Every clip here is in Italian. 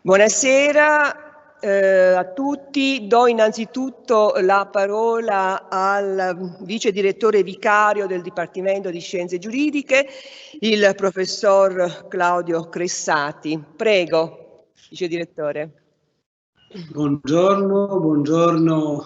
Buonasera a tutti. Do innanzitutto la parola al vice direttore vicario del Dipartimento di Scienze Giuridiche, il professor Claudio Cressati. Prego, vice direttore. Buongiorno,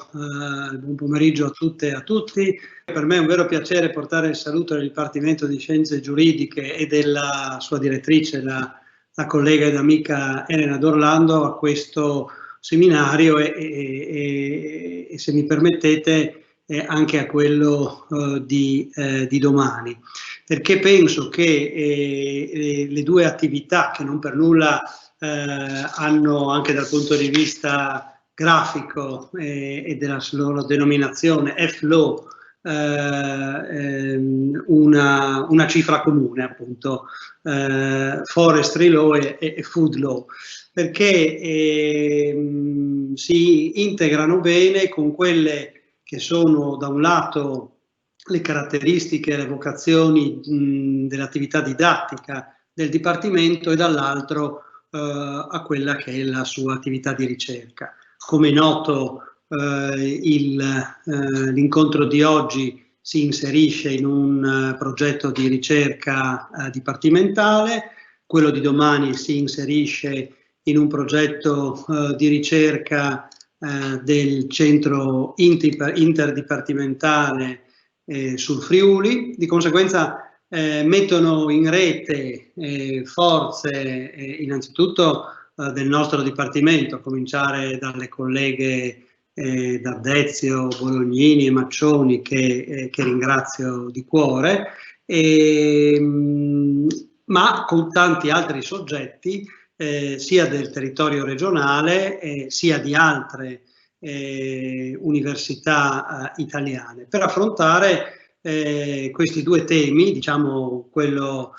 buon pomeriggio a tutte e a tutti. Per me è un vero piacere portare il saluto del Dipartimento di Scienze Giuridiche e della sua direttrice, la collega ed amica Elena D'Orlando, a questo seminario e se mi permettete anche a quello di domani, perché penso che le due attività, che non per nulla hanno anche dal punto di vista grafico e della loro denominazione FLAW una cifra comune, appunto Forestry Law e Food Law, perché si integrano bene con quelle che sono da un lato le caratteristiche e le vocazioni dell'attività didattica del Dipartimento e dall'altro a quella che è la sua attività di ricerca. Come è noto, l'incontro di oggi si inserisce in un progetto di ricerca dipartimentale, quello di domani si inserisce in un progetto di ricerca del centro interdipartimentale sul Friuli. Di conseguenza mettono in rete forze innanzitutto del nostro Dipartimento, a cominciare dalle colleghe D'Ardezio, Bolognini e Maccioni, che ringrazio di cuore, ma con tanti altri soggetti sia del territorio regionale sia di altre università italiane, per affrontare questi due temi, diciamo quello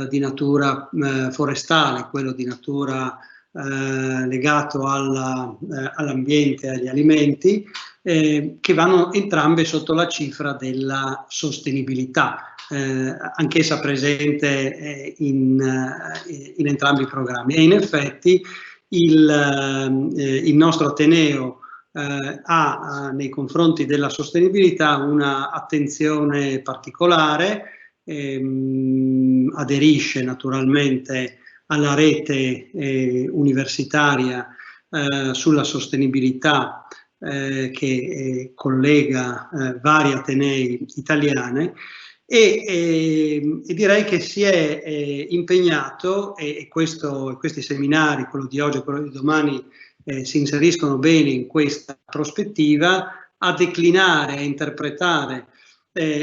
di natura forestale, quello di natura legato all'ambiente e agli alimenti, che vanno entrambe sotto la cifra della sostenibilità, anch'essa presente in entrambi i programmi. E in effetti il nostro Ateneo ha nei confronti della sostenibilità una attenzione particolare, aderisce naturalmente alla rete universitaria sulla sostenibilità che collega vari atenei italiani e direi che si è impegnato, e questi seminari, quello di oggi e quello di domani, si inseriscono bene in questa prospettiva, a declinare, a interpretare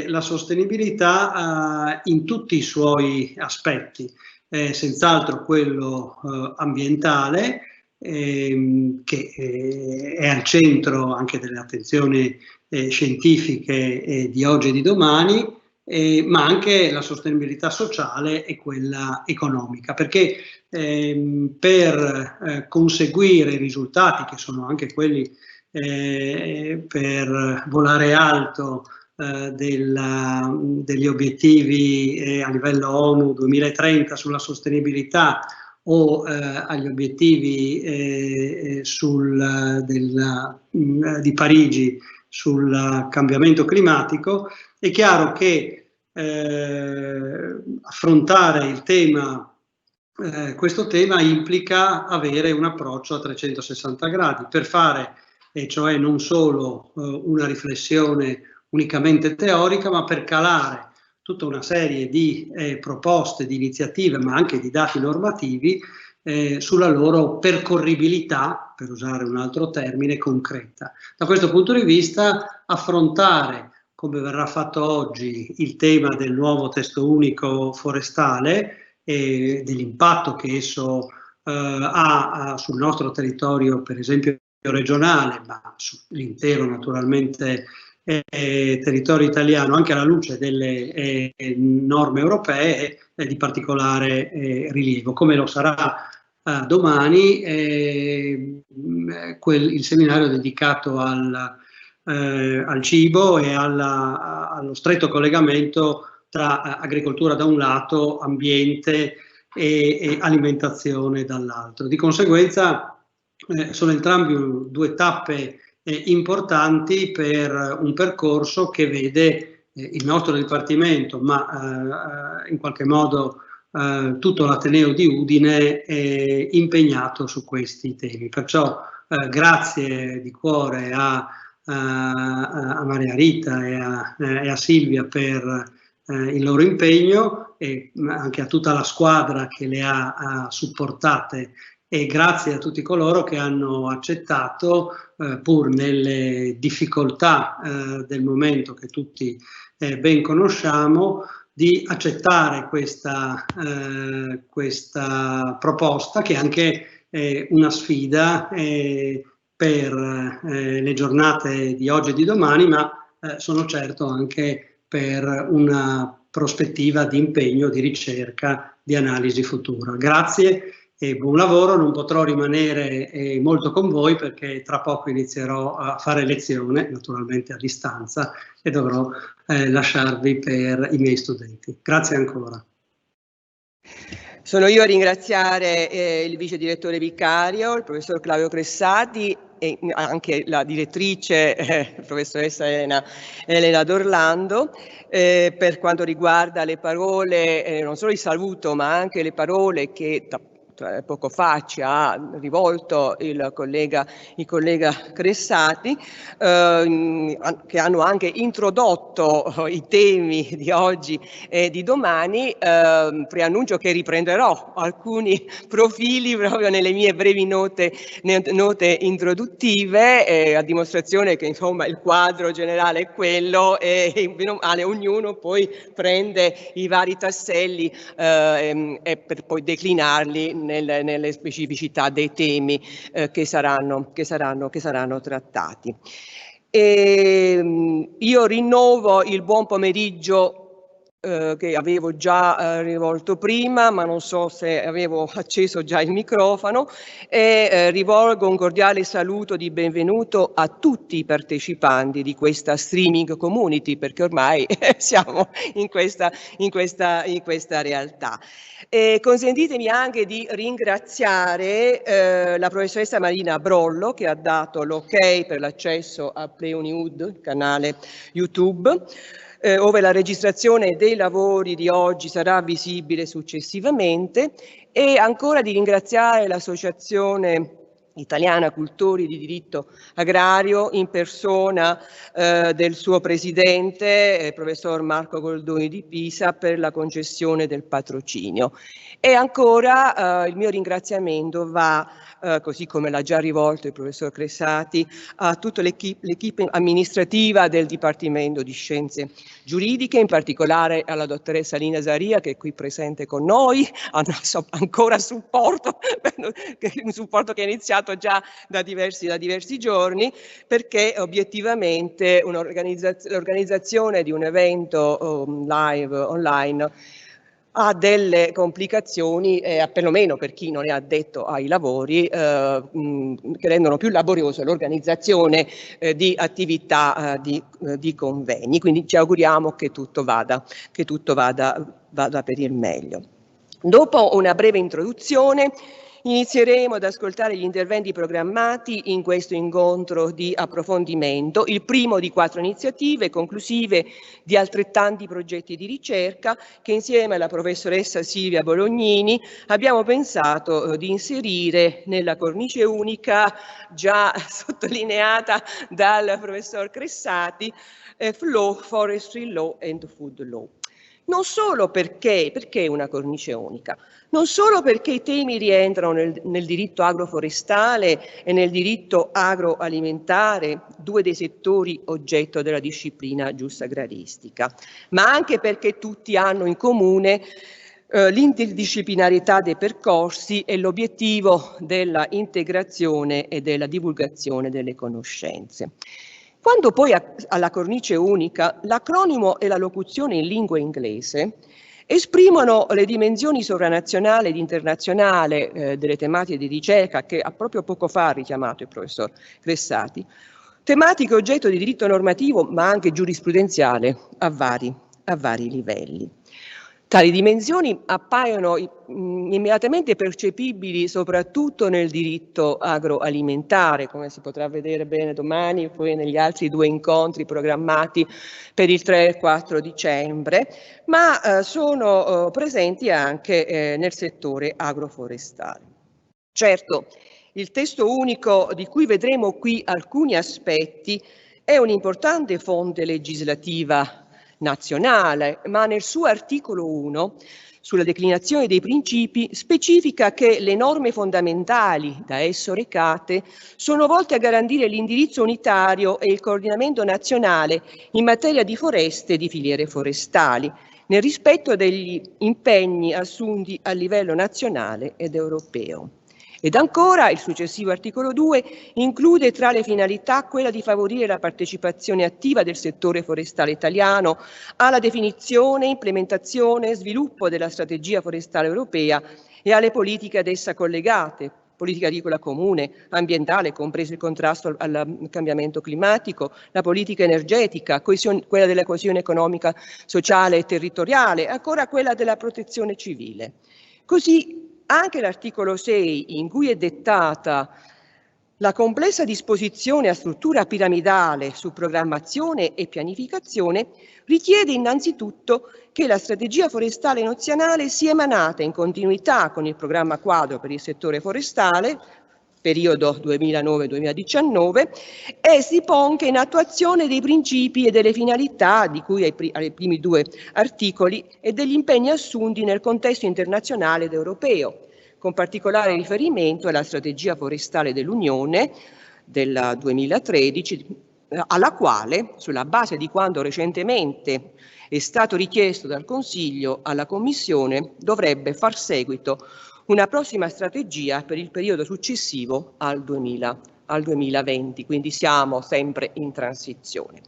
la sostenibilità in tutti i suoi aspetti, senz'altro quello ambientale, che è al centro anche delle attenzioni scientifiche di oggi e di domani, ma anche la sostenibilità sociale e quella economica, perché per conseguire i risultati, che sono anche quelli per volare alto degli obiettivi a livello ONU 2030 sulla sostenibilità o agli obiettivi di Parigi sul cambiamento climatico, è chiaro che affrontare il tema, questo tema implica avere un approccio a 360 gradi per fare, cioè non solo una riflessione unicamente teorica, ma per calare tutta una serie di proposte, di iniziative, ma anche di dati normativi sulla loro percorribilità, per usare un altro termine, concreta. Da questo punto di vista, affrontare, come verrà fatto oggi, il tema del nuovo testo unico forestale e dell'impatto che esso ha sul nostro territorio, per esempio regionale, ma sull'intero naturalmente territorio italiano, anche alla luce delle norme europee, è di particolare rilievo, come lo sarà domani il seminario dedicato al cibo e allo stretto collegamento tra agricoltura da un lato, ambiente e alimentazione dall'altro. Di conseguenza sono entrambi due tappe importanti per un percorso che vede il nostro Dipartimento, ma in qualche modo tutto l'Ateneo di Udine impegnato su questi temi. Perciò grazie di cuore a Maria Rita e a Silvia per il loro impegno e anche a tutta la squadra che le ha supportate, e grazie a tutti coloro che hanno accettato, pur nelle difficoltà del momento che tutti ben conosciamo, di accettare questa proposta, che è anche una sfida per le giornate di oggi e di domani, ma sono certo anche per una prospettiva di impegno, di ricerca, di analisi futura. Grazie e buon lavoro. Non potrò rimanere molto con voi perché tra poco inizierò a fare lezione, naturalmente a distanza, e dovrò lasciarvi per i miei studenti. Grazie ancora. Sono io a ringraziare il vice direttore vicario, il professor Claudio Cressati, e anche la direttrice, professoressa Elena D'Orlando, per quanto riguarda le parole, non solo il saluto, ma anche le parole che poco fa ci ha rivolto il collega Cressati, che hanno anche introdotto i temi di oggi e di domani. Preannuncio che riprenderò alcuni profili proprio nelle mie brevi note introduttive, a dimostrazione che insomma il quadro generale è quello e ognuno poi prende i vari tasselli e per poi declinarli nelle specificità dei temi che saranno trattati. Io rinnovo il buon pomeriggio che avevo già rivolto prima, ma non so se avevo acceso già il microfono, e rivolgo un cordiale saluto di benvenuto a tutti i partecipanti di questa streaming community, perché ormai siamo in questa realtà. Consentitemi anche di ringraziare la professoressa Marina Brollo, che ha dato l'ok per l'accesso a Play Unihood, il canale YouTube, ove la registrazione dei lavori di oggi sarà visibile successivamente, e ancora di ringraziare l'Associazione Italiana Cultori di Diritto Agrario, in persona del suo presidente, professor Marco Goldoni di Pisa, per la concessione del patrocinio. E ancora il mio ringraziamento va, così come l'ha già rivolto il professor Cressati, a tutta l'equipe amministrativa del Dipartimento di Scienze Giuridiche, in particolare alla dottoressa Lina Zaria, che è qui presente con noi, ancora supporto, un supporto che è iniziato già da diversi giorni, perché obiettivamente l'organizzazione di un evento live online ha delle complicazioni, perlomeno per chi non è addetto ai lavori, che rendono più laboriosa l'organizzazione di attività di convegni. Quindi ci auguriamo che tutto vada per il meglio. Dopo una breve introduzione, inizieremo ad ascoltare gli interventi programmati in questo incontro di approfondimento, il primo di 4 iniziative conclusive di altrettanti progetti di ricerca che insieme alla professoressa Silvia Bolognini abbiamo pensato di inserire nella cornice unica già sottolineata dal professor Cressati, Law, Forestry Law and Food Law. Non solo perché una cornice unica, non solo perché i temi rientrano nel diritto agroforestale e nel diritto agroalimentare, 2 dei settori oggetto della disciplina giustagraristica, ma anche perché tutti hanno in comune l'interdisciplinarietà dei percorsi e l'obiettivo della integrazione e della divulgazione delle conoscenze. Quando poi alla cornice unica, l'acronimo e la locuzione in lingua inglese esprimono le dimensioni sovranazionale ed internazionale delle tematiche di ricerca che proprio poco fa ha richiamato il professor Cressati, tematiche oggetto di diritto normativo ma anche giurisprudenziale a vari livelli. Tali dimensioni appaiono immediatamente percepibili soprattutto nel diritto agroalimentare, come si potrà vedere bene domani, poi negli altri 2 incontri programmati per il 3 e il 4 dicembre, ma sono presenti anche nel settore agroforestale. Certo, il testo unico di cui vedremo qui alcuni aspetti è un'importante fonte legislativa nazionale, ma nel suo articolo 1, sulla declinazione dei principi, specifica che le norme fondamentali da esso recate sono volte a garantire l'indirizzo unitario e il coordinamento nazionale in materia di foreste e di filiere forestali, nel rispetto degli impegni assunti a livello nazionale ed europeo. Ed ancora il successivo articolo 2 include tra le finalità quella di favorire la partecipazione attiva del settore forestale italiano alla definizione, implementazione e sviluppo della strategia forestale europea e alle politiche ad essa collegate, politica agricola comune, ambientale, compreso il contrasto al cambiamento climatico, la politica energetica, quella della coesione economica, sociale e territoriale, ancora quella della protezione civile. Così anche l'articolo 6, in cui è dettata la complessa disposizione a struttura piramidale su programmazione e pianificazione, richiede innanzitutto che la strategia forestale nazionale sia emanata in continuità con il programma quadro per il settore forestale, periodo 2009-2019, e si ponga in attuazione dei principi e delle finalità di cui ai primi 2 articoli e degli impegni assunti nel contesto internazionale ed europeo, con particolare riferimento alla strategia forestale dell'Unione del 2013, alla quale, sulla base di quanto recentemente è stato richiesto dal Consiglio alla Commissione, dovrebbe far seguito una prossima strategia per il periodo successivo al 2020, quindi siamo sempre in transizione.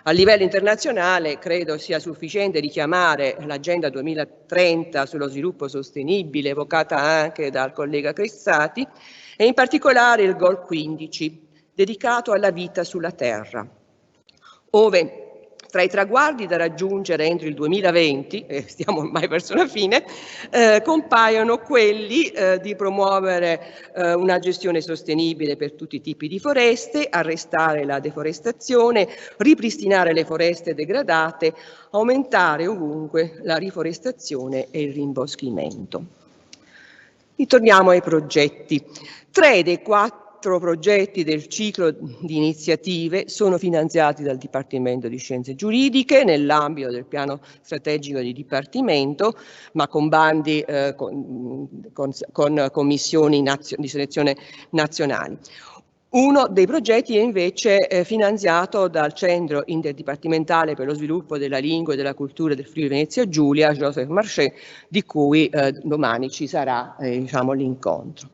A livello internazionale credo sia sufficiente richiamare l'Agenda 2030 sullo sviluppo sostenibile, evocata anche dal collega Crissati, e in particolare il Goal 15, dedicato alla vita sulla Terra, ove tra i traguardi da raggiungere entro il 2020, e stiamo ormai verso la fine, compaiono quelli di promuovere una gestione sostenibile per tutti i tipi di foreste, arrestare la deforestazione, ripristinare le foreste degradate, aumentare ovunque la riforestazione e il rimboschimento. Ritorniamo ai progetti. 3 dei 4 progetti del ciclo di iniziative sono finanziati dal Dipartimento di Scienze Giuridiche nell'ambito del piano strategico di Dipartimento, ma con bandi con commissioni di selezione nazionali. Uno dei progetti è invece finanziato dal Centro Interdipartimentale per lo Sviluppo della Lingua e della Cultura del Friuli Venezia Giulia, Joseph Marchais, di cui domani ci sarà l'incontro.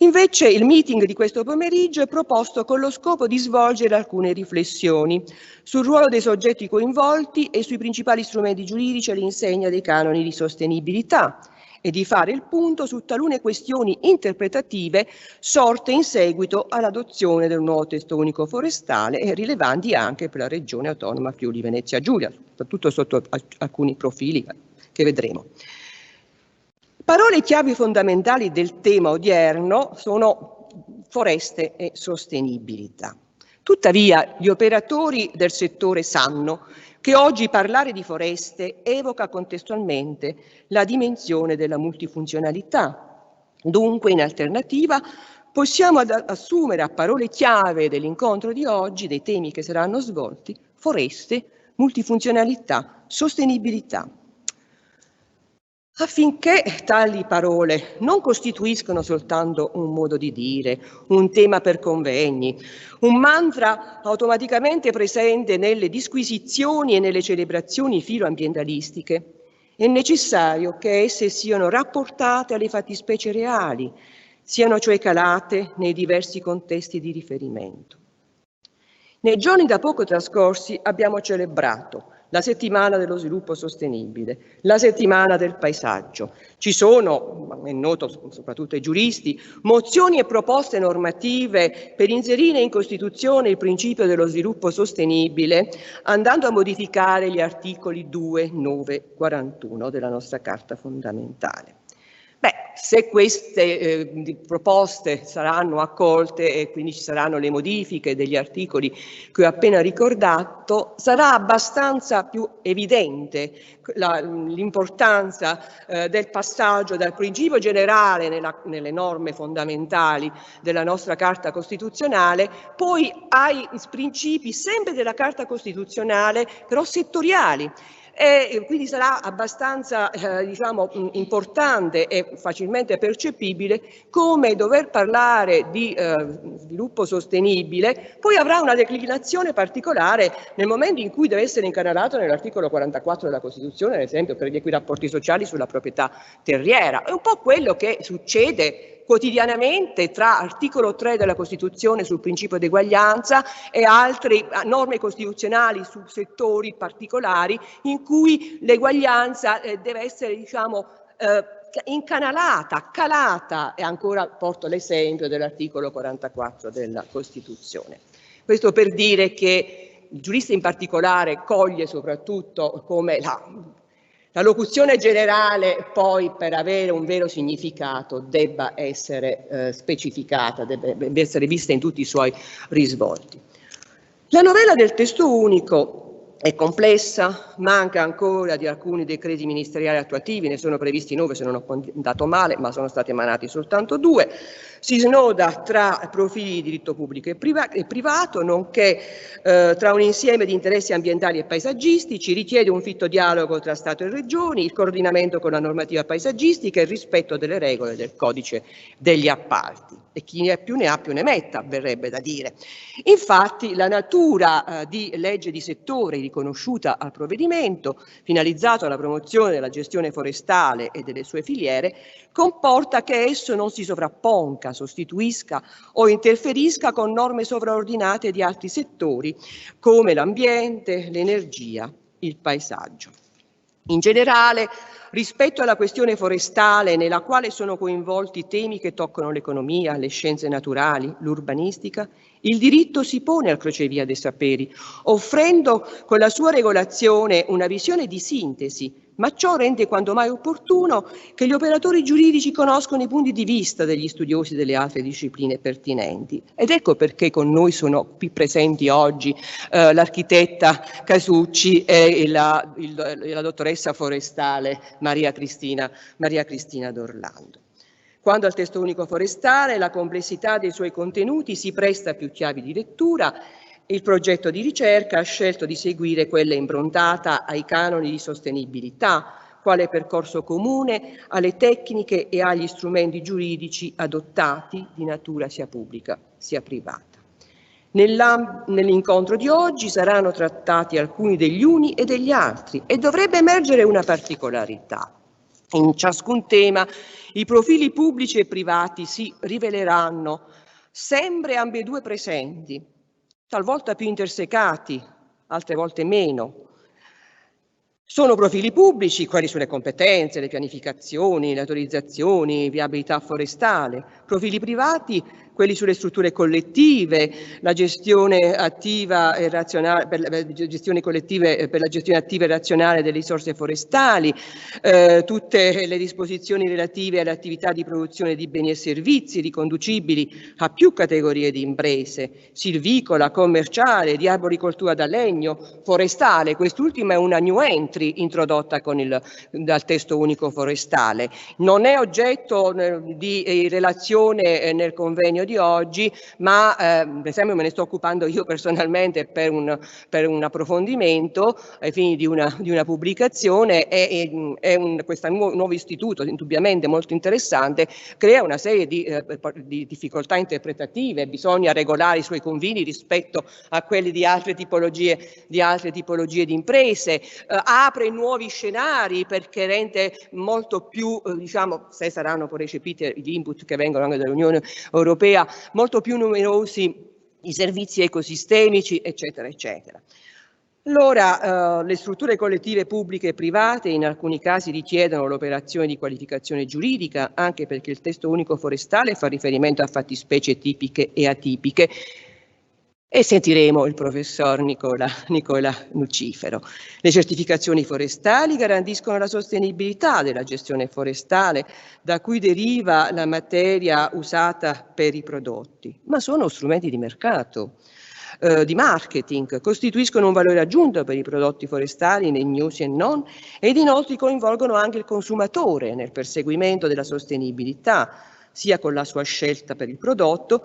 Invece il meeting di questo pomeriggio è proposto con lo scopo di svolgere alcune riflessioni sul ruolo dei soggetti coinvolti e sui principali strumenti giuridici all'insegna dei canoni di sostenibilità e di fare il punto su talune questioni interpretative sorte in seguito all'adozione del nuovo testo unico forestale e rilevanti anche per la regione autonoma Friuli Venezia Giulia, soprattutto sotto alcuni profili che vedremo. Parole chiavi fondamentali del tema odierno sono foreste e sostenibilità. Tuttavia, gli operatori del settore sanno che oggi parlare di foreste evoca contestualmente la dimensione della multifunzionalità. Dunque, in alternativa, possiamo assumere a parole chiave dell'incontro di oggi, dei temi che saranno svolti, foreste, multifunzionalità, sostenibilità. Affinché tali parole non costituiscano soltanto un modo di dire, un tema per convegni, un mantra automaticamente presente nelle disquisizioni e nelle celebrazioni filoambientalistiche, è necessario che esse siano rapportate alle fattispecie reali, siano cioè calate nei diversi contesti di riferimento. Nei giorni da poco trascorsi abbiamo celebrato la settimana dello sviluppo sostenibile, la settimana del paesaggio. Ci sono, è noto soprattutto ai giuristi, mozioni e proposte normative per inserire in Costituzione il principio dello sviluppo sostenibile, andando a modificare gli articoli 2, 9, 41 della nostra Carta fondamentale. Beh, se queste proposte saranno accolte e quindi ci saranno le modifiche degli articoli che ho appena ricordato, sarà abbastanza più evidente l'importanza del passaggio dal principio generale nelle norme fondamentali della nostra Carta Costituzionale, poi ai principi sempre della Carta Costituzionale, però settoriali. E quindi sarà abbastanza diciamo, importante e facilmente percepibile come dover parlare di sviluppo sostenibile poi avrà una declinazione particolare nel momento in cui deve essere incanalato nell'articolo 44 della Costituzione, ad esempio per gli equirapporti sociali sulla proprietà terriera. È un po' quello che succede quotidianamente tra articolo 3 della Costituzione sul principio di eguaglianza e altre norme costituzionali su settori particolari in cui l'eguaglianza deve essere, diciamo, incanalata, calata, e ancora porto l'esempio dell'articolo 44 della Costituzione. Questo per dire che il giurista in particolare coglie soprattutto come la locuzione generale poi per avere un vero significato debba essere specificata, deve essere vista in tutti i suoi risvolti. La novella del testo unico è complessa, manca ancora di alcuni decreti ministeriali attuativi, ne sono previsti 9 se non ho contato male, ma sono stati emanati soltanto 2. Si snoda tra profili di diritto pubblico e privato, nonché tra un insieme di interessi ambientali e paesaggistici, richiede un fitto dialogo tra Stato e Regioni, il coordinamento con la normativa paesaggistica e il rispetto delle regole del codice degli appalti. E chi ne ha più ne metta, verrebbe da dire. Infatti la natura di legge di settore riconosciuta al provvedimento, finalizzato alla promozione della gestione forestale e delle sue filiere, comporta che esso non si sovrapponga, sostituisca o interferisca con norme sovraordinate di altri settori come l'ambiente, l'energia, il paesaggio. In generale, rispetto alla questione forestale, nella quale sono coinvolti temi che toccano l'economia, le scienze naturali, l'urbanistica, il diritto si pone al crocevia dei saperi, offrendo con la sua regolazione una visione di sintesi, ma ciò rende quanto mai opportuno che gli operatori giuridici conoscano i punti di vista degli studiosi delle altre discipline pertinenti. Ed ecco perché con noi sono qui presenti oggi l'architetta Casucci e la dottoressa forestale Maria Cristina D'Orlando. Quanto al testo unico forestale, la complessità dei suoi contenuti si presta a più chiavi di lettura. Il progetto di ricerca ha scelto di seguire quella improntata ai canoni di sostenibilità, quale percorso comune alle tecniche e agli strumenti giuridici adottati di natura sia pubblica sia privata. Nell'incontro di oggi saranno trattati alcuni degli uni e degli altri e dovrebbe emergere una particolarità. In ciascun tema i profili pubblici e privati si riveleranno sempre ambedue presenti, talvolta più intersecati, altre volte meno. Sono profili pubblici, quelli sulle competenze, le pianificazioni, le autorizzazioni, viabilità forestale, profili privati, quelli sulle strutture collettive, la gestione attiva e razionale, per la gestione attiva e razionale delle risorse forestali, tutte le disposizioni relative alle attività di produzione di beni e servizi riconducibili a più categorie di imprese, silvicola, commerciale, di arboricoltura da legno, forestale. Quest'ultima è una new entry introdotta dal testo unico forestale. Non è oggetto di relazione nel convegno di oggi, ma per esempio me ne sto occupando io personalmente per un approfondimento ai fini di una pubblicazione questo nuovo istituto, indubbiamente molto interessante, crea una serie di difficoltà interpretative, bisogna regolare i suoi confini rispetto a quelli di altre tipologie di imprese, apre nuovi scenari perché rende molto più, diciamo, se saranno poi recepiti gli input che vengono anche dall'Unione Europea, molto più numerosi i servizi ecosistemici, eccetera, eccetera. Allora, le strutture collettive pubbliche e private in alcuni casi richiedono l'operazione di qualificazione giuridica, anche perché il testo unico forestale fa riferimento a fattispecie tipiche e atipiche. E sentiremo il professor Nicola Nucifero. Le certificazioni forestali garantiscono la sostenibilità della gestione forestale, da cui deriva la materia usata per i prodotti, ma sono strumenti di mercato, di marketing, costituiscono un valore aggiunto per i prodotti forestali, legnosi e non, ed inoltre coinvolgono anche il consumatore nel perseguimento della sostenibilità, sia con la sua scelta per il prodotto,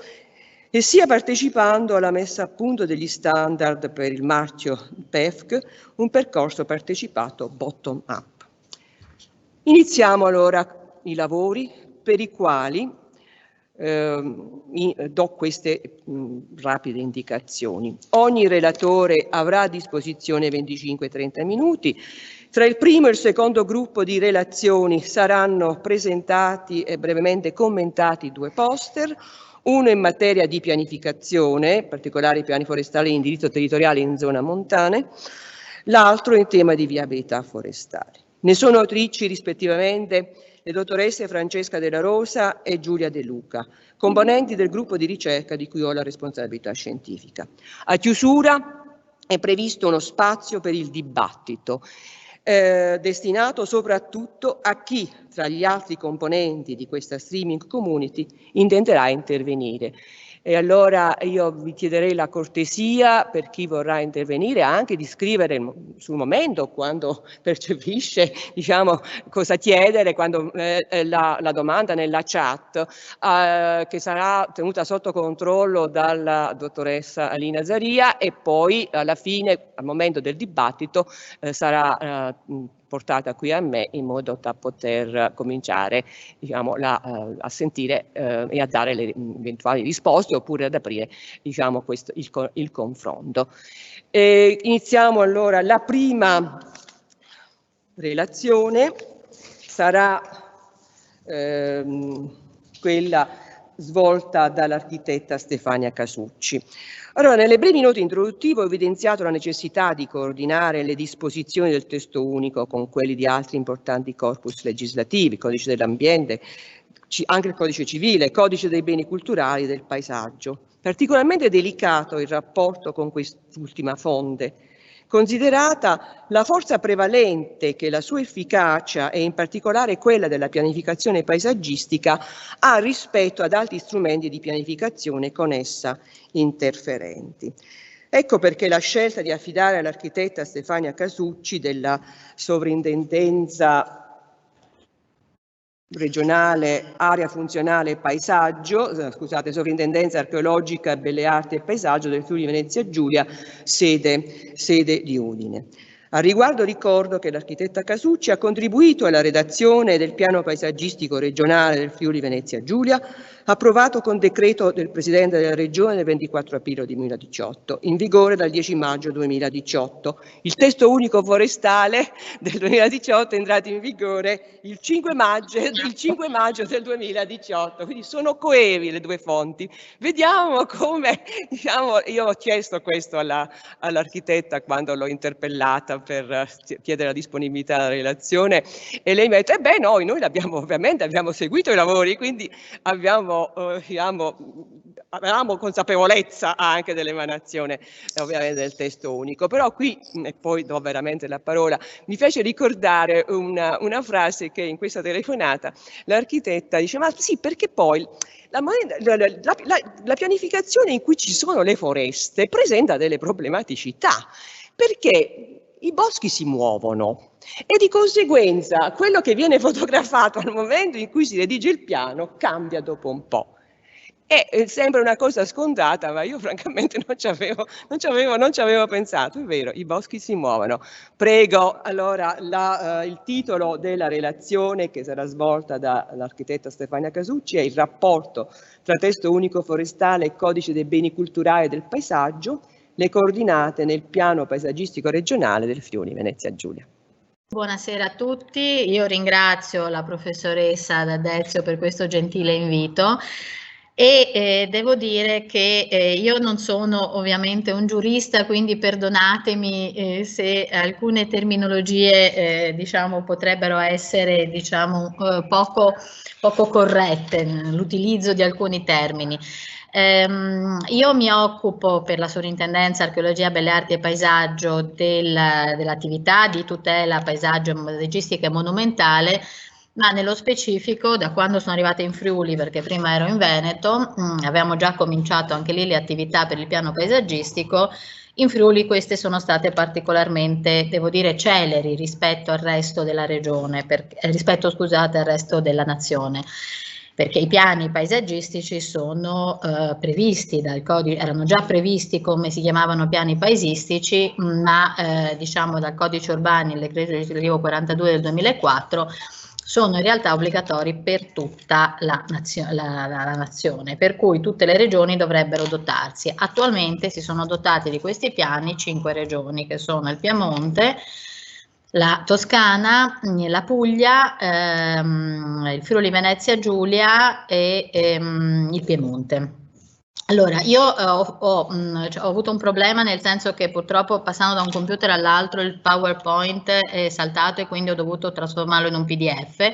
e sia partecipando alla messa a punto degli standard per il marchio PEFC, un percorso partecipato bottom-up. Iniziamo allora i lavori per i quali do queste rapide indicazioni. Ogni relatore avrà a disposizione 25-30 minuti. Tra il primo e il secondo gruppo di relazioni saranno presentati e brevemente commentati 2 poster, uno in materia di pianificazione, in particolare i piani forestali in indirizzo territoriale in zona montane, l'altro in tema di viabilità forestale. Ne sono autrici rispettivamente le dottoresse Francesca Della Rosa e Giulia De Luca, componenti del gruppo di ricerca di cui ho la responsabilità scientifica. A chiusura è previsto uno spazio per il dibattito, destinato soprattutto a chi, tra gli altri componenti di questa streaming community, intenderà intervenire. E allora io vi chiederei la cortesia, per chi vorrà intervenire, anche di scrivere sul momento, quando percepisce, diciamo, cosa chiedere, quando la domanda nella chat, che sarà tenuta sotto controllo dalla dottoressa Alina Zaria, e poi alla fine, al momento del dibattito, sarà portata qui a me, in modo da poter cominciare, diciamo, a sentire e a dare le eventuali risposte, oppure ad aprire, diciamo, il confronto. Iniziamo allora. La prima relazione sarà quella svolta dall'architetta Stefania Casucci. Allora, nelle brevi note introduttive ho evidenziato la necessità di coordinare le disposizioni del testo unico con quelli di altri importanti corpus legislativi, codice dell'ambiente, anche il codice civile, codice dei beni culturali e del paesaggio. Particolarmente delicato il rapporto con quest'ultima fonte, considerata la forza prevalente che la sua efficacia, e in particolare quella della pianificazione paesaggistica, ha rispetto ad altri strumenti di pianificazione con essa interferenti. Ecco perché la scelta di affidare all'architetta Stefania Casucci della Sovrintendenza regionale area funzionale e paesaggio, Sovrintendenza archeologica, belle arti e paesaggio del Friuli Venezia Giulia, sede di Udine. A riguardo ricordo che l'architetta Casucci ha contribuito alla redazione del piano paesaggistico regionale del Friuli Venezia Giulia, approvato con decreto del Presidente della Regione del 24 aprile 2018, in vigore dal 10 maggio 2018. Il testo unico forestale del 2018 è entrato in vigore il 5 maggio del 2018, quindi sono coevi le 2 fonti. Vediamo come, diciamo, io ho chiesto questo all'architetta quando l'ho interpellata per chiedere la disponibilità della relazione, e lei mi ha detto, beh, noi ovviamente abbiamo seguito i lavori, quindi avevamo consapevolezza anche dell'emanazione ovviamente del testo unico. Però qui, e poi do veramente la parola, mi fece ricordare una frase che in questa telefonata l'architetta dice, ma sì, perché poi la pianificazione in cui ci sono le foreste presenta delle problematicità, perché i boschi si muovono e di conseguenza quello che viene fotografato al momento in cui si redige il piano cambia dopo un po'. Sembra una cosa scontata, ma io francamente non ci avevo pensato. È vero, i boschi si muovono. Prego, allora, il titolo della relazione che sarà svolta dall'architetta Stefania Casucci è il rapporto tra testo unico forestale e codice dei beni culturali e del paesaggio, le coordinate nel piano paesaggistico regionale del Friuli Venezia Giulia. Buonasera a tutti, io ringrazio la professoressa D'Adezio per questo gentile invito. E devo dire che io non sono ovviamente un giurista, quindi perdonatemi se alcune terminologie diciamo potrebbero essere diciamo poco corrette l'utilizzo di alcuni termini. Io mi occupo per la Sovrintendenza Archeologia, Belle Arti e Paesaggio dell'attività di tutela paesaggistica e monumentale, ma nello specifico da quando sono arrivata in Friuli, perché prima ero in Veneto, avevamo già cominciato anche lì le attività per il piano paesaggistico. In Friuli queste sono state particolarmente, devo dire, celeri rispetto al resto della regione, rispetto, scusate, al resto della nazione, perché i piani paesaggistici sono previsti dal codice, erano già previsti come si chiamavano piani paesistici, ma diciamo dal codice urbano, il decreto legislativo 42 del 2004, sono in realtà obbligatori per tutta la nazione, per cui tutte le regioni dovrebbero dotarsi. Attualmente si sono dotate di questi piani 5 regioni, che sono il Piemonte, la Toscana, la Puglia, il Friuli Venezia Giulia e il Piemonte. Allora, io ho avuto un problema, nel senso che purtroppo passando da un computer all'altro il PowerPoint è saltato e quindi ho dovuto trasformarlo in un PDF.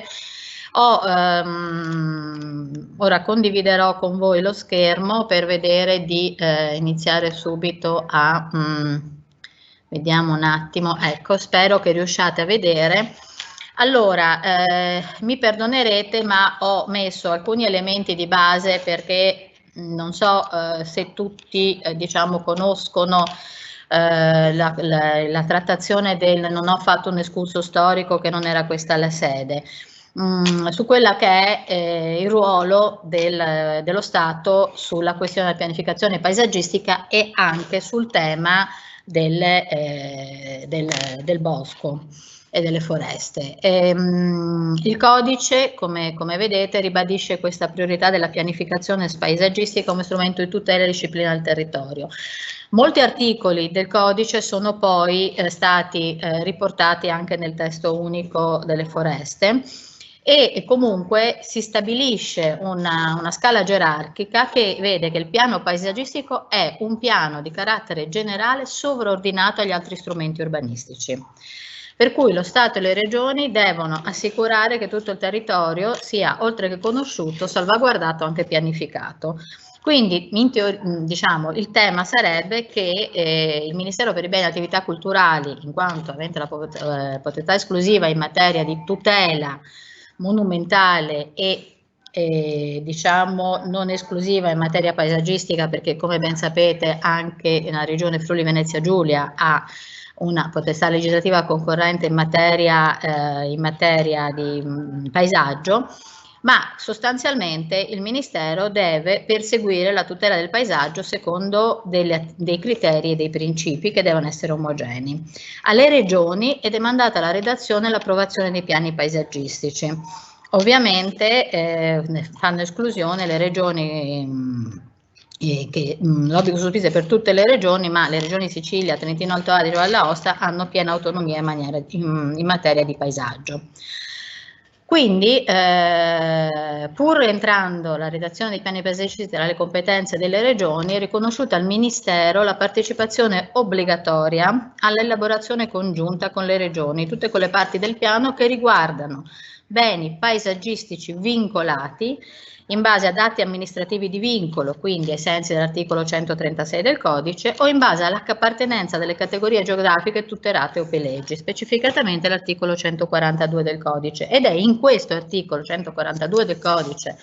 Ora condividerò con voi lo schermo per vedere di iniziare subito a... vediamo un attimo, ecco, spero che riusciate a vedere. Allora, mi perdonerete, ma ho messo alcuni elementi di base perché non so se tutti diciamo conoscono la trattazione del non ho fatto un escurso storico, che non era questa la sede, su quella che è il ruolo dello Stato sulla questione della pianificazione paesaggistica e anche sul tema del bosco e delle foreste. Il codice, come vedete, ribadisce questa priorità della pianificazione paesaggistica come strumento di tutela e disciplina del territorio. Molti articoli del codice sono poi stati riportati anche nel testo unico delle foreste, e comunque si stabilisce una scala gerarchica che vede che il piano paesaggistico è un piano di carattere generale sovraordinato agli altri strumenti urbanistici. Per cui lo Stato e le regioni devono assicurare che tutto il territorio sia, oltre che conosciuto, salvaguardato, anche pianificato. Quindi, diciamo, il tema sarebbe che il Ministero per i beni e le attività culturali, in quanto avente la potestà esclusiva in materia di tutela monumentale e diciamo non esclusiva in materia paesaggistica, perché come ben sapete anche la regione Friuli Venezia Giulia ha una potestà legislativa concorrente in materia di paesaggio, ma sostanzialmente il Ministero deve perseguire la tutela del paesaggio secondo dei criteri e dei principi che devono essere omogenei. Alle regioni è demandata la redazione e l'approvazione dei piani paesaggistici. Ovviamente fanno esclusione le regioni che l'obbligo sospese per tutte le regioni, ma le regioni Sicilia, Trentino Alto Adige e Valle d'Aosta hanno piena autonomia in materia di paesaggio. Quindi, pur entrando la redazione dei piani paesaggistici tra le competenze delle regioni, è riconosciuta al Ministero la partecipazione obbligatoria all'elaborazione congiunta con le regioni, tutte quelle parti del piano che riguardano beni paesaggistici vincolati in base ad atti amministrativi di vincolo, quindi ai sensi dell'articolo 136 del codice, o in base all'appartenenza delle categorie geografiche tutelate o per legge, specificatamente l'articolo 142 del codice. Ed è in questo articolo 142 del codice,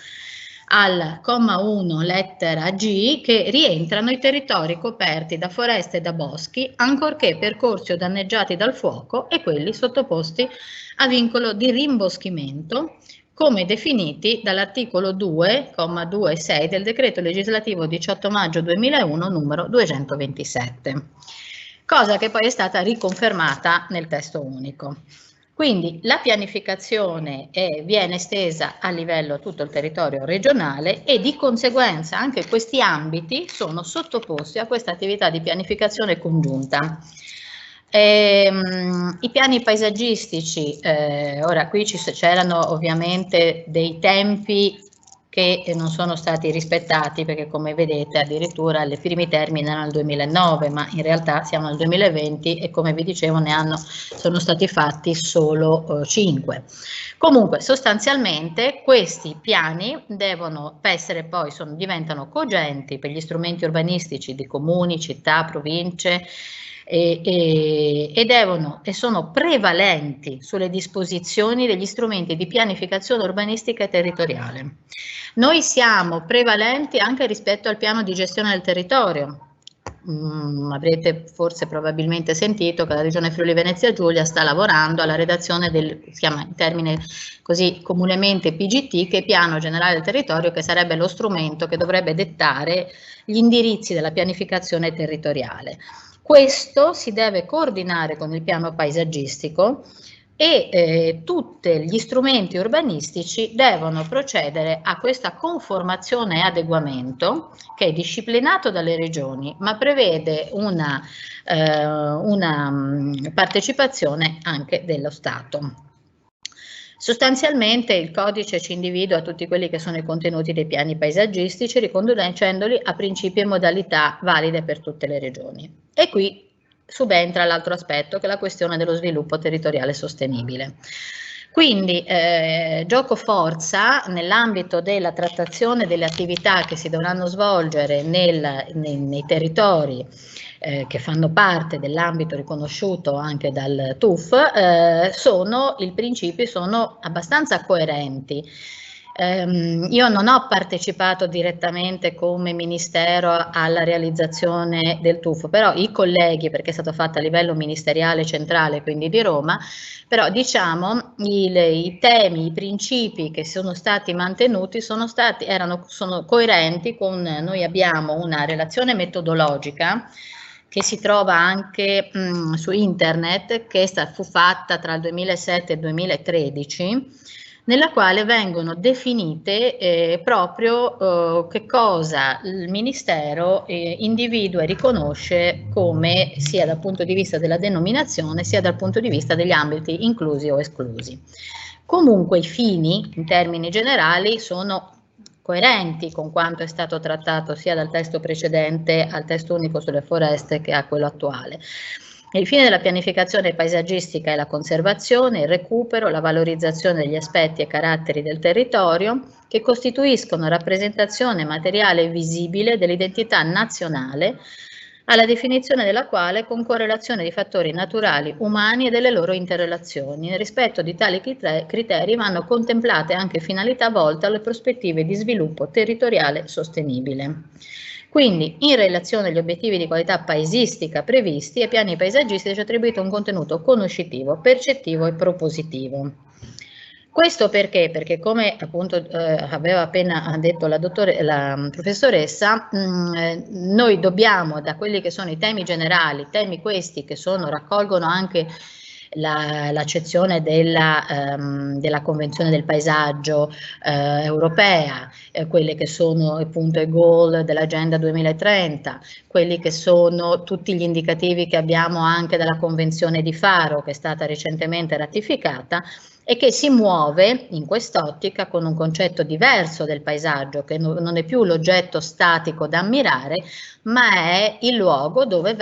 al comma 1 lettera G, che rientrano i territori coperti da foreste e da boschi, ancorché percorsi o danneggiati dal fuoco, e quelli sottoposti a vincolo di rimboschimento, come definiti dall'articolo 2, comma 2 e 6 del decreto legislativo 18 maggio 2001 numero 227, cosa che poi è stata riconfermata nel testo unico. Quindi la pianificazione viene estesa a livello a tutto il territorio regionale e di conseguenza anche questi ambiti sono sottoposti a questa attività di pianificazione congiunta. I piani paesaggistici, ora qui c'erano ovviamente dei tempi che non sono stati rispettati, perché come vedete addirittura le primi termini erano nel 2009, ma in realtà siamo nel 2020 e come vi dicevo sono stati fatti solo 5. Comunque sostanzialmente questi piani devono essere poi, diventano cogenti per gli strumenti urbanistici di comuni, città, province, e sono prevalenti sulle disposizioni degli strumenti di pianificazione urbanistica e territoriale. Noi siamo prevalenti anche rispetto al piano di gestione del territorio. Avrete forse probabilmente sentito che la Regione Friuli Venezia Giulia sta lavorando alla redazione si chiama in termine così comunemente PGT, che è Piano Generale del Territorio, che sarebbe lo strumento che dovrebbe dettare gli indirizzi della pianificazione territoriale. Questo si deve coordinare con il piano paesaggistico e tutti gli strumenti urbanistici devono procedere a questa conformazione e adeguamento che è disciplinato dalle regioni, ma prevede una partecipazione anche dello Stato. Sostanzialmente il codice ci individua tutti quelli che sono i contenuti dei piani paesaggistici, riconducendoli a principi e modalità valide per tutte le regioni. E qui subentra l'altro aspetto, che è la questione dello sviluppo territoriale sostenibile. Quindi gioco forza nell'ambito della trattazione delle attività che si dovranno svolgere nei territori che fanno parte dell'ambito riconosciuto anche dal TUF, i principi sono abbastanza coerenti. Io non ho partecipato direttamente come Ministero alla realizzazione del TUF, però i colleghi, perché è stato fatto a livello ministeriale centrale, quindi di Roma, però diciamo i temi, i principi che sono stati mantenuti sono coerenti con, noi abbiamo una relazione metodologica che si trova anche su internet, che fu fatta tra il 2007 e il 2013, nella quale vengono definite proprio che cosa il Ministero individua e riconosce come sia dal punto di vista della denominazione sia dal punto di vista degli ambiti inclusi o esclusi. Comunque i fini in termini generali sono coerenti con quanto è stato trattato sia dal testo precedente al testo unico sulle foreste che a quello attuale. Il fine della pianificazione paesaggistica è la conservazione, il recupero, la valorizzazione degli aspetti e caratteri del territorio che costituiscono rappresentazione materiale e visibile dell'identità nazionale, alla definizione della quale concorre l'azione di fattori naturali, umani e delle loro interrelazioni. Nel rispetto di tali criteri vanno contemplate anche finalità volte alle prospettive di sviluppo territoriale sostenibile. Quindi, in relazione agli obiettivi di qualità paesistica previsti, ai piani paesaggistici è attribuito un contenuto conoscitivo, percettivo e propositivo. Questo perché? Perché come appunto aveva appena detto la professoressa, noi dobbiamo, da quelli che sono i temi generali, temi questi che raccolgono anche l'accezione della Convenzione del Paesaggio europea, quelle che sono appunto i goal dell'Agenda 2030, quelli che sono tutti gli indicativi che abbiamo anche dalla Convenzione di Faro, che è stata recentemente ratificata, e che si muove in quest'ottica con un concetto diverso del paesaggio, che non è più l'oggetto statico da ammirare, ma è il luogo dove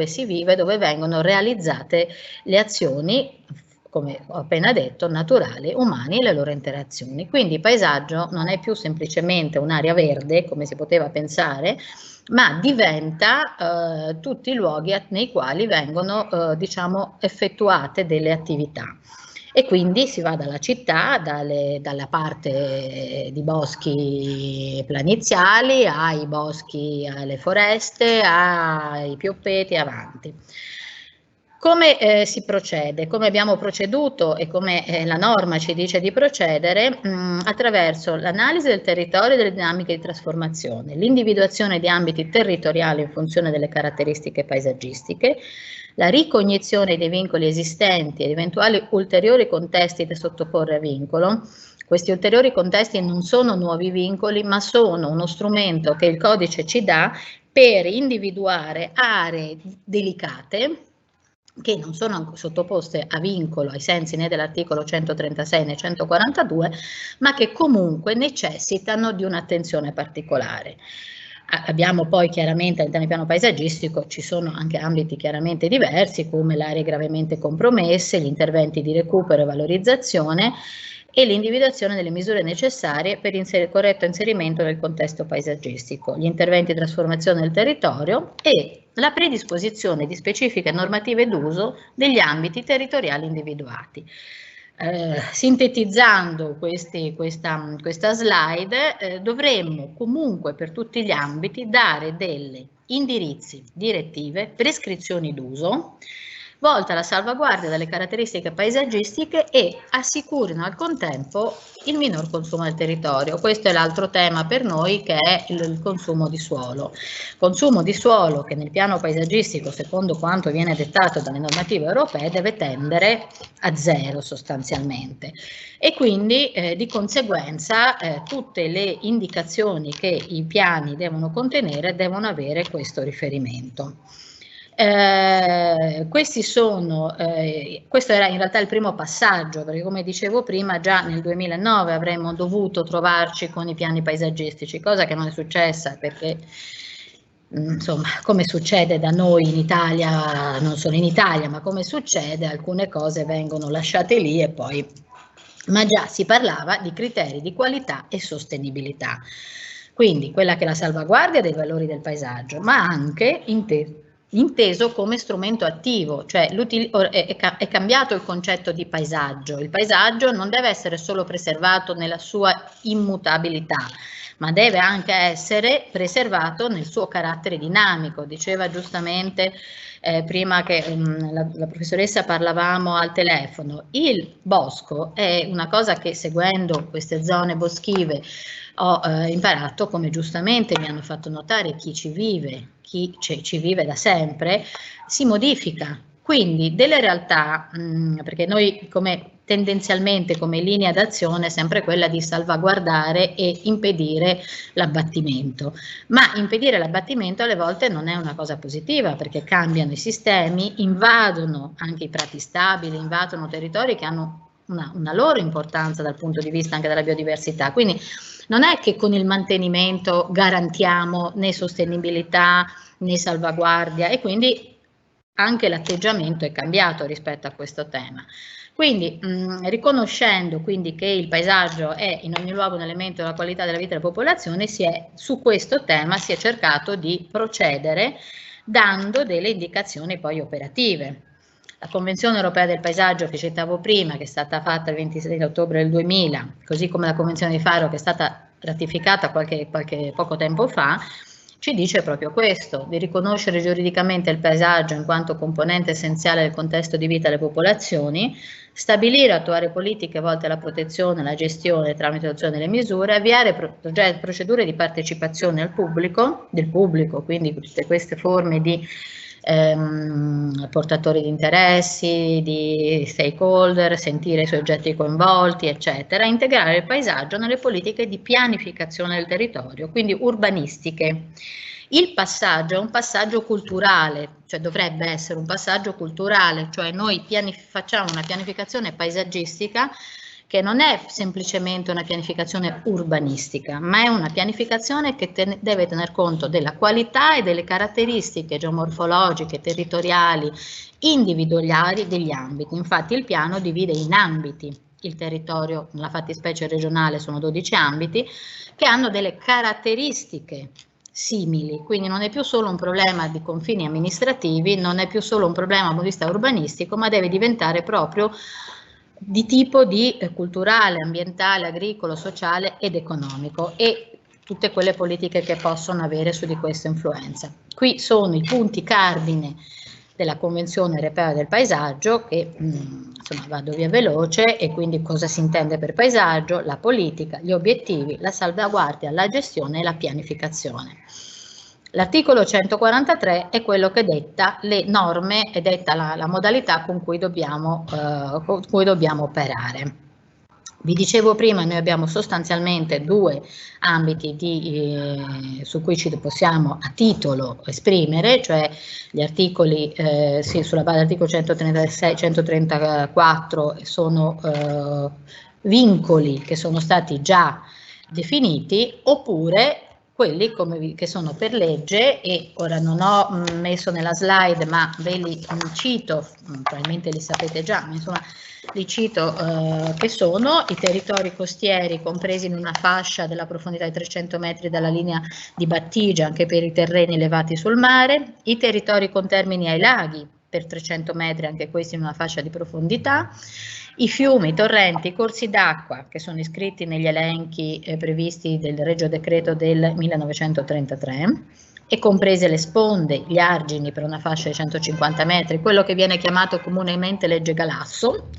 si vive, dove vengono realizzate le azioni, come ho appena detto, naturali, umane e le loro interazioni. Quindi il paesaggio non è più semplicemente un'area verde, come si poteva pensare, ma diventa tutti i luoghi nei quali vengono diciamo, effettuate delle attività. E quindi si va dalla città, dalla parte di boschi planiziali, ai boschi, alle foreste, ai piopeti, avanti. Come si procede? Come abbiamo proceduto e come la norma ci dice di procedere? Attraverso l'analisi del territorio e delle dinamiche di trasformazione, l'individuazione di ambiti territoriali in funzione delle caratteristiche paesaggistiche, la ricognizione dei vincoli esistenti ed eventuali ulteriori contesti da sottoporre a vincolo. Questi ulteriori contesti non sono nuovi vincoli, ma sono uno strumento che il codice ci dà per individuare aree delicate che non sono sottoposte a vincolo ai sensi né dell'articolo 136 né 142, ma che comunque necessitano di un'attenzione particolare. Abbiamo poi chiaramente all'interno del piano paesaggistico ci sono anche ambiti chiaramente diversi, come le aree gravemente compromesse, gli interventi di recupero e valorizzazione e l'individuazione delle misure necessarie per il corretto inserimento nel contesto paesaggistico, gli interventi di trasformazione del territorio e la predisposizione di specifiche normative d'uso degli ambiti territoriali individuati. Sintetizzando questa slide, dovremmo comunque per tutti gli ambiti dare delle indirizzi, direttive, prescrizioni d'uso volte alla salvaguardia delle caratteristiche paesaggistiche e assicurino al contempo il minor consumo del territorio. Questo è l'altro tema per noi, che è il consumo di suolo. Consumo di suolo che nel piano paesaggistico, secondo quanto viene dettato dalle normative europee, deve tendere a zero sostanzialmente. E quindi di conseguenza tutte le indicazioni che i piani devono contenere devono avere questo riferimento. Questo era in realtà il primo passaggio, perché come dicevo prima già nel 2009 avremmo dovuto trovarci con i piani paesaggistici, cosa che non è successa perché insomma, come succede da noi in Italia, non solo in Italia, ma come succede, alcune cose vengono lasciate lì e poi, ma già si parlava di criteri di qualità e sostenibilità. Quindi quella che è la salvaguardia dei valori del paesaggio, ma anche inteso come strumento attivo, cioè è cambiato il concetto di paesaggio. Il paesaggio non deve essere solo preservato nella sua immutabilità, ma deve anche essere preservato nel suo carattere dinamico. Diceva giustamente prima che la professoressa parlavamo al telefono, il bosco è una cosa che seguendo queste zone boschive ho imparato, come giustamente mi hanno fatto notare chi ci vive da sempre, si modifica. Quindi delle realtà, perché noi tendenzialmente come linea d'azione è sempre quella di salvaguardare e impedire l'abbattimento, ma impedire l'abbattimento alle volte non è una cosa positiva, perché cambiano i sistemi, invadono anche i prati stabili, invadono territori che hanno una loro importanza dal punto di vista anche della biodiversità. Quindi non è che con il mantenimento garantiamo né sostenibilità né salvaguardia, e quindi anche l'atteggiamento è cambiato rispetto a questo tema. Quindi riconoscendo quindi che il paesaggio è in ogni luogo un elemento della qualità della vita della popolazione, su questo tema si è cercato di procedere dando delle indicazioni poi operative. La Convenzione Europea del Paesaggio che citavo prima, che è stata fatta il 26 ottobre del 2000, così come la Convenzione di Faro che è stata ratificata qualche poco tempo fa, ci dice proprio questo, di riconoscere giuridicamente il paesaggio in quanto componente essenziale del contesto di vita delle popolazioni, stabilire e attuare politiche volte alla protezione, alla gestione tramite l'adozione delle misure, avviare procedure di partecipazione del pubblico, quindi tutte queste forme di portatori di interessi, di stakeholder, sentire i soggetti coinvolti, eccetera, integrare il paesaggio nelle politiche di pianificazione del territorio, quindi urbanistiche. Il passaggio è un passaggio culturale, cioè dovrebbe essere un passaggio culturale, cioè noi facciamo una pianificazione paesaggistica che non è semplicemente una pianificazione urbanistica, ma è una pianificazione che deve tener conto della qualità e delle caratteristiche geomorfologiche, territoriali, individuali degli ambiti. Infatti il piano divide in ambiti il territorio, nella fattispecie regionale sono 12 ambiti, che hanno delle caratteristiche simili, quindi non è più solo un problema di confini amministrativi, non è più solo un problema dal punto di vista urbanistico, ma deve diventare proprio di tipo culturale, ambientale, agricolo, sociale ed economico, e tutte quelle politiche che possono avere su di questa influenza. Qui sono i punti cardine della Convenzione Europea del Paesaggio, che insomma vado via veloce, e quindi cosa si intende per paesaggio, la politica, gli obiettivi, la salvaguardia, la gestione e la pianificazione. L'articolo 143 è quello che detta le norme e detta la modalità con cui dobbiamo operare. Vi dicevo prima, noi abbiamo sostanzialmente due ambiti su cui ci possiamo a titolo esprimere, cioè gli articoli, sì, sulla base dell'articolo 136, 134 sono vincoli che sono stati già definiti, oppure quelli che sono per legge, e ora non ho messo nella slide ma ve li cito, probabilmente li sapete già, ma insomma li cito, che sono i territori costieri compresi in una fascia della profondità di 300 metri dalla linea di battigia anche per i terreni elevati sul mare, i territori contermini ai laghi per 300 metri anche questi in una fascia di profondità, i fiumi, i torrenti, i corsi d'acqua che sono iscritti negli elenchi previsti del Regio Decreto del 1933 e comprese le sponde, gli argini per una fascia di 150 metri, quello che viene chiamato comunemente legge Galasso,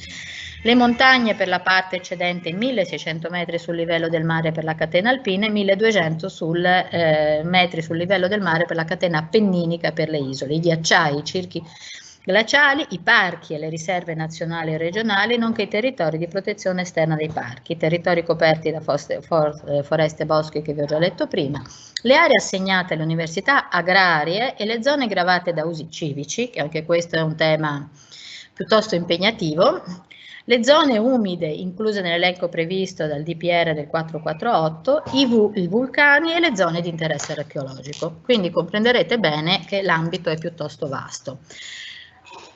le montagne per la parte eccedente 1600 metri sul livello del mare per la catena alpina e 1200 metri sul livello del mare per la catena appenninica per le isole, i ghiacciai, i circhi glaciali, i parchi e le riserve nazionali e regionali, nonché i territori di protezione esterna dei parchi, i territori coperti da foreste e boschi che vi ho già letto prima, le aree assegnate alle università agrarie e le zone gravate da usi civici, che anche questo è un tema piuttosto impegnativo, le zone umide incluse nell'elenco previsto dal DPR del 448, i vulcani e le zone di interesse archeologico. Quindi comprenderete bene che l'ambito è piuttosto vasto.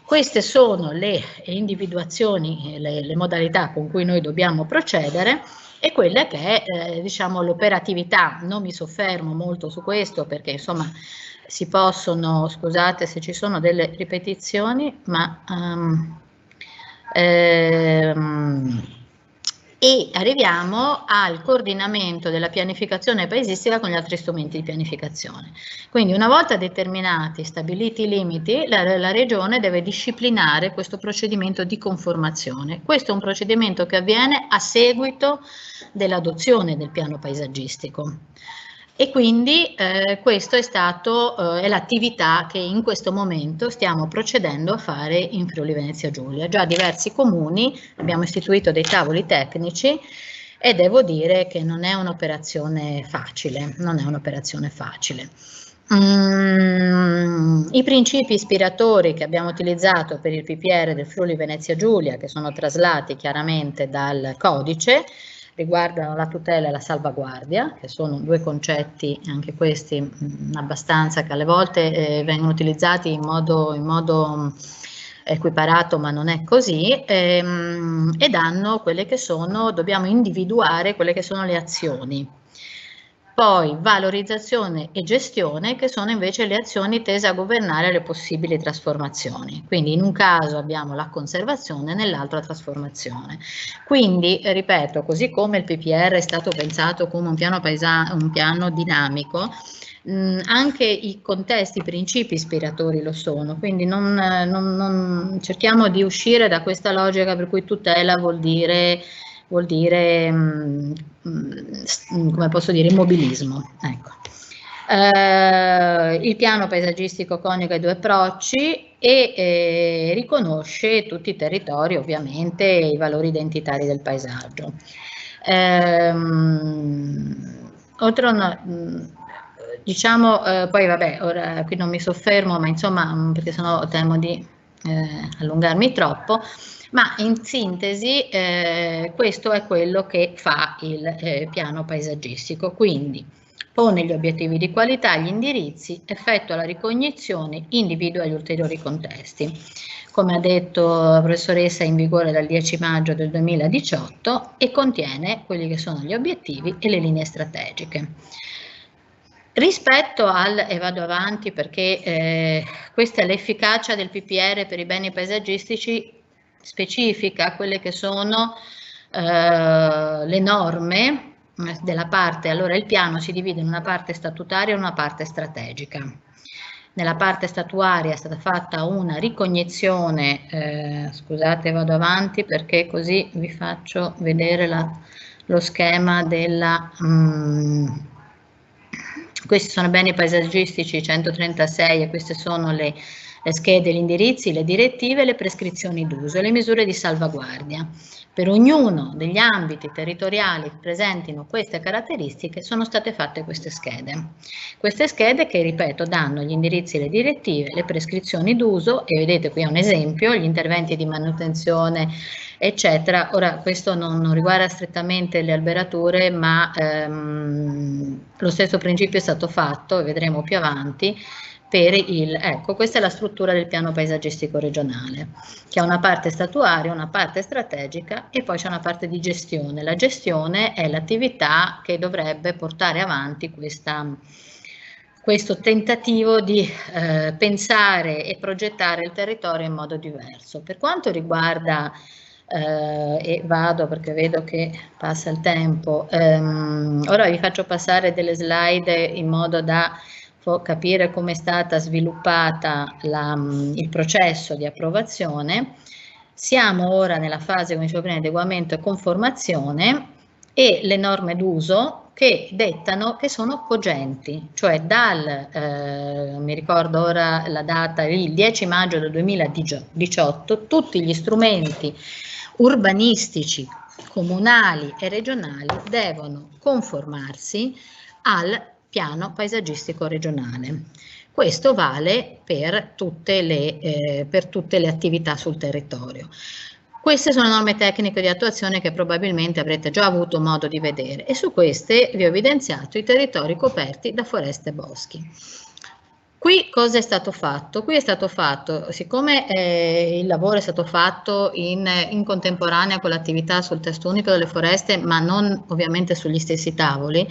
Queste sono le individuazioni, le modalità con cui noi dobbiamo procedere e quelle che è diciamo l'operatività. Non mi soffermo molto su questo perché insomma si possono, scusate se ci sono delle ripetizioni, ma e arriviamo al coordinamento della pianificazione paesistica con gli altri strumenti di pianificazione. Quindi una volta determinati, stabiliti i limiti, la Regione deve disciplinare questo procedimento di conformazione. Questo è un procedimento che avviene a seguito dell'adozione del piano paesaggistico. E quindi questo è l'attività che in questo momento stiamo procedendo a fare in Friuli Venezia Giulia. Già diversi comuni abbiamo istituito dei tavoli tecnici e devo dire che non è un'operazione facile, I principi ispiratori che abbiamo utilizzato per il PPR del Friuli Venezia Giulia, che sono traslati chiaramente dal codice, riguardano la tutela e la salvaguardia, che sono due concetti, anche questi abbastanza, che alle volte vengono utilizzati in modo equiparato, ma non è così, e danno quelle che sono, dobbiamo individuare quelle che sono le azioni. Poi valorizzazione e gestione, che sono invece le azioni tese a governare le possibili trasformazioni. Quindi in un caso abbiamo la conservazione, nell'altro la trasformazione. Quindi, ripeto, così come il PPR è stato pensato come un piano dinamico, anche i contesti, i principi ispiratori lo sono, quindi non cerchiamo di uscire da questa logica per cui tutela vuol dire come posso dire, immobilismo. Ecco. Il piano paesaggistico coniuga i due approcci e riconosce tutti i territori, ovviamente, e i valori identitari del paesaggio. Diciamo, poi vabbè, ora qui non mi soffermo, ma insomma, perché sennò temo di allungarmi troppo. Ma in sintesi questo è quello che fa il piano paesaggistico, quindi pone gli obiettivi di qualità, gli indirizzi, effettua la ricognizione, individua gli ulteriori contesti. Come ha detto la professoressa, è in vigore dal 10 maggio del 2018 e contiene quelli che sono gli obiettivi e le linee strategiche. Rispetto e vado avanti perché questa è l'efficacia del PPR per i beni paesaggistici, specifica quelle che sono le norme della parte. Allora il piano si divide in una parte statutaria e una parte strategica. Nella parte statuaria è stata fatta una ricognizione, scusate vado avanti perché così vi faccio vedere lo schema della... questi sono beni paesaggistici 136 e queste sono le le schede, gli indirizzi, le direttive, le prescrizioni d'uso e le misure di salvaguardia. Per ognuno degli ambiti territoriali che presentino queste caratteristiche sono state fatte queste schede. Queste schede che, ripeto, danno gli indirizzi, le direttive, le prescrizioni d'uso e vedete qui è un esempio, gli interventi di manutenzione eccetera. Ora questo non riguarda strettamente le alberature, ma lo stesso principio è stato fatto, e vedremo più avanti, per ecco, questa è la struttura del piano paesaggistico regionale, che ha una parte statuaria, una parte strategica e poi c'è una parte di gestione. La gestione è l'attività che dovrebbe portare avanti questo tentativo di pensare e progettare il territorio in modo diverso. Per quanto riguarda, e vado perché vedo che passa il tempo, ora vi faccio passare delle slide in modo da capire come è stata sviluppata il processo di approvazione. Siamo ora nella fase, come dicevo prima, di adeguamento e conformazione e le norme d'uso che dettano che sono cogenti, cioè mi ricordo ora la data, il 10 maggio del 2018, tutti gli strumenti urbanistici, comunali e regionali devono conformarsi al piano paesaggistico regionale. Questo vale per tutte le attività sul territorio. Queste sono norme tecniche di attuazione che probabilmente avrete già avuto modo di vedere e su queste vi ho evidenziato i territori coperti da foreste e boschi. Qui cosa è stato fatto? Qui è stato fatto, siccome il lavoro è stato fatto in contemporanea con l'attività sul testo unico delle foreste, ma non ovviamente sugli stessi tavoli,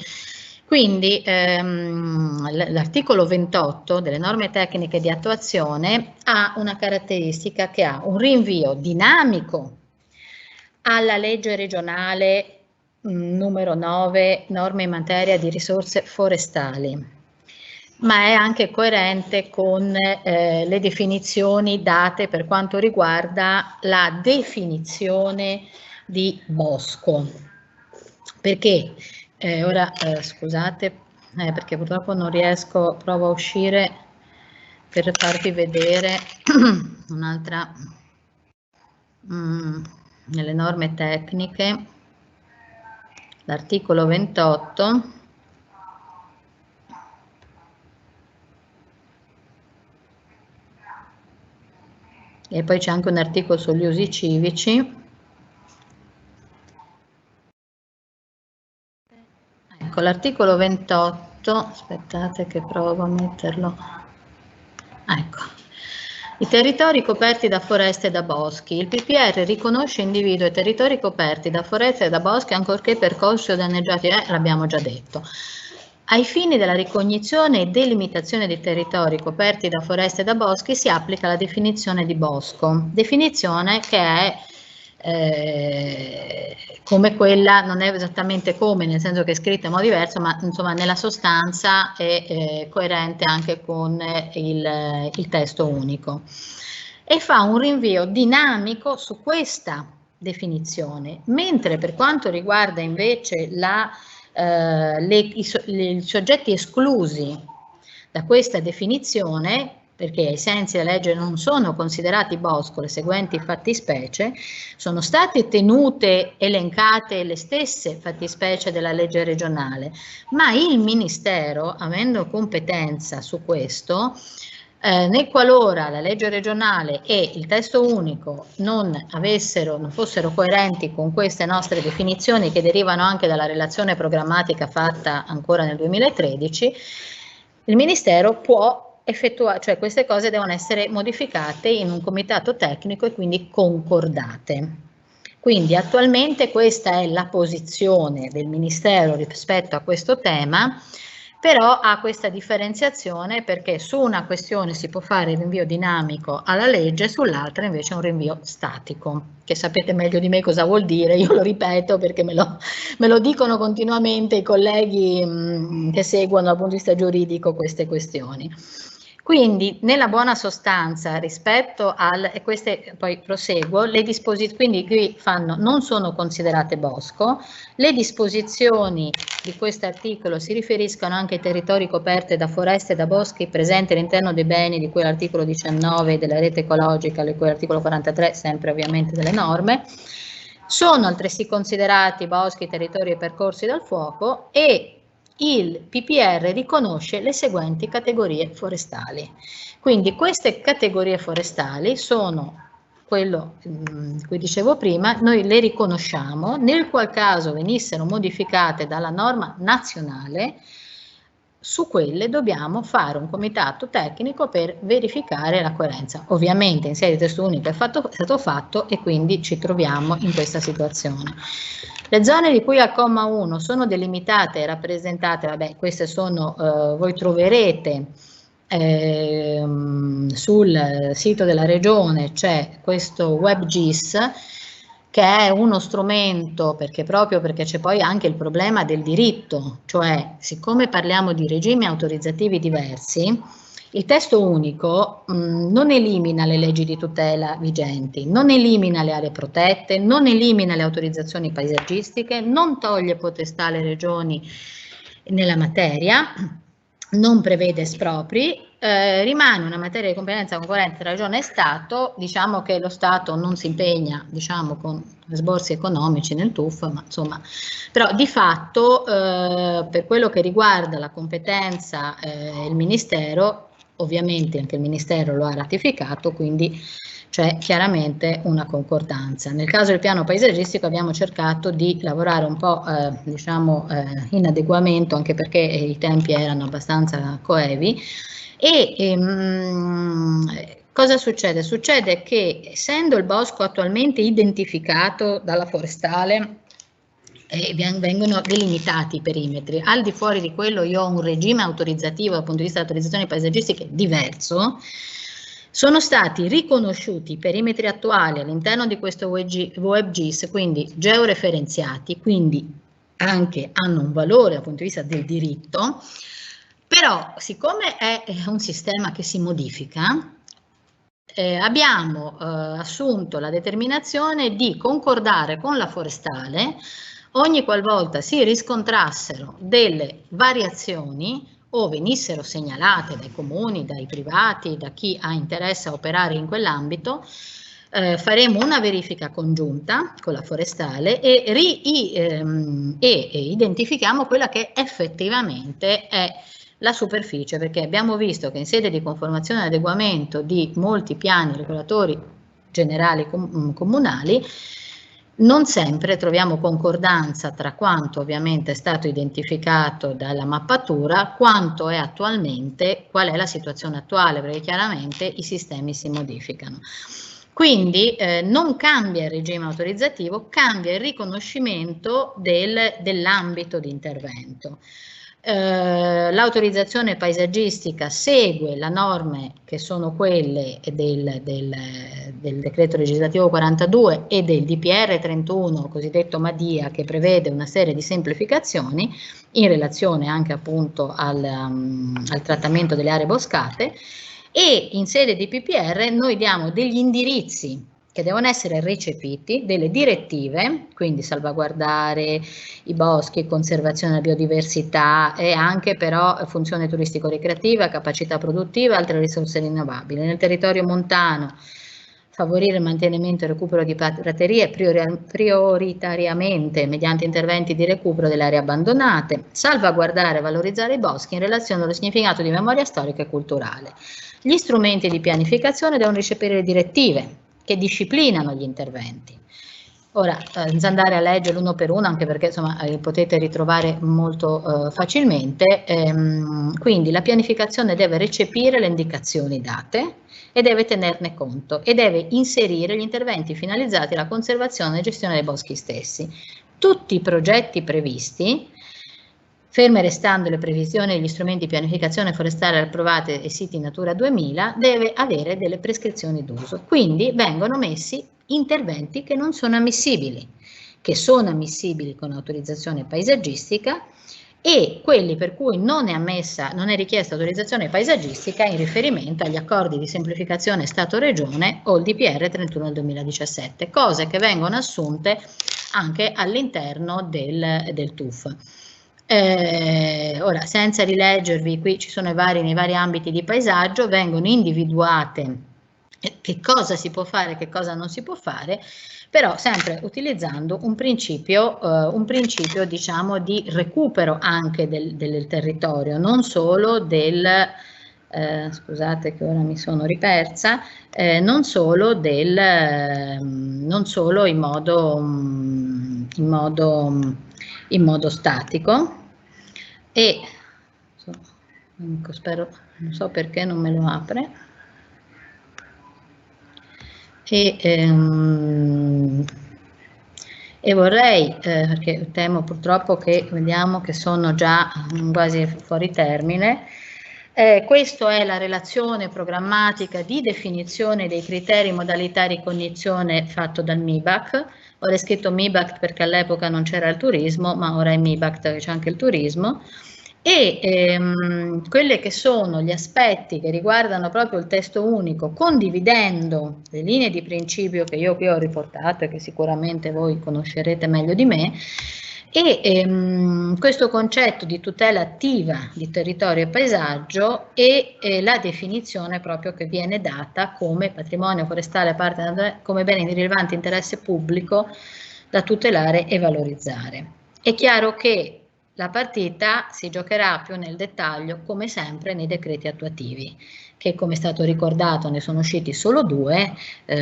quindi l'articolo 28 delle norme tecniche di attuazione ha una caratteristica che ha un rinvio dinamico alla legge regionale numero 9, norme in materia di risorse forestali, ma è anche coerente con le definizioni date per quanto riguarda la definizione di bosco. Perché? Ora scusate, perché purtroppo non riesco, provo a uscire per farvi vedere un'altra, nelle norme tecniche, l'articolo 28, e poi c'è anche un articolo sugli usi civici. Ecco, l'articolo 28, aspettate che provo a metterlo, ecco, i territori coperti da foreste e da boschi. Il PPR riconosce e individua i territori coperti da foreste e da boschi ancorché percorsi o danneggiati, l'abbiamo già detto. Ai fini della ricognizione e delimitazione dei territori coperti da foreste e da boschi si applica la definizione di bosco, definizione che è come quella, non è esattamente come, nel senso che è scritta in modo diverso, ma insomma nella sostanza è coerente anche con il testo unico e fa un rinvio dinamico su questa definizione, mentre per quanto riguarda invece i soggetti esclusi da questa definizione, perché ai sensi della legge non sono considerati bosco le seguenti fattispecie, sono state tenute elencate le stesse fattispecie della legge regionale, ma il Ministero, avendo competenza su questo, nel qualora la legge regionale e il testo unico non fossero coerenti con queste nostre definizioni che derivano anche dalla relazione programmatica fatta ancora nel 2013, il Ministero può effettuare, cioè queste cose devono essere modificate in un comitato tecnico e quindi concordate. Quindi attualmente questa è la posizione del Ministero rispetto a questo tema, però ha questa differenziazione perché su una questione si può fare il rinvio dinamico alla legge, sull'altra invece un rinvio statico, che sapete meglio di me cosa vuol dire, io lo ripeto perché me lo dicono continuamente i colleghi che seguono dal punto di vista giuridico queste questioni. Quindi, nella buona sostanza, rispetto e queste poi proseguo, le disposizioni, quindi qui non sono considerate bosco, le disposizioni di questo articolo si riferiscono anche ai territori coperti da foreste e da boschi presenti all'interno dei beni di cui l'articolo 19 della rete ecologica, di cui l'articolo 43, sempre ovviamente delle norme. Sono altresì considerati boschi, territori e percorsi dal fuoco e il PPR riconosce le seguenti categorie forestali. Quindi queste categorie forestali sono quello cui dicevo prima, noi le riconosciamo, nel qual caso venissero modificate dalla norma nazionale, su quelle dobbiamo fare un comitato tecnico per verificare la coerenza. Ovviamente in sede di testo unico è stato fatto e quindi ci troviamo in questa situazione. Le zone di cui al comma 1 sono delimitate e rappresentate, vabbè, queste sono, voi troverete sul sito della regione, c'è questo WebGIS, che è uno strumento proprio perché c'è poi anche il problema del diritto, cioè siccome parliamo di regimi autorizzativi diversi, il testo unico non elimina le leggi di tutela vigenti, non elimina le aree protette, non elimina le autorizzazioni paesaggistiche, non toglie potestà alle regioni nella materia, non prevede espropri, rimane una materia di competenza concorrente tra Regione e Stato. Diciamo che lo Stato non si impegna, diciamo, con sborsi economici nel TUF, ma insomma, però di fatto per quello che riguarda la competenza il Ministero, ovviamente anche il Ministero lo ha ratificato, quindi c'è chiaramente una concordanza. Nel caso del piano paesaggistico abbiamo cercato di lavorare un po' diciamo in adeguamento, anche perché i tempi erano abbastanza coevi. E cosa succede? Succede che essendo il bosco attualmente identificato dalla forestale, vengono delimitati i perimetri. Al di fuori di quello io ho un regime autorizzativo dal punto di vista delle autorizzazioni paesaggistiche diverso. Sono stati riconosciuti i perimetri attuali all'interno di questo WebGIS, quindi georeferenziati, quindi anche hanno un valore dal punto di vista del diritto, però siccome è un sistema che si modifica, abbiamo assunto la determinazione di concordare con la forestale ogni qualvolta si riscontrassero delle variazioni o venissero segnalate dai comuni, dai privati, da chi ha interesse a operare in quell'ambito, faremo una verifica congiunta con la forestale e identifichiamo quella che effettivamente è la superficie, perché abbiamo visto che in sede di conformazione e adeguamento di molti piani regolatori generali comunali non sempre troviamo concordanza tra quanto ovviamente è stato identificato dalla mappatura, quanto è attualmente, qual è la situazione attuale, perché chiaramente i sistemi si modificano. Quindi non cambia il regime autorizzativo, cambia il riconoscimento dell'ambito di intervento. L'autorizzazione paesaggistica segue le norme che sono quelle del decreto legislativo 42 e del DPR 31, cosiddetto Madia, che prevede una serie di semplificazioni in relazione anche appunto al trattamento delle aree boscate, e in sede di PPR noi diamo degli indirizzi che devono essere recepiti, delle direttive, quindi salvaguardare i boschi, conservazione della biodiversità e anche però funzione turistico-ricreativa, capacità produttiva e altre risorse rinnovabili. Nel territorio montano favorire il mantenimento e il recupero di praterie prioritariamente mediante interventi di recupero delle aree abbandonate, salvaguardare e valorizzare i boschi in relazione allo significato di memoria storica e culturale. Gli strumenti di pianificazione devono recepire le direttive che disciplinano gli interventi. Ora, senza andare a leggere uno per uno, anche perché insomma potete ritrovare molto facilmente, quindi la pianificazione deve recepire le indicazioni date e deve tenerne conto e deve inserire gli interventi finalizzati alla conservazione e gestione dei boschi stessi. Tutti i progetti previsti, ferme restando le previsioni degli strumenti di pianificazione forestale approvate ai siti Natura 2000, deve avere delle prescrizioni d'uso. Quindi vengono messi interventi che non sono ammissibili, che sono ammissibili con autorizzazione paesaggistica e quelli per cui non è richiesta autorizzazione paesaggistica in riferimento agli accordi di semplificazione Stato-Regione o il DPR 31 del 2017, cose che vengono assunte anche all'interno del TUF. Ora, senza rileggervi, qui ci sono nei vari ambiti di paesaggio, vengono individuate che cosa si può fare e che cosa non si può fare, però sempre utilizzando un principio diciamo di recupero anche del territorio, non solo scusate che ora mi sono ripersa, non solo in modo statico, e spero, non so perché non me lo apre. E vorrei, perché temo purtroppo che vediamo che sono già quasi fuori termine, questa è la relazione programmatica di definizione dei criteri modalità di ricognizione fatto dal MIBAC. Ora è scritto MIBAC perché all'epoca non c'era il turismo, ma ora è MIBAC perché c'è anche il turismo. E quelli che sono gli aspetti che riguardano proprio il testo unico, condividendo le linee di principio che io qui ho riportato e che sicuramente voi conoscerete meglio di me, e questo concetto di tutela attiva di territorio e paesaggio e la definizione proprio che viene data come patrimonio forestale come bene di rilevante interesse pubblico da tutelare e valorizzare. È chiaro che la partita si giocherà più nel dettaglio, come sempre, nei decreti attuativi, che come è stato ricordato ne sono usciti solo 2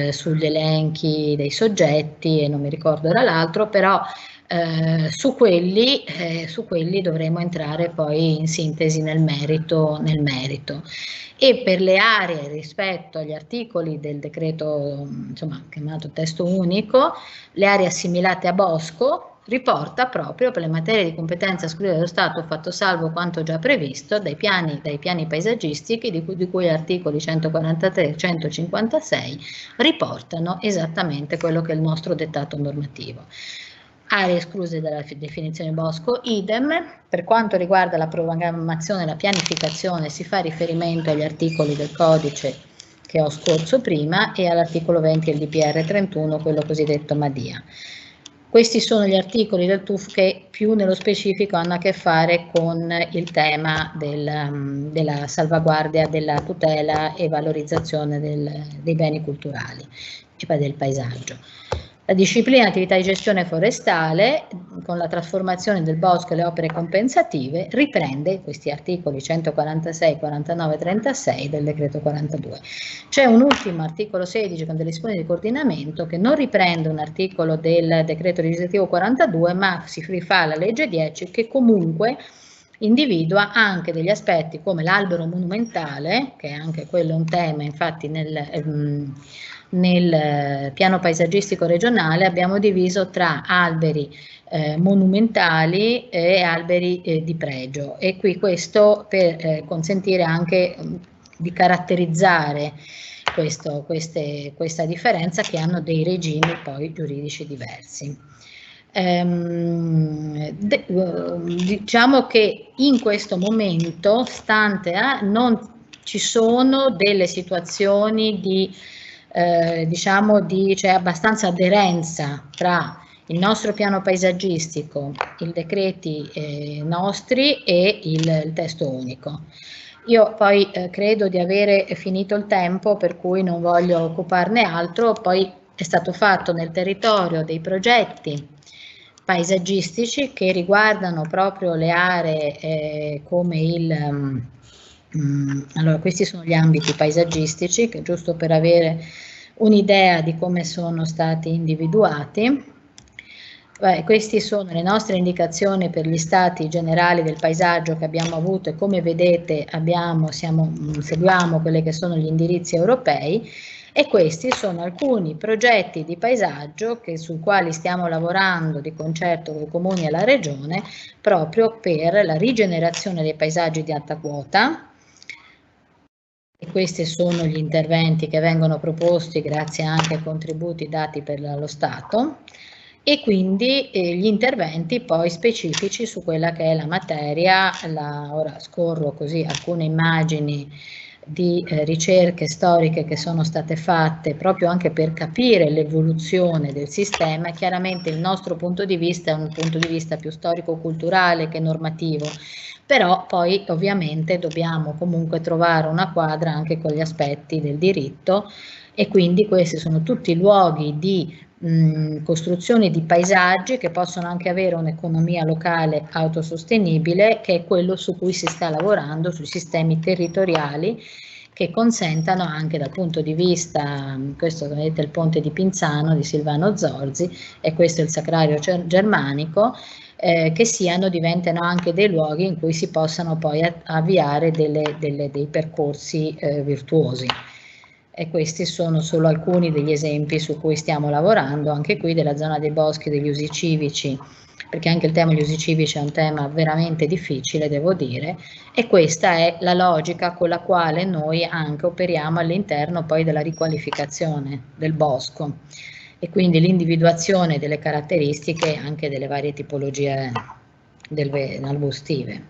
sugli elenchi dei soggetti, e non mi ricordo era l'altro, però su quelli dovremo entrare poi in sintesi nel merito. E per le aree rispetto agli articoli del decreto, insomma, chiamato testo unico, le aree assimilate a bosco, riporta proprio per le materie di competenza esclusiva dello Stato, fatto salvo quanto già previsto dai piani paesaggistici di cui articoli 143 e 156 riportano esattamente quello che è il nostro dettato normativo. Aree escluse dalla definizione bosco, idem. Per quanto riguarda la programmazione e la pianificazione si fa riferimento agli articoli del codice che ho scorso prima e all'articolo 20 del DPR 31, quello cosiddetto Madia. Questi sono gli articoli del TUF che più nello specifico hanno a che fare con il tema della salvaguardia, della tutela e valorizzazione dei beni culturali e poi del paesaggio. La disciplina attività di gestione forestale, con la trasformazione del bosco e le opere compensative, riprende questi articoli 146, 49 e 36 del decreto 42. C'è un ultimo articolo 16 con delle disposizioni di coordinamento che non riprende un articolo del decreto legislativo 42, ma si rifà alla legge 10 che comunque individua anche degli aspetti come l'albero monumentale, che è anche quello un tema, infatti nel piano paesaggistico regionale abbiamo diviso tra alberi monumentali e alberi di pregio, e qui questo per consentire anche di caratterizzare questa differenza, che hanno dei regimi poi giuridici diversi. Diciamo che in questo momento, stante non ci sono delle situazioni di c'è abbastanza aderenza tra il nostro piano paesaggistico, i decreti nostri e il testo unico. Io poi credo di avere finito il tempo, per cui non voglio occuparne altro. Poi è stato fatto nel territorio dei progetti paesaggistici che riguardano proprio le aree come allora, questi sono gli ambiti paesaggistici, che giusto per avere un'idea di come sono stati individuati. Queste sono le nostre indicazioni per gli stati generali del paesaggio che abbiamo avuto, e come vedete seguiamo quelli che sono gli indirizzi europei, e questi sono alcuni progetti di paesaggio sui quali stiamo lavorando di concerto con i comuni e la regione, proprio per la rigenerazione dei paesaggi di alta quota. E questi sono gli interventi che vengono proposti grazie anche ai contributi dati per lo Stato. e quindi gli interventi poi specifici su quella che è la materia. Ora scorro così alcune immagini di ricerche storiche che sono state fatte proprio anche per capire l'evoluzione del sistema. Chiaramente il nostro punto di vista è un punto di vista più storico-culturale che normativo, però poi ovviamente dobbiamo comunque trovare una quadra anche con gli aspetti del diritto, e quindi questi sono tutti luoghi di costruzioni di paesaggi che possono anche avere un'economia locale autosostenibile, che è quello su cui si sta lavorando, sui sistemi territoriali che consentano anche dal punto di vista, questo vedete il ponte di Pinzano di Silvano Zorzi e questo è il Sacrario Germanico, che diventano anche dei luoghi in cui si possano poi avviare dei percorsi virtuosi. E questi sono solo alcuni degli esempi su cui stiamo lavorando, anche qui della zona dei boschi degli usi civici, perché anche il tema degli usi civici è un tema veramente difficile, devo dire, e questa è la logica con la quale noi anche operiamo all'interno poi della riqualificazione del bosco e quindi l'individuazione delle caratteristiche anche delle varie tipologie arbustive.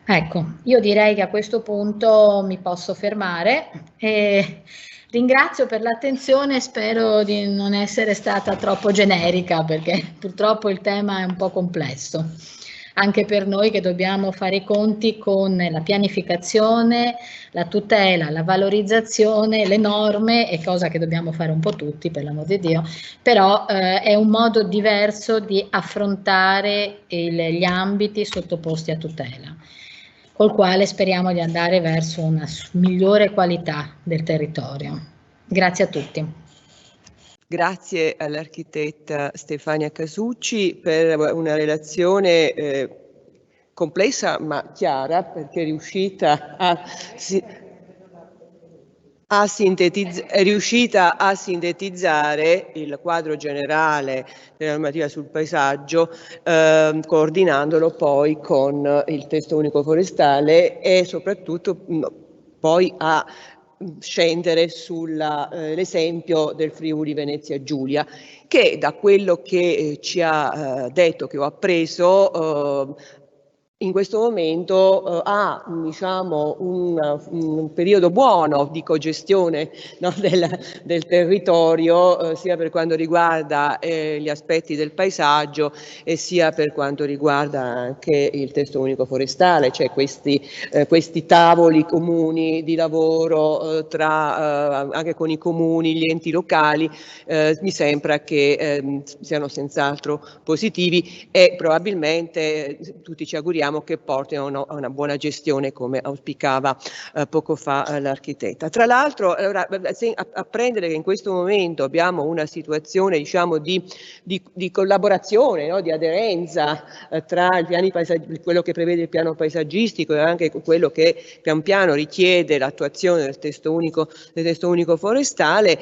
Ecco, io direi che a questo punto mi posso fermare e ringrazio per l'attenzione, spero di non essere stata troppo generica perché purtroppo il tema è un po' complesso, anche per noi che dobbiamo fare i conti con la pianificazione, la tutela, la valorizzazione, le norme, e cosa che dobbiamo fare un po' tutti per l'amor di Dio, però è un modo diverso di affrontare gli ambiti sottoposti a tutela, col quale speriamo di andare verso una migliore qualità del territorio. Grazie a tutti. Grazie all'architetta Stefania Casucci per una relazione complessa ma chiara, perché è riuscita è riuscita a sintetizzare il quadro generale della normativa sul paesaggio, coordinandolo poi con il testo unico forestale e soprattutto poi a scendere sull'esempio del Friuli Venezia Giulia, che da quello che ci ha detto, che ho appreso, in questo momento ha, diciamo, un periodo buono di cogestione, no, del territorio, sia per quanto riguarda gli aspetti del paesaggio e sia per quanto riguarda anche il testo unico forestale, cioè questi tavoli comuni di lavoro anche con i comuni, gli enti locali, mi sembra che siano senz'altro positivi e probabilmente tutti ci auguriamo che portino a una buona gestione, come auspicava poco fa l'architetta. Tra l'altro, apprendere che in questo momento abbiamo una situazione, diciamo, di collaborazione, no? Di aderenza tra i piani quello che prevede il piano paesaggistico e anche quello che pian piano richiede l'attuazione del testo unico forestale,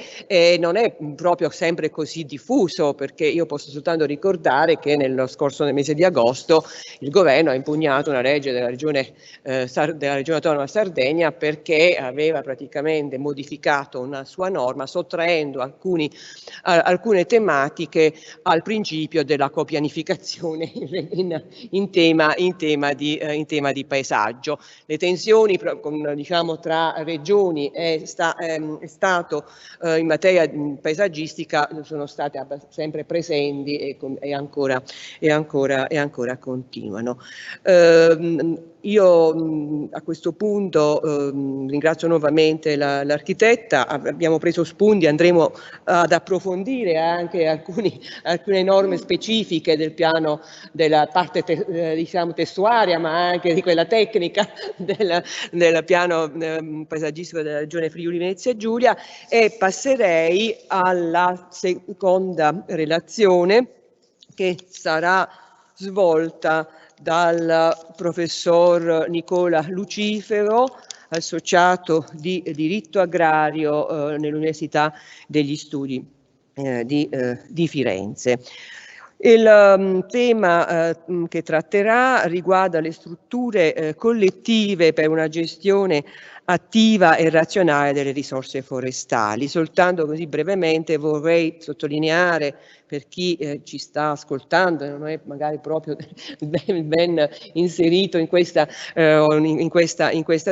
non è proprio sempre così diffuso, perché io posso soltanto ricordare che nel mese di agosto il governo ha impugnato una legge della regione autonoma Sardegna perché aveva praticamente modificato una sua norma sottraendo alcune tematiche al principio della copianificazione in tema di paesaggio. Le tensioni diciamo, tra regioni e Stato in materia paesaggistica sono state sempre presenti e ancora continuano. Io a questo punto ringrazio nuovamente l'architetta, abbiamo preso spunti, andremo ad approfondire anche alcune norme specifiche del piano, della parte diciamo testuaria, ma anche di quella tecnica del piano paesaggistico della regione Friuli Venezia Giulia, e passerei alla seconda relazione che sarà svolta dal professor Nicola Lucifero, associato di diritto agrario nell'Università degli Studi di Firenze. Il tema che tratterà riguarda le strutture collettive per una gestione attiva e razionale delle risorse forestali. Soltanto così brevemente vorrei sottolineare, per chi ci sta ascoltando e non è magari proprio ben inserito in questa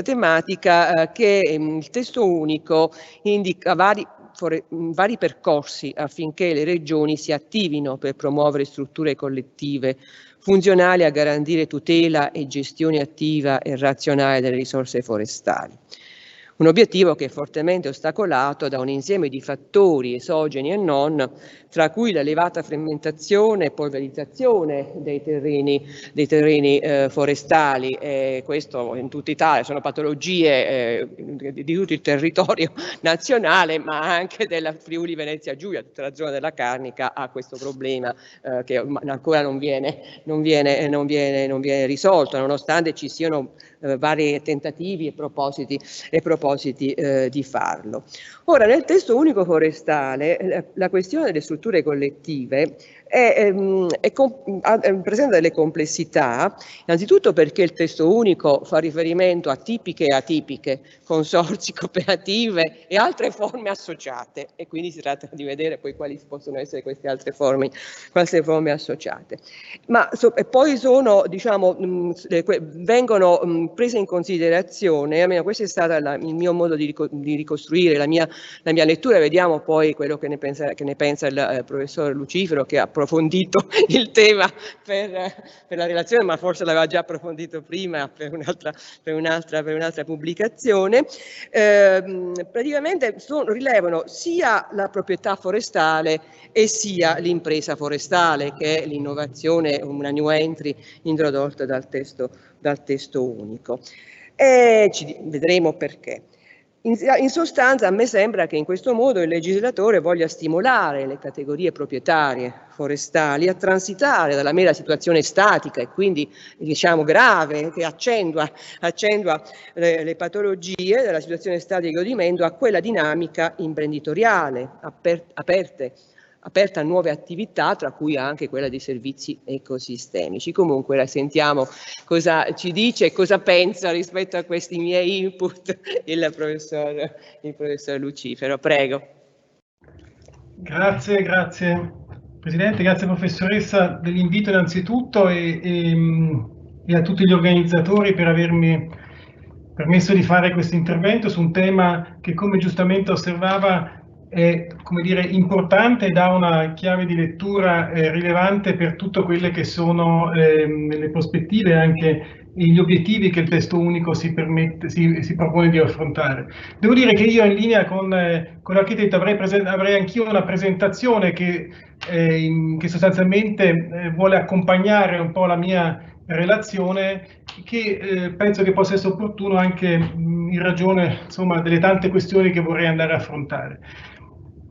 tematica, che il testo unico indica vari percorsi affinché le regioni si attivino per promuovere strutture collettive funzionali a garantire tutela e gestione attiva e razionale delle risorse forestali. Un obiettivo che è fortemente ostacolato da un insieme di fattori esogeni e non, tra cui l'elevata frammentazione e polverizzazione dei terreni forestali. Questo in tutta Italia sono patologie di tutto il territorio nazionale, ma anche della Friuli Venezia Giulia. Tutta la zona della Carnica ha questo problema che ancora non viene risolto, nonostante ci siano vari tentativi e propositi di farlo. Ora, nel testo unico forestale la questione delle strutture collettive presenta delle complessità, innanzitutto perché il testo unico fa riferimento a tipiche e atipiche, consorzi, cooperative e altre forme associate, e quindi si tratta di vedere poi quali possono essere queste altre forme associate. Ma poi sono, diciamo, vengono prese in considerazione, almeno questo è stato il mio modo di ricostruire la mia lettura. Vediamo poi quello che ne pensa il professor Lucifero, che ha approfondito il tema per la relazione, ma forse l'aveva già approfondito prima per un'altra pubblicazione. Praticamente rilevano sia la proprietà forestale e sia l'impresa forestale, che è l'innovazione, una new entry introdotta dal testo unico. E vedremo perché. In sostanza, a me sembra che in questo modo il legislatore voglia stimolare le categorie proprietarie forestali a transitare dalla mera situazione statica e quindi, diciamo, grave, che accentua le patologie della situazione statica di godimento, a quella dinamica imprenditoriale, aperta a nuove attività, tra cui anche quella dei servizi ecosistemici. Comunque la sentiamo cosa ci dice e cosa pensa rispetto a questi miei input il professor Lucifero. Prego. Grazie Presidente, grazie professoressa dell'invito innanzitutto e a tutti gli organizzatori per avermi permesso di fare questo intervento su un tema che, come giustamente osservava, è, come dire, importante e dà una chiave di lettura rilevante per tutte quelle che sono le prospettive e anche gli obiettivi che il testo unico si propone di affrontare. Devo dire che io, in linea con l'architetto, avrei anch'io una presentazione che sostanzialmente vuole accompagnare un po' la mia relazione, che penso che possa essere opportuno anche in ragione, insomma, delle tante questioni che vorrei andare a affrontare.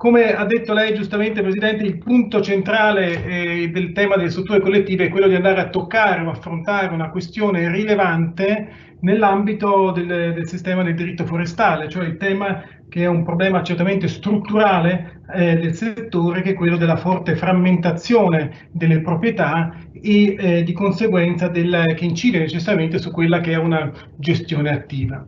Come ha detto lei giustamente, Presidente, il punto centrale del tema delle strutture collettive è quello di andare a toccare o affrontare una questione rilevante nell'ambito del sistema del diritto forestale, cioè il tema che è un problema certamente strutturale del settore, che è quello della forte frammentazione delle proprietà e di conseguenza che incide necessariamente su quella che è una gestione attiva.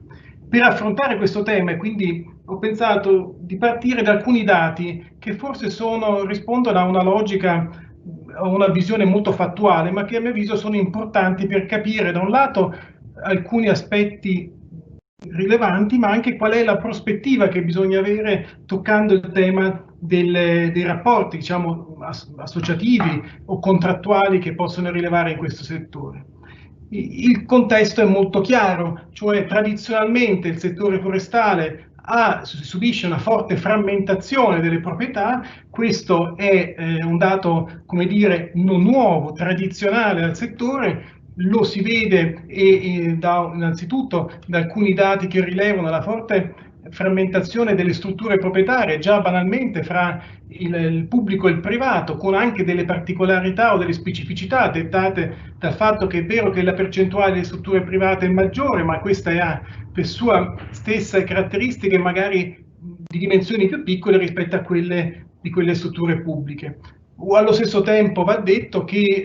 Per affrontare questo tema, e quindi ho pensato di partire da alcuni dati che forse rispondono a una logica, a una visione molto fattuale, ma che a mio avviso sono importanti per capire da un lato alcuni aspetti rilevanti, ma anche qual è la prospettiva che bisogna avere toccando il tema dei rapporti, diciamo, associativi o contrattuali che possono rilevare in questo settore. Il contesto è molto chiaro, cioè tradizionalmente il settore forestale subisce una forte frammentazione delle proprietà. Questo è un dato, come dire, non nuovo, tradizionale al settore. Lo si vede innanzitutto da alcuni dati che rilevano la forte frammentazione delle strutture proprietarie, già banalmente fra il pubblico e il privato, con anche delle particolarità o delle specificità dettate dal fatto che è vero che la percentuale delle strutture private è maggiore, ma questa ha per sua stessa caratteristiche magari di dimensioni più piccole rispetto a quelle di quelle strutture pubbliche. Allo stesso tempo va detto che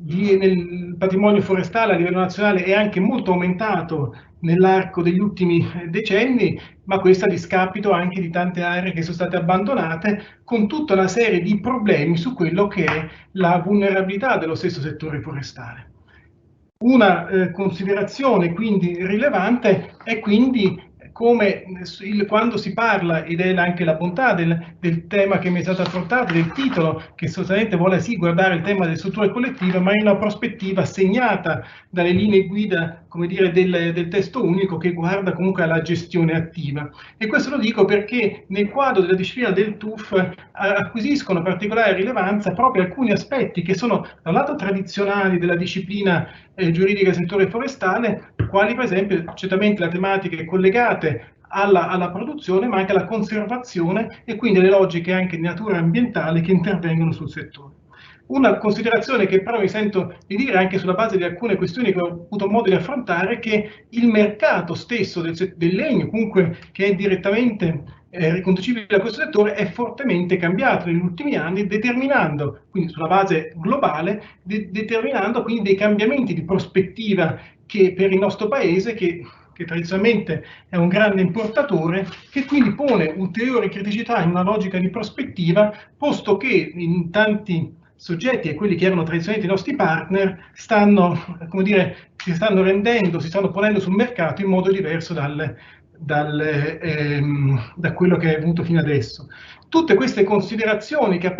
nel patrimonio forestale a livello nazionale è anche molto aumentato nell'arco degli ultimi decenni, ma questo a discapito anche di tante aree che sono state abbandonate, con tutta una serie di problemi su quello che è la vulnerabilità dello stesso settore forestale. Una considerazione quindi rilevante è quindi come quando si parla, ed è anche la bontà del tema che mi è stato affrontato, del titolo, che sostanzialmente vuole sì guardare il tema delle strutture collettive, ma in una prospettiva segnata dalle linee guida, come dire, del testo unico, che guarda comunque alla gestione attiva. E questo lo dico perché nel quadro della disciplina del TUF acquisiscono particolare rilevanza proprio alcuni aspetti che sono da un lato tradizionali della disciplina giuridica del settore forestale, quali per esempio certamente le tematiche collegate alla produzione, ma anche alla conservazione e quindi le logiche anche di natura ambientale che intervengono sul settore. Una considerazione che però mi sento di dire anche sulla base di alcune questioni che ho avuto modo di affrontare, che il mercato stesso del legno, comunque che è direttamente riconducibile a questo settore, è fortemente cambiato negli ultimi anni, determinando, quindi sulla base globale, determinando quindi dei cambiamenti di prospettiva che per il nostro paese, che tradizionalmente è un grande importatore, che quindi pone ulteriori criticità in una logica di prospettiva, posto che in tanti soggetti e quelli che erano tradizionalmente i nostri partner stanno, come dire, si stanno ponendo sul mercato in modo diverso da quello che è venuto fino adesso. Tutte queste considerazioni che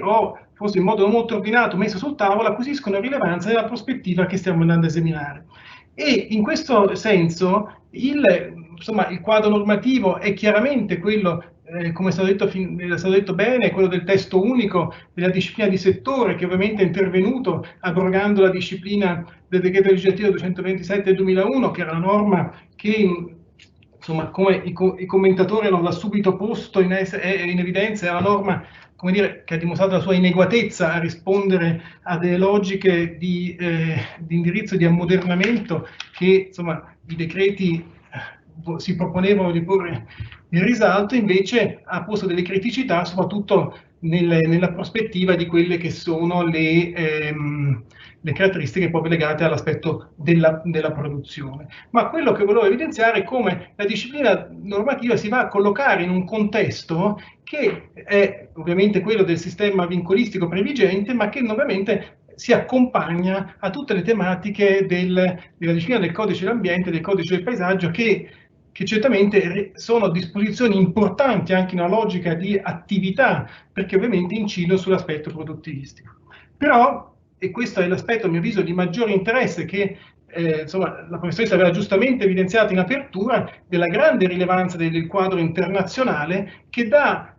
ho, forse in modo molto ordinato, messo sul tavolo, acquisiscono rilevanza nella prospettiva che stiamo andando a esaminare. E in questo senso il quadro normativo è chiaramente quello, come è stato detto bene, quello del testo unico della disciplina di settore, che ovviamente è intervenuto abrogando la disciplina del decreto legislativo 227 del 2001, che era una norma che, insomma, come i commentatori hanno da subito posto in evidenza, è una norma, come dire, che ha dimostrato la sua inadeguatezza a rispondere a delle logiche di indirizzo, di ammodernamento che, insomma, i decreti si proponevano di porre in risalto. Invece ha posto delle criticità, soprattutto nella prospettiva di quelle che sono le caratteristiche proprio legate all'aspetto della produzione. Ma quello che volevo evidenziare è come la disciplina normativa si va a collocare in un contesto che è ovviamente quello del sistema vincolistico previgente, ma che ovviamente si accompagna a tutte le tematiche della disciplina del codice dell'ambiente, del codice del paesaggio, che certamente sono disposizioni importanti anche in una logica di attività, perché ovviamente incidono sull'aspetto produttivistico. Però, e questo è l'aspetto a mio avviso di maggiore interesse che insomma, la professoressa aveva giustamente evidenziato in apertura, della grande rilevanza del quadro internazionale, che dà,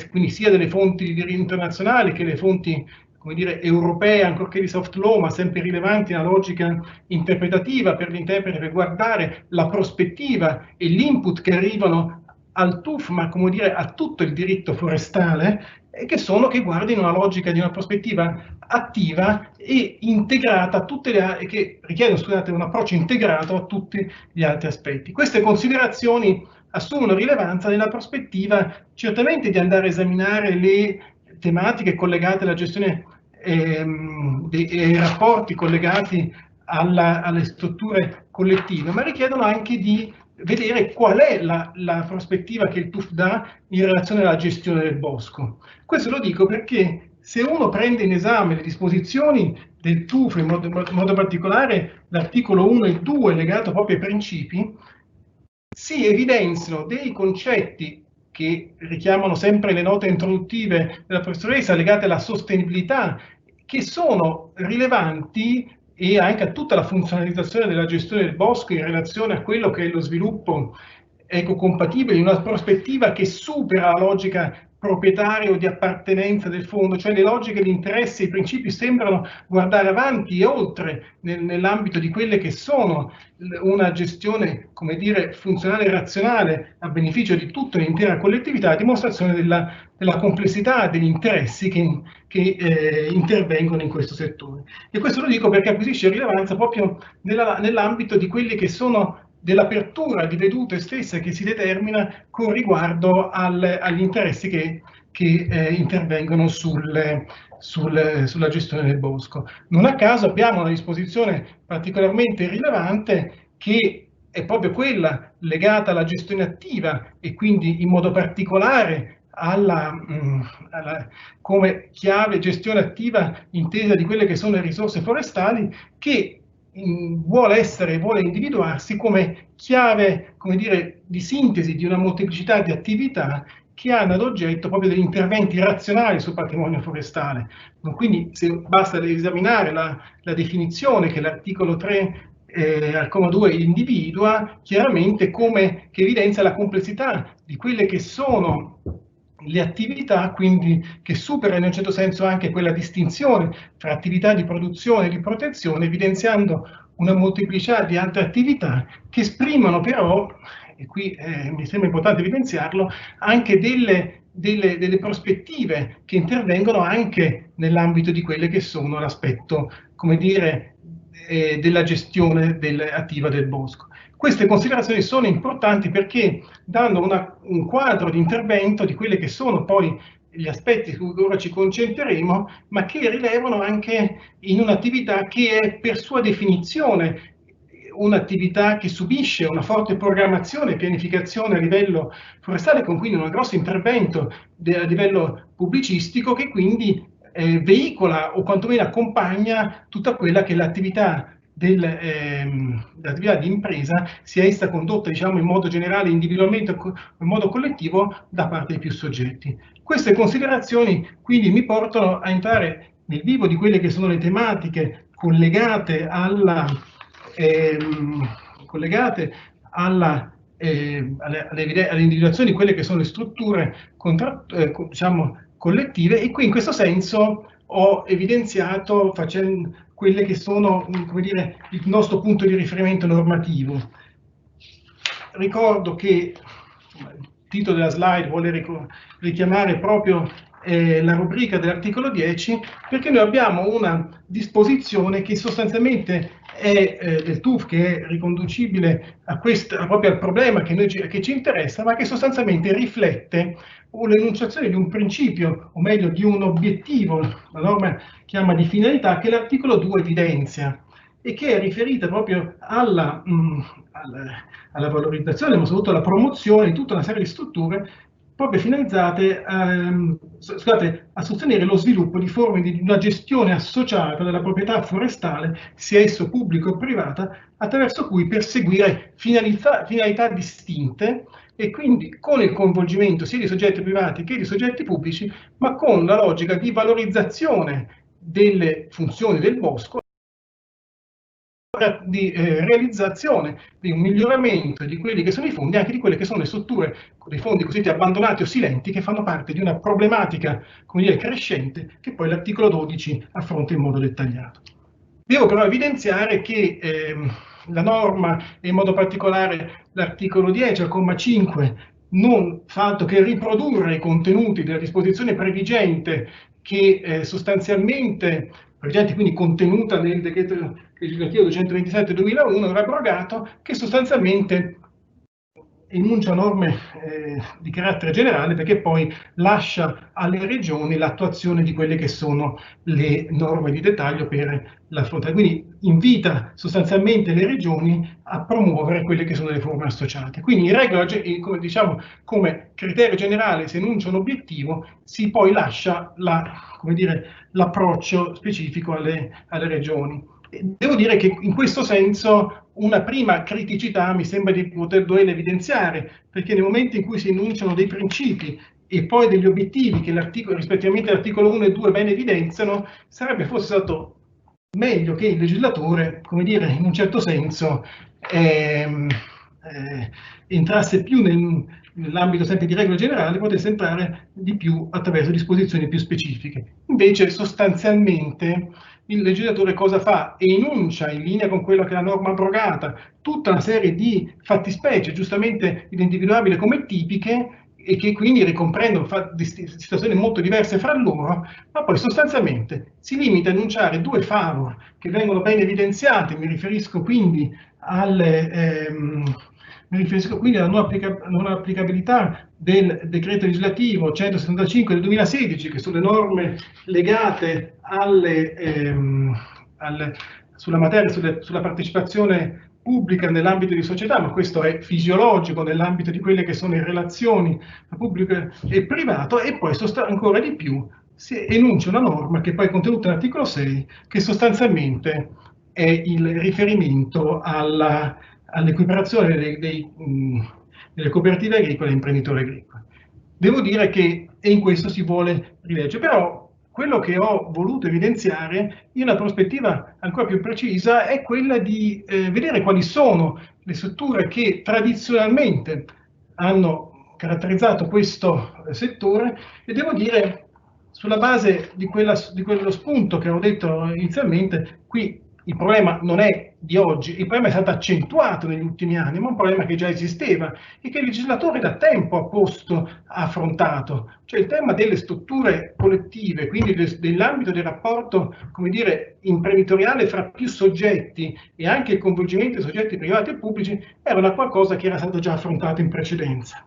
quindi sia delle fonti di diritto internazionale che le fonti, come dire, europee, ancorché di soft law, ma sempre rilevanti nella logica interpretativa per l'interprete, per guardare la prospettiva e l'input che arrivano al TUF, ma come dire a tutto il diritto forestale, e che guardino una logica di una prospettiva attiva e integrata a tutte le, che richiedono, scusate, un approccio integrato a tutti gli altri aspetti. Queste considerazioni assumono rilevanza nella prospettiva certamente di andare a esaminare le tematiche collegate alla gestione dei rapporti collegati alle strutture collettive, ma richiedono anche di vedere qual è la prospettiva che il TUF dà in relazione alla gestione del bosco. Questo lo dico perché se uno prende in esame le disposizioni del TUF, in modo particolare l'articolo 1 e 2 legato proprio ai principi, si evidenziano dei concetti che richiamano sempre le note introduttive della professoressa legate alla sostenibilità, che sono rilevanti e anche a tutta la funzionalizzazione della gestione del bosco in relazione a quello che è lo sviluppo ecocompatibile, in una prospettiva che supera la logica proprietaria o di appartenenza del fondo, cioè le logiche di interesse e i principi sembrano guardare avanti e oltre nell'ambito di quelle che sono una gestione, come dire, funzionale e razionale a beneficio di tutta l'intera collettività, a dimostrazione della complessità degli interessi che intervengono in questo settore. E questo lo dico perché acquisisce rilevanza proprio nell'ambito di quelli che sono dell'apertura di vedute stesse che si determina con riguardo agli interessi che intervengono sulla gestione del bosco. Non a caso abbiamo una disposizione particolarmente rilevante che è proprio quella legata alla gestione attiva e quindi in modo particolare come chiave gestione attiva intesa di quelle che sono le risorse forestali, che vuole individuarsi come chiave, come dire, di sintesi di una molteplicità di attività che hanno ad oggetto proprio degli interventi razionali sul patrimonio forestale. Quindi basta esaminare la definizione che l'articolo 3 al comma 2 individua chiaramente, che evidenzia la complessità di quelle che sono le attività, quindi che superano in un certo senso anche quella distinzione tra attività di produzione e di protezione, evidenziando una molteplicità di altre attività che esprimono però, e qui mi sembra importante evidenziarlo, anche delle prospettive che intervengono anche nell'ambito di quelle che sono l'aspetto, come dire, della gestione attiva del bosco. Queste considerazioni sono importanti perché danno un quadro di intervento di quelli che sono poi gli aspetti su cui ora ci concentreremo, ma che rilevano anche in un'attività che è per sua definizione un'attività che subisce una forte programmazione e pianificazione a livello forestale, con quindi un grosso intervento a livello pubblicistico, che quindi veicola o quantomeno accompagna tutta quella che è l'attività dell'attività di impresa, sia essa condotta, diciamo, in modo generale, individualmente o in modo collettivo, da parte dei più soggetti. Queste considerazioni quindi mi portano a entrare nel vivo di quelle che sono le tematiche collegate all'individuazione di quelle che sono le strutture diciamo, collettive, e qui in questo senso ho evidenziato quelle che sono, come dire, il nostro punto di riferimento normativo. Ricordo che il titolo della slide vuole richiamare proprio la rubrica dell'articolo 10, perché noi abbiamo una disposizione che sostanzialmente è del TUF, che è riconducibile proprio al problema che ci interessa, ma che sostanzialmente riflette l'enunciazione di un principio, o meglio di un obiettivo, la norma chiama di finalità, che l'articolo 2 evidenzia e che è riferita proprio alla valorizzazione, ma soprattutto alla promozione di tutta una serie di strutture proprio finalizzate a sostenere lo sviluppo di forme di una gestione associata della proprietà forestale, sia esso pubblica o privata, attraverso cui perseguire finalità distinte, e quindi con il coinvolgimento sia di soggetti privati che di soggetti pubblici, ma con la logica di valorizzazione delle funzioni del bosco, di realizzazione di un miglioramento di quelli che sono i fondi, anche di quelle che sono le strutture dei fondi cosiddetti abbandonati o silenti, che fanno parte di una problematica, come dire, crescente, che poi l'articolo 12 affronta in modo dettagliato. Devo però evidenziare che la norma, e in modo particolare l'articolo 10 al comma 5, non fa altro che riprodurre i contenuti della disposizione previgente che sostanzialmente, previgente quindi contenuta nel decreto legislativo 227/2001, era abrogato, che sostanzialmente enuncia norme di carattere generale, perché poi lascia alle regioni l'attuazione di quelle che sono le norme di dettaglio per l'affrontare. Quindi invita sostanzialmente le regioni a promuovere quelle che sono le forme associate. Quindi in regola, come diciamo, come criterio generale si enuncia un obiettivo, si poi lascia l'approccio specifico alle regioni. Devo dire che in questo senso una prima criticità mi sembra di dover evidenziare, perché nel momento in cui si enunciano dei principi e poi degli obiettivi che rispettivamente l'articolo 1 e 2 ben evidenziano, sarebbe forse stato meglio che il legislatore, come dire, in un certo senso entrasse più nell'ambito sempre di regola generale, potesse entrare di più attraverso disposizioni più specifiche. Invece sostanzialmente il legislatore cosa fa? Enuncia, in linea con quello che è la norma abrogata, tutta una serie di fattispecie giustamente individuabili come tipiche, e che quindi ricomprendono situazioni molto diverse fra loro, ma poi sostanzialmente si limita a enunciare due favor che vengono ben evidenziate. Mi riferisco quindi alla non applicabilità del decreto legislativo 175 del 2016, che sono le norme legate sulla materia, sulla partecipazione pubblica nell'ambito di società, ma questo è fisiologico nell'ambito di quelle che sono le relazioni tra pubblico e privato, e poi ancora di più si enuncia una norma che poi è contenuta nell'articolo 6, che sostanzialmente è il riferimento all'equiparazione delle cooperative agricole e imprenditori agricoli. Devo dire che in questo si vuole rileggere, però quello che ho voluto evidenziare in una prospettiva ancora più precisa è quella di vedere quali sono le strutture che tradizionalmente hanno caratterizzato questo settore, e devo dire, sulla base di quello spunto che ho detto inizialmente, qui il problema non è di oggi, il problema è stato accentuato negli ultimi anni, ma un problema che già esisteva e che il legislatore da tempo ha affrontato, cioè il tema delle strutture collettive, quindi dell'ambito del rapporto, come dire, imprenditoriale fra più soggetti e anche il coinvolgimento di soggetti privati e pubblici, era una qualcosa che era stato già affrontato in precedenza.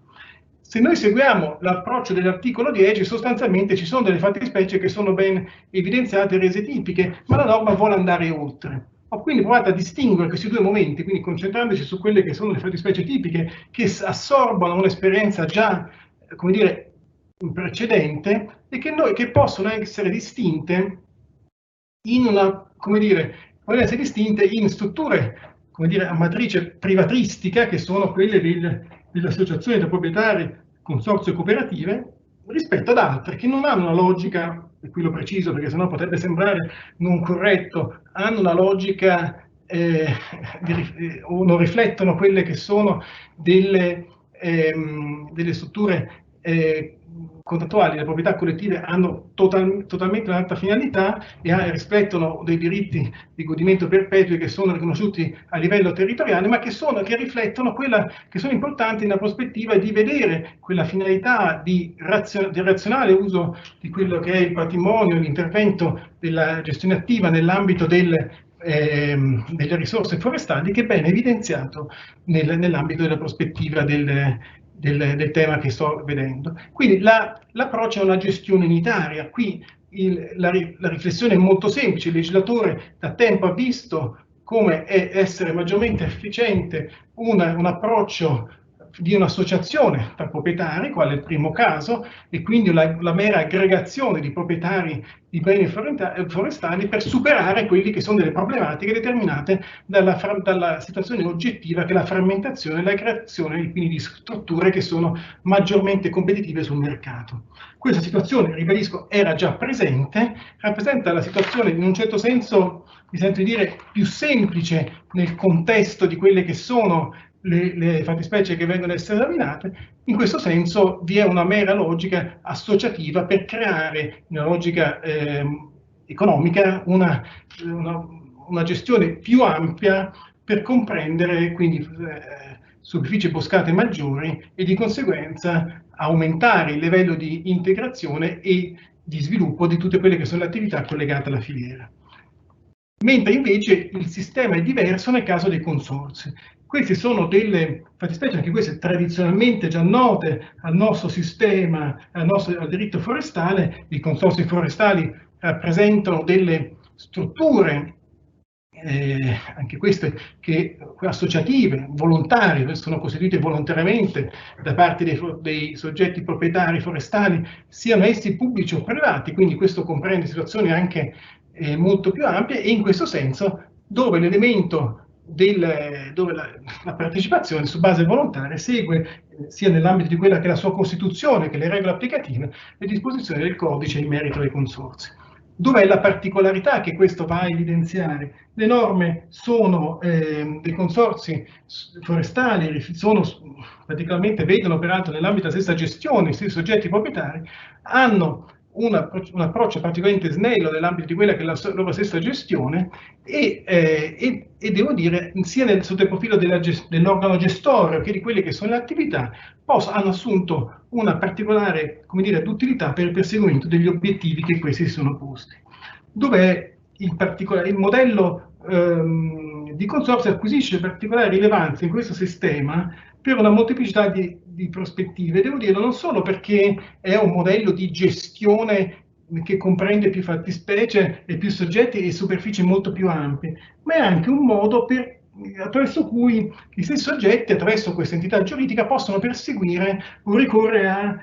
Se noi seguiamo l'approccio dell'articolo 10, sostanzialmente ci sono delle fattispecie che sono ben evidenziate e rese tipiche, ma la norma vuole andare oltre. Ho quindi provato a distinguere questi due momenti, quindi concentrandoci su quelle che sono le fattispecie tipiche, che assorbono un'esperienza già, come dire, precedente, e che possono essere distinte in una, come dire, possono essere distinte in strutture, come dire, a matrice privatistica, che sono quelle delle associazioni da proprietari, consorzi e cooperative, rispetto ad altre che non hanno una logica, e qui lo preciso perché sennò potrebbe sembrare non corretto, hanno una logica o non riflettono quelle che sono delle strutture contrattuali. Le proprietà collettive hanno totalmente un'altra finalità e rispettano dei diritti di godimento perpetui che sono riconosciuti a livello territoriale, ma che riflettono quella che sono importanti nella prospettiva di vedere quella finalità di razionale uso di quello che è il patrimonio, l'intervento della gestione attiva nell'ambito delle risorse forestali, che è ben evidenziato nell'ambito della prospettiva del tema che sto vedendo. Quindi l'approccio è una gestione unitaria. Qui la riflessione è molto semplice. Il legislatore da tempo ha visto come essere maggiormente efficiente un approccio di un'associazione tra proprietari, qual è il primo caso, e quindi la mera aggregazione di proprietari di beni forestali per superare quelli che sono delle problematiche determinate dalla situazione oggettiva che è la frammentazione e la creazione quindi di strutture che sono maggiormente competitive sul mercato. Questa situazione, ribadisco, era già presente, rappresenta la situazione in un certo senso, mi sento di dire, più semplice nel contesto di quelle che sono le fattispecie che vengono esaminate. In questo senso vi è una mera logica associativa per creare una logica economica, una gestione più ampia per comprendere quindi superfici boscate maggiori e di conseguenza aumentare il livello di integrazione e di sviluppo di tutte quelle che sono le attività collegate alla filiera. Mentre invece il sistema è diverso nel caso dei consorzi. Queste sono delle fattispecie, anche queste tradizionalmente già note al nostro sistema, al diritto forestale. I consorzi forestali rappresentano delle strutture, anche queste associative, volontarie, sono costituite volontariamente da parte dei soggetti proprietari forestali, siano essi pubblici o privati, quindi questo comprende situazioni anche molto più ampie, e in questo senso dove l'elemento dove la partecipazione su base volontaria segue sia nell'ambito di quella che è la sua Costituzione che le regole applicative, le disposizioni del codice in merito ai consorzi. Dov'è la particolarità che questo va a evidenziare? Le norme sono dei consorzi forestali, praticamente vedono peraltro nell'ambito della stessa gestione, i stessi soggetti proprietari, hanno un approccio particolarmente snello nell'ambito di quella che è la loro stessa gestione e devo dire, sia sotto il profilo dell'organo gestore che di quelle che sono le attività, hanno assunto una particolare, come dire, utilità per il perseguimento degli obiettivi che questi si sono posti. Dov'è il modello di consorzio acquisisce particolare rilevanza in questo sistema per una molteplicità di prospettive, devo dire, non solo perché è un modello di gestione che comprende più fattispecie e più soggetti e superfici molto più ampie, ma è anche un modo per attraverso cui gli stessi soggetti, attraverso questa entità giuridica, possono perseguire o ricorrere a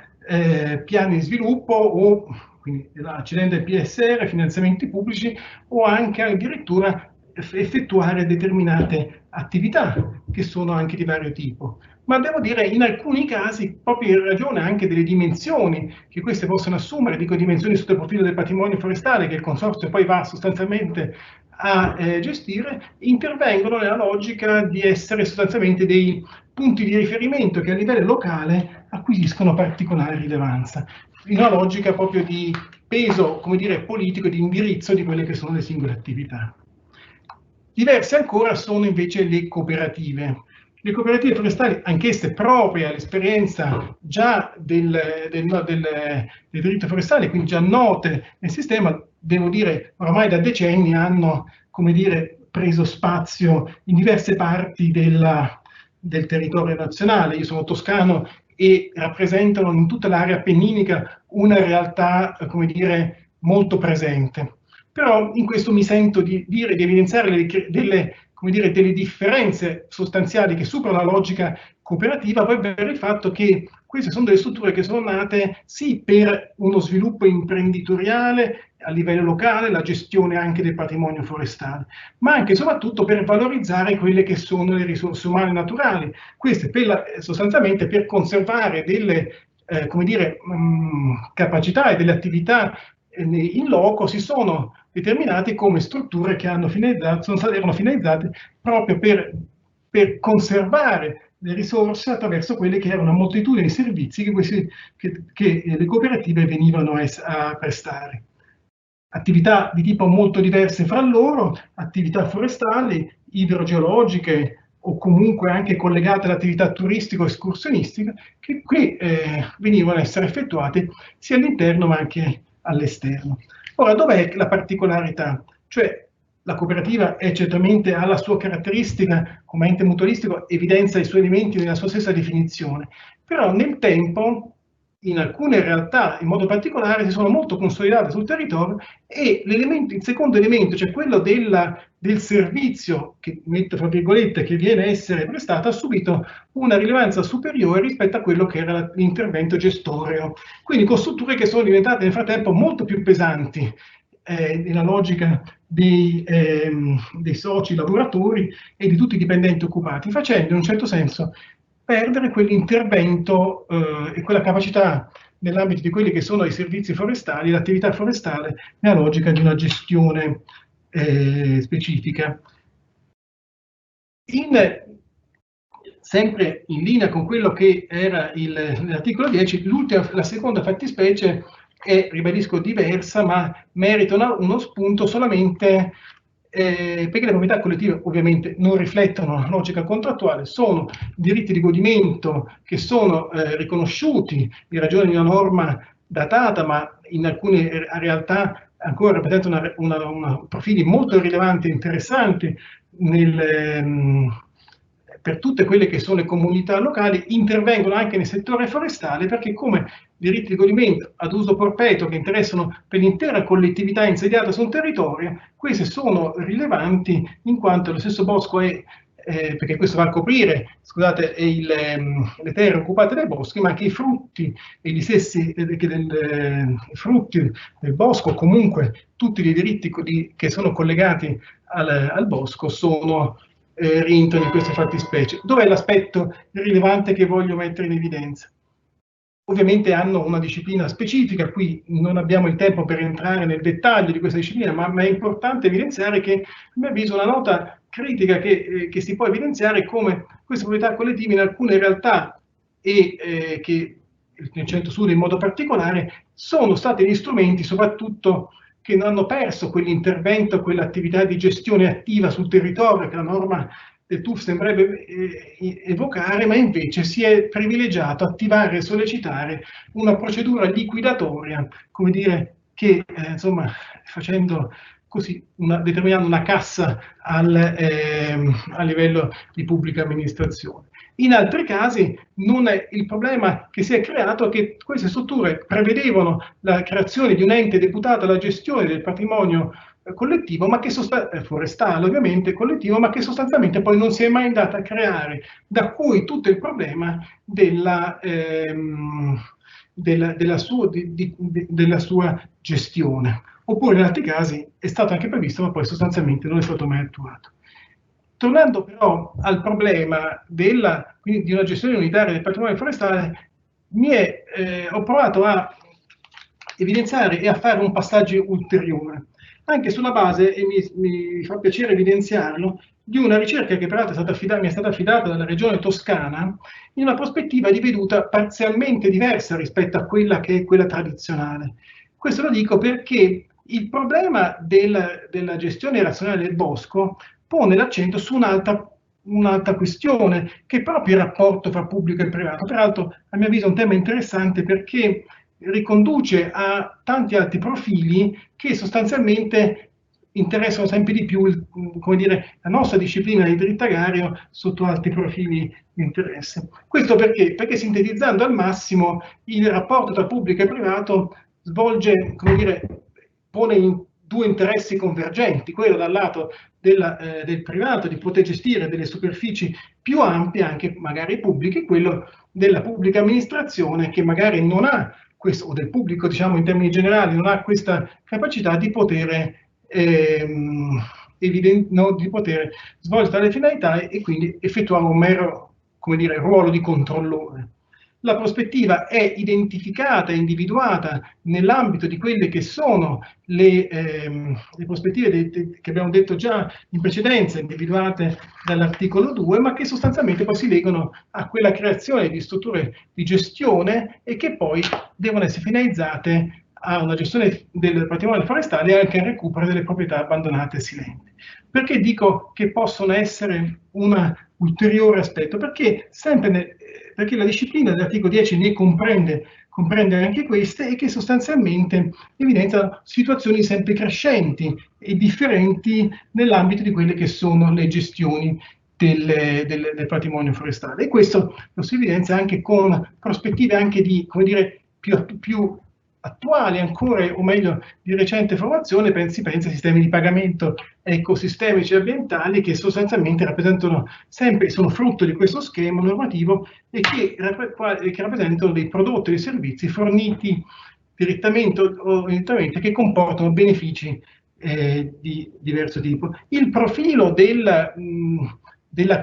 piani di sviluppo o quindi accedendo ai PSR, finanziamenti pubblici, o anche addirittura effettuare determinate attività che sono anche di vario tipo. Ma devo dire, in alcuni casi, proprio in ragione anche delle dimensioni che queste possono assumere, dico dimensioni sotto il profilo del patrimonio forestale, che il consorzio poi va sostanzialmente a gestire, intervengono nella logica di essere sostanzialmente dei punti di riferimento che a livello locale acquisiscono particolare rilevanza, in una logica proprio di peso, come dire, politico e di indirizzo di quelle che sono le singole attività. Diverse ancora sono invece le cooperative. Le cooperative forestali, anch'esse proprie all'esperienza già del diritto forestale, quindi già note nel sistema, devo dire, ormai da decenni hanno, come dire, preso spazio in diverse parti del territorio nazionale. Io sono toscano e rappresentano in tutta l'area appenninica una realtà, come dire, molto presente. Però in questo mi sento di dire, di evidenziare delle differenze sostanziali che superano la logica cooperativa, poi per il fatto che queste sono delle strutture che sono nate sì per uno sviluppo imprenditoriale a livello locale, la gestione anche del patrimonio forestale, ma anche e soprattutto per valorizzare quelle che sono le risorse umane naturali. Queste sostanzialmente per conservare delle come dire, capacità e delle attività in loco si sono determinate come strutture che erano finalizzate proprio per conservare le risorse attraverso quelle che erano una moltitudine di servizi che le cooperative venivano a prestare. Attività di tipo molto diverse fra loro, attività forestali, idrogeologiche o comunque anche collegate all'attività turistico-escursionistica, che qui venivano a essere effettuate sia all'interno ma anche all'esterno. Ora, dov'è la particolarità? Cioè, la cooperativa è certamente ha la sua caratteristica come ente mutualistico, evidenzia i suoi elementi nella sua stessa definizione, però nel tempo, in alcune realtà in modo particolare, si sono molto consolidate sul territorio e il secondo elemento, cioè quello del servizio, che metto fra virgolette, che viene a essere prestato, ha subito una rilevanza superiore rispetto a quello che era l'intervento gestoreo. Quindi con strutture che sono diventate nel frattempo molto più pesanti nella logica dei soci lavoratori e di tutti i dipendenti occupati, facendo in un certo senso perdere quell'intervento e quella capacità nell'ambito di quelli che sono i servizi forestali, l'attività forestale, nella logica di una gestione specifica. Sempre in linea con quello che era l'articolo 10, la seconda fattispecie è, ribadisco, diversa, ma merita uno spunto solamente perché le proprietà collettive ovviamente non riflettono la logica contrattuale, sono diritti di godimento che sono riconosciuti in ragione di una norma datata, ma in alcune realtà ancora rappresentano profili molto rilevanti e interessanti per tutte quelle che sono le comunità locali, intervengono anche nel settore forestale, perché come diritti di godimento ad uso perpetuo che interessano per l'intera collettività insediata su un territorio, queste sono rilevanti in quanto lo stesso bosco è, perché questo va a coprire, scusate, le terre occupate dai boschi, ma anche i frutti e gli stessi frutti del bosco, comunque tutti i diritti che sono collegati al bosco sono rientrano in queste fattispecie. Dov'è l'aspetto rilevante che voglio mettere in evidenza? Ovviamente hanno una disciplina specifica, qui non abbiamo il tempo per entrare nel dettaglio di questa disciplina, ma è importante evidenziare che, a mio avviso, una nota critica che si può evidenziare come queste proprietà collettive in alcune realtà e che nel centro-sud in modo particolare sono stati gli strumenti soprattutto che non hanno perso quell'intervento, quell'attività di gestione attiva sul territorio che la norma del TUF sembrerebbe evocare, ma invece si è privilegiato attivare e sollecitare una procedura liquidatoria, come dire, che insomma facendo così, determinando una cassa a livello di pubblica amministrazione. In altri casi non è il problema che si è creato che queste strutture prevedevano la creazione di un ente deputato alla gestione del patrimonio collettivo, ma che forestale ovviamente, collettivo, ma che sostanzialmente poi non si è mai andata a creare, da cui tutto il problema della sua gestione. Oppure in altri casi è stato anche previsto, ma poi sostanzialmente non è stato mai attuato. Tornando però al problema di una gestione unitaria del patrimonio forestale, ho provato a evidenziare e a fare un passaggio ulteriore, anche sulla base, e mi fa piacere evidenziarlo, di una ricerca che peraltro mi è stata affidata dalla Regione Toscana in una prospettiva di veduta parzialmente diversa rispetto a quella che è quella tradizionale. Questo lo dico perché il problema della gestione razionale del bosco pone l'accento su un'altra questione, che è proprio il rapporto tra pubblico e privato. Peraltro, a mio avviso, è un tema interessante perché riconduce a tanti altri profili che sostanzialmente interessano sempre di più, come dire, la nostra disciplina di diritto agrario sotto altri profili di interesse. Questo perché? Perché sintetizzando al massimo il rapporto tra pubblico e privato svolge, come dire, pone in due interessi convergenti, quello dal lato del privato di poter gestire delle superfici più ampie, anche magari pubbliche, quello della pubblica amministrazione che magari non ha questo, o del pubblico, diciamo in termini generali, non ha questa capacità di poter di poter svolgere tale finalità e quindi effettuare un mero, come dire, ruolo di controllore. La prospettiva è identificata e individuata nell'ambito di quelle che sono le prospettive che abbiamo detto già in precedenza, individuate dall'articolo 2, ma che sostanzialmente poi si legano a quella creazione di strutture di gestione e che poi devono essere finalizzate a una gestione del patrimonio forestale e anche al recupero delle proprietà abbandonate e silenti. Perché dico che possono essere un ulteriore aspetto? Perché perché la disciplina dell'articolo 10 ne comprende anche queste e che sostanzialmente evidenziano situazioni sempre crescenti e differenti nell'ambito di quelle che sono le gestioni del patrimonio forestale. E questo lo si evidenzia anche con prospettive anche di, come dire, più attuali ancora, o meglio di recente formazione. Si pensa ai sistemi di pagamento ecosistemici e ambientali che sostanzialmente rappresentano sempre, sono frutto di questo schema normativo e che rappresentano dei prodotti e dei servizi forniti direttamente o indirettamente che comportano benefici di diverso tipo. Il profilo della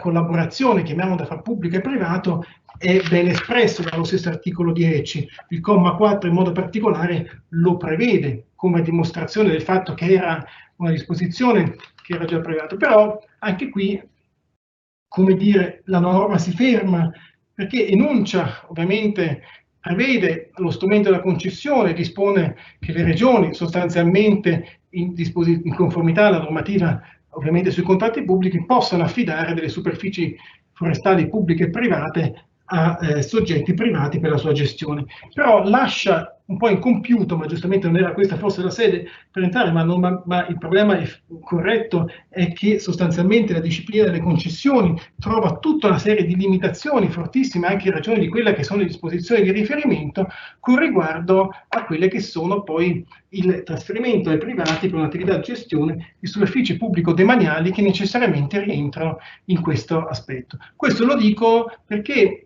collaborazione, chiamiamola fra pubblico e privato, è ben espresso dallo stesso articolo 10. Il comma 4 in modo particolare lo prevede come dimostrazione del fatto che era una disposizione che era già prevista. Però anche qui, come dire, la norma si ferma perché enuncia, ovviamente prevede lo strumento della concessione, dispone che le regioni sostanzialmente in conformità alla normativa ovviamente sui contratti pubblici possano affidare delle superfici forestali pubbliche e private a soggetti privati per la sua gestione. Però lascia un po' incompiuto, ma giustamente non era questa forse la sede per entrare, ma il problema corretto è che sostanzialmente la disciplina delle concessioni trova tutta una serie di limitazioni fortissime anche in ragione di quelle che sono le disposizioni di riferimento con riguardo a quelle che sono poi il trasferimento ai privati per un'attività di gestione di superfici pubblico-demaniali che necessariamente rientrano in questo aspetto. Questo lo dico perché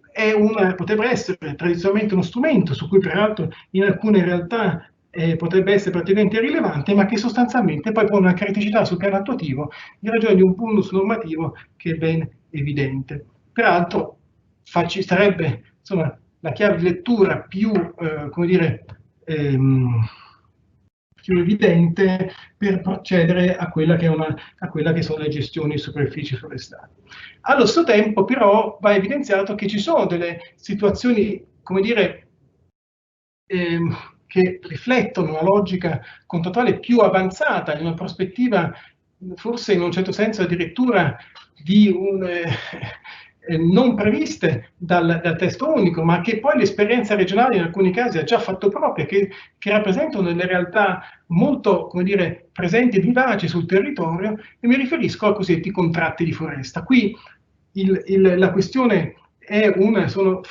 potrebbe essere tradizionalmente uno strumento su cui peraltro in alcune realtà potrebbe essere praticamente irrilevante, ma che sostanzialmente poi pone una criticità sul piano attuativo in ragione di un vulnus normativo che è ben evidente. Peraltro sarebbe insomma la chiave di lettura più, come dire, più evidente per procedere a quella che sono le gestioni di superfici forestali. Allo stesso tempo però va evidenziato che ci sono delle situazioni, come dire, che riflettono una logica contrattuale più avanzata, in una prospettiva forse in un certo senso addirittura di non previste dal testo unico, ma che poi l'esperienza regionale in alcuni casi ha già fatto propria, che rappresentano delle realtà molto, come dire, presenti e vivaci sul territorio, e mi riferisco ai cosiddetti contratti di foresta. Qui la questione sono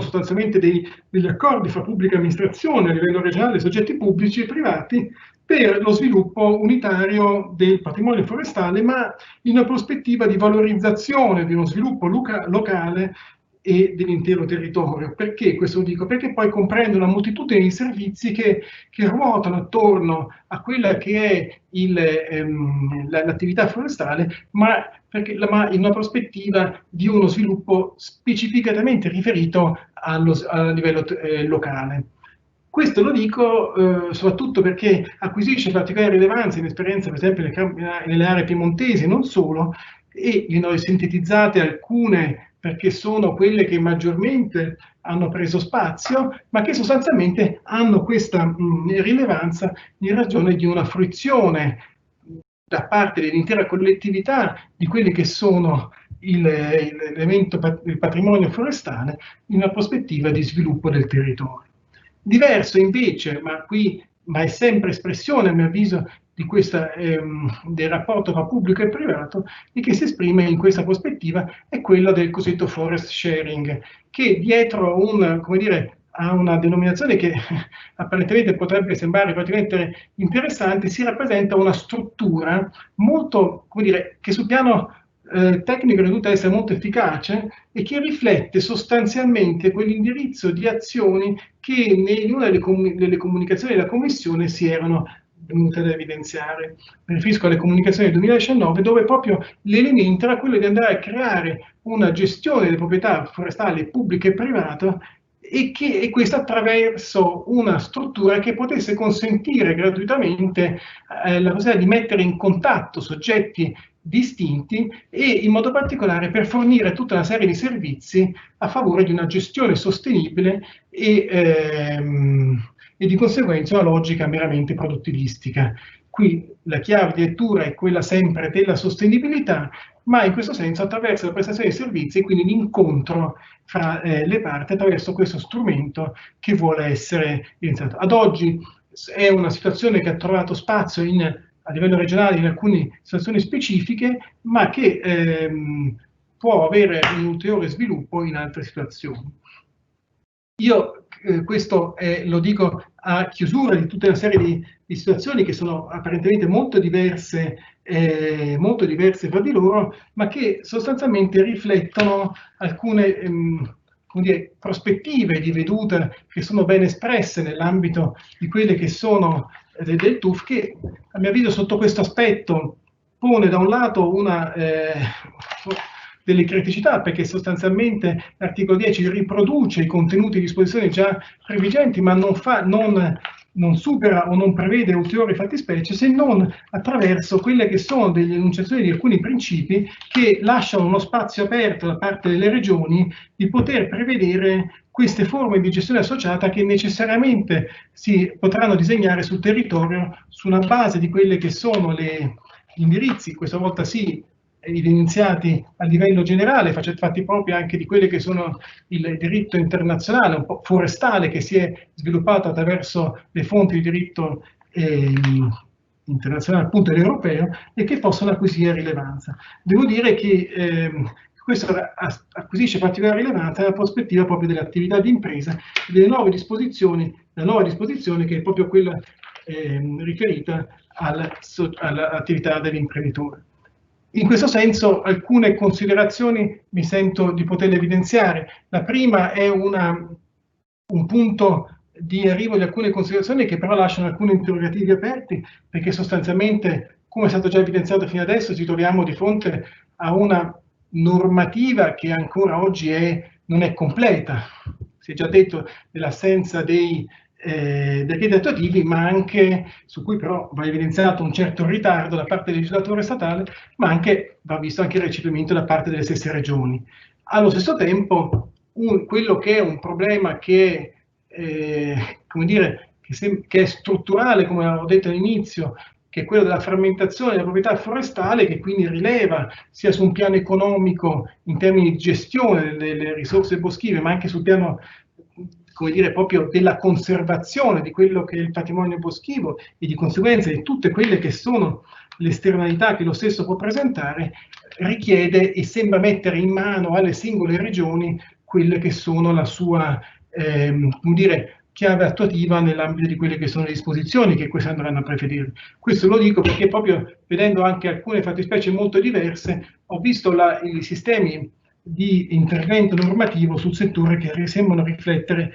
sostanzialmente degli accordi fra pubblica amministrazione a livello regionale, soggetti pubblici e privati, per lo sviluppo unitario del patrimonio forestale, ma in una prospettiva di valorizzazione di uno sviluppo locale e dell'intero territorio. Perché questo lo dico? Perché poi comprende una moltitudine di servizi che ruotano attorno a quella che è l'attività forestale, ma in una prospettiva di uno sviluppo specificatamente riferito a livello locale. Questo lo dico soprattutto perché acquisisce particolare rilevanza in esperienza, per esempio, nelle aree piemontesi, non solo, e ne ho sintetizzate alcune perché sono quelle che maggiormente hanno preso spazio, ma che sostanzialmente hanno questa rilevanza in ragione di una fruizione da parte dell'intera collettività di quelli che sono il patrimonio forestale in una prospettiva di sviluppo del territorio. Diverso invece, ma è sempre espressione a mio avviso di del rapporto tra pubblico e privato, e che si esprime in questa prospettiva è quello del cosiddetto forest sharing, che dietro ha una denominazione che apparentemente potrebbe sembrare praticamente interessante, si rappresenta una struttura molto, che sul piano tecnico risulta essere molto efficace e che riflette sostanzialmente quell'indirizzo di azioni che in una delle comunicazioni della Commissione si erano venute ad evidenziare. Mi riferisco alle comunicazioni del 2019, dove proprio l'elemento era quello di andare a creare una gestione delle proprietà forestali pubbliche e private, e questo attraverso una struttura che potesse consentire gratuitamente la possibilità di mettere in contatto soggetti distinti, e in modo particolare per fornire tutta una serie di servizi a favore di una gestione sostenibile e di conseguenza una logica meramente produttivistica. Qui la chiave di lettura è quella sempre della sostenibilità, ma in questo senso attraverso la prestazione di servizi e quindi l'incontro fra le parti attraverso questo strumento che vuole essere iniziato. Ad oggi è una situazione che ha trovato spazio a livello regionale in alcune situazioni specifiche, ma che può avere un ulteriore sviluppo in altre situazioni. Io questo lo dico a chiusura di tutta una serie di situazioni che sono apparentemente molto diverse fra di loro, ma che sostanzialmente riflettono alcune prospettive di veduta che sono ben espresse nell'ambito di quelle che sono del TUF, che a mio avviso sotto questo aspetto pone da un lato delle criticità, perché sostanzialmente l'articolo 10 riproduce i contenuti di disposizioni già previgenti, ma non supera o non prevede ulteriori fattispecie, se non attraverso quelle che sono delle enunciazioni di alcuni principi che lasciano uno spazio aperto da parte delle regioni di poter prevedere queste forme di gestione associata che necessariamente si potranno disegnare sul territorio sulla base di quelle che sono gli indirizzi, questa volta sì, evidenziati a livello generale, fatti proprio anche di quelli che sono il diritto internazionale, un po' forestale, che si è sviluppato attraverso le fonti di diritto internazionale, appunto l'europeo, e che possono acquisire rilevanza. Devo dire che questo acquisisce particolare rilevanza nella prospettiva proprio dell'attività di impresa e delle nuove disposizioni, la nuova disposizione che è proprio quella riferita all'attività dell'imprenditore. In questo senso alcune considerazioni mi sento di poter evidenziare. La prima è un punto di arrivo di alcune considerazioni che però lasciano alcuni interrogativi aperti, perché sostanzialmente, come è stato già evidenziato fino adesso, ci troviamo di fronte a una normativa che ancora oggi non è completa. Si è già detto dell'assenza dei decreti attuativi, ma anche su cui però va evidenziato un certo ritardo da parte del legislatore statale, ma anche va visto anche il recepimento da parte delle stesse regioni. Allo stesso tempo, quello che è un problema che è strutturale, come avevo detto all'inizio, che è quello della frammentazione della proprietà forestale, che quindi rileva sia su un piano economico in termini di gestione delle risorse boschive, ma anche sul piano come dire, proprio della conservazione di quello che è il patrimonio boschivo e di conseguenza di tutte quelle che sono le esternalità che lo stesso può presentare, richiede e sembra mettere in mano alle singole regioni quelle che sono la sua, come dire, chiave attuativa nell'ambito di quelle che sono le disposizioni che queste andranno a prevedere. Questo lo dico perché proprio vedendo anche alcune fattispecie molto diverse, ho visto i sistemi di intervento normativo sul settore che sembrano riflettere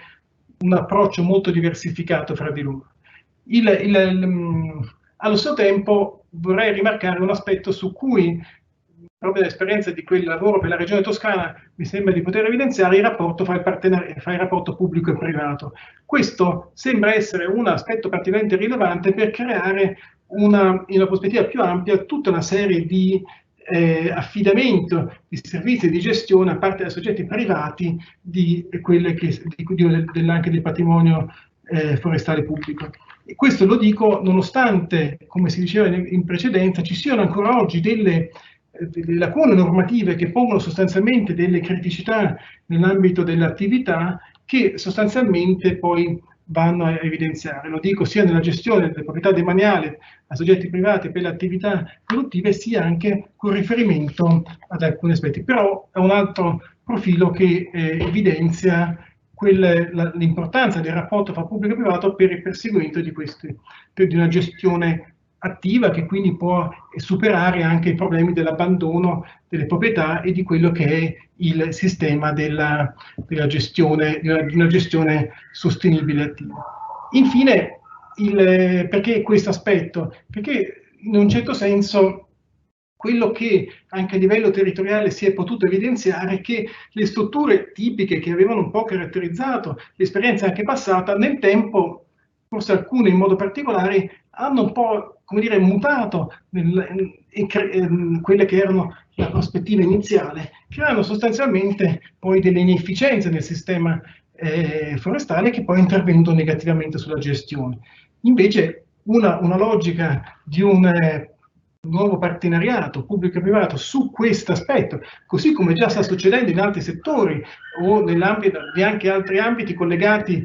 un approccio molto diversificato fra di loro. Allo stesso tempo vorrei rimarcare un aspetto su cui, proprio l'esperienza di quel lavoro per la Regione Toscana, mi sembra di poter evidenziare il rapporto fra il rapporto pubblico e privato. Questo sembra essere un aspetto particolarmente rilevante per creare in una prospettiva più ampia tutta una serie di affidamento di servizi di gestione a parte dai soggetti privati di quelle anche del patrimonio forestale pubblico. E questo lo dico nonostante, come si diceva in precedenza, ci siano ancora oggi delle lacune normative che pongono sostanzialmente delle criticità nell'ambito dell'attività che sostanzialmente poi vanno a evidenziare. Lo dico sia nella gestione delle proprietà demaniali a soggetti privati per le attività produttive, sia anche con riferimento ad alcuni aspetti. Però è un altro profilo che evidenzia l'importanza del rapporto fra pubblico e privato per il perseguimento di una gestione attiva che quindi può superare anche i problemi dell'abbandono delle proprietà e di quello che è il sistema della gestione, di una gestione sostenibile attiva. Infine, perché questo aspetto? Perché in un certo senso quello che anche a livello territoriale si è potuto evidenziare è che le strutture tipiche che avevano un po' caratterizzato l'esperienza anche passata, nel tempo, forse alcune in modo particolare, hanno un po', come dire, mutato quelle che erano la prospettiva iniziale, creando sostanzialmente poi delle inefficienze nel sistema forestale che poi intervengono negativamente sulla gestione. Invece una logica di un nuovo partenariato pubblico-privato su questo aspetto, così come già sta succedendo in altri settori o nell'ambito di anche altri ambiti collegati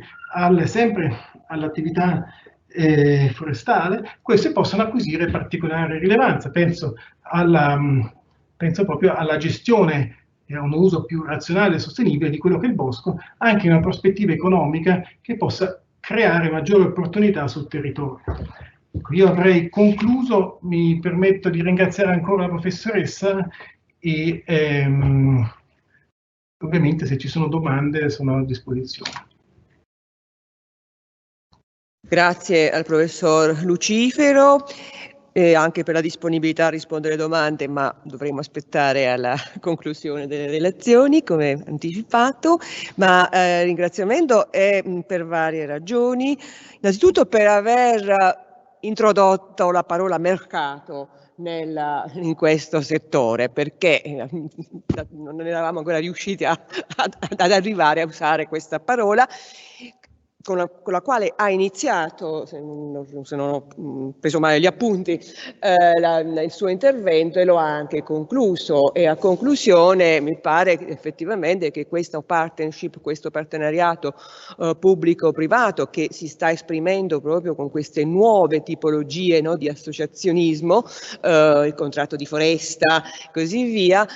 sempre all'attività forestale, queste possono acquisire particolare rilevanza. Penso proprio alla gestione e a un uso più razionale e sostenibile di quello che è il bosco, anche in una prospettiva economica che possa creare maggiori opportunità sul territorio. Io avrei concluso, mi permetto di ringraziare ancora la professoressa e ovviamente se ci sono domande sono a disposizione. Grazie al professor Lucifero anche per la disponibilità a rispondere alle domande, ma dovremo aspettare alla conclusione delle relazioni come anticipato, ma ringraziamento è per varie ragioni. Innanzitutto per aver introdotto la parola mercato in questo settore, perché non eravamo ancora riusciti ad arrivare a usare questa parola, con la quale ha iniziato, se non ho preso male gli appunti, il suo intervento e lo ha anche concluso. E a conclusione mi pare effettivamente che questo partnership, questo partenariato pubblico-privato che si sta esprimendo proprio con queste nuove tipologie, no, di associazionismo, il contratto di foresta e così via,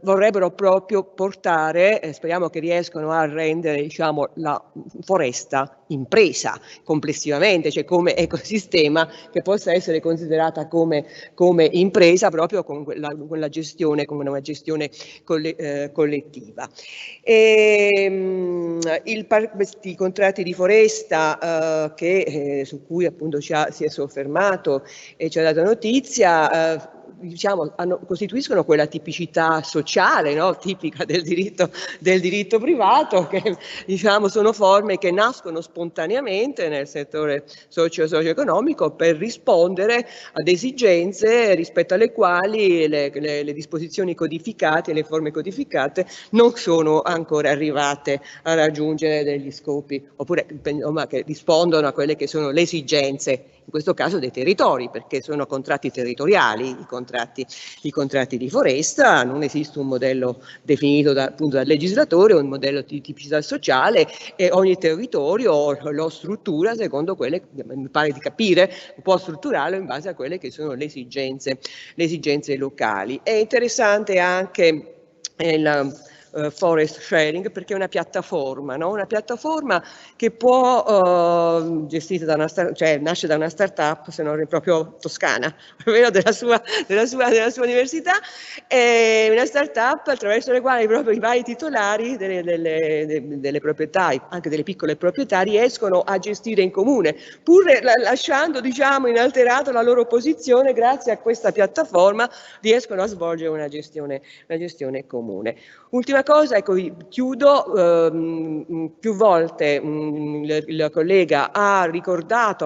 vorrebbero proprio portare, speriamo che riescano a rendere, diciamo, la foresta impresa complessivamente, cioè come ecosistema che possa essere considerata come impresa proprio con la gestione, come una gestione collettiva. Questi contratti di foresta su cui appunto si è soffermato e ci ha dato notizia, diciamo, costituiscono quella tipicità sociale, no? Tipica del diritto privato, che diciamo sono forme che nascono spontaneamente nel settore socio-economico per rispondere ad esigenze rispetto alle quali le disposizioni codificate e le forme codificate non sono ancora arrivate a raggiungere degli scopi, oppure che rispondono a quelle che sono le esigenze, in questo caso dei territori, perché sono contratti territoriali, i contratti contratti di foresta. Non esiste un modello definito appunto dal legislatore, un modello di tipicità sociale, e ogni territorio lo struttura secondo quelle, mi pare di capire, può strutturarlo in base a quelle che sono le esigenze locali. È interessante anche il forest sharing, perché è una piattaforma, no? Una piattaforma che può gestita da una nasce da una startup, se non è proprio toscana, della sua università, è una startup attraverso le quali proprio i vari titolari delle proprietà, anche delle piccole proprietà, riescono a gestire in comune, pur lasciando, diciamo, inalterato la loro posizione. Grazie a questa piattaforma riescono a svolgere una gestione comune. Ultima cosa, ecco, chiudo, più volte il collega ha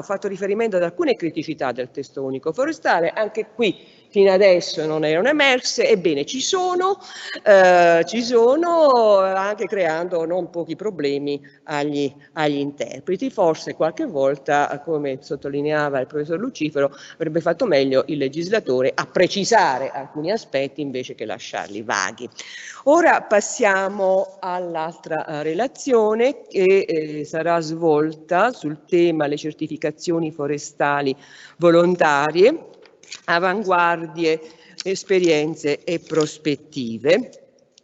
fatto riferimento ad alcune criticità del testo unico forestale, anche qui fino adesso non erano emerse, ebbene ci sono, anche creando non pochi problemi agli interpreti. Forse qualche volta, come sottolineava il professor Lucifero, avrebbe fatto meglio il legislatore a precisare alcuni aspetti invece che lasciarli vaghi. Ora passiamo all'altra relazione che sarà svolta sul tema le certificazioni forestali volontarie, avanguardie, esperienze e prospettive,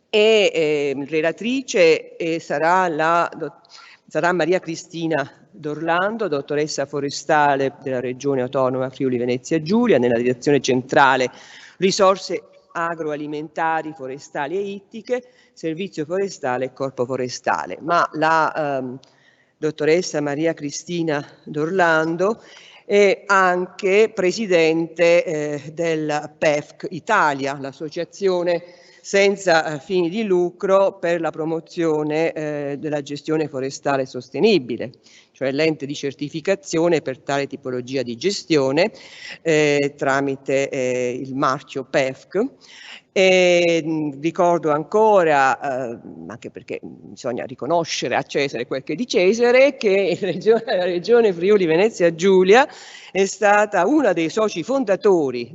e relatrice sarà Maria Cristina D'Orlando, dottoressa forestale della Regione Autonoma Friuli Venezia Giulia, nella direzione centrale risorse agroalimentari, forestali e ittiche, servizio forestale e corpo forestale. Ma la dottoressa Maria Cristina D'Orlando è anche presidente del PEFC Italia, l'associazione senza fini di lucro per la promozione della gestione forestale sostenibile, cioè l'ente di certificazione per tale tipologia di gestione tramite il marchio PEFC. E ricordo ancora, anche perché bisogna riconoscere a Cesare quel che è di Cesare, che la Regione Friuli Venezia Giulia è stata una dei soci fondatori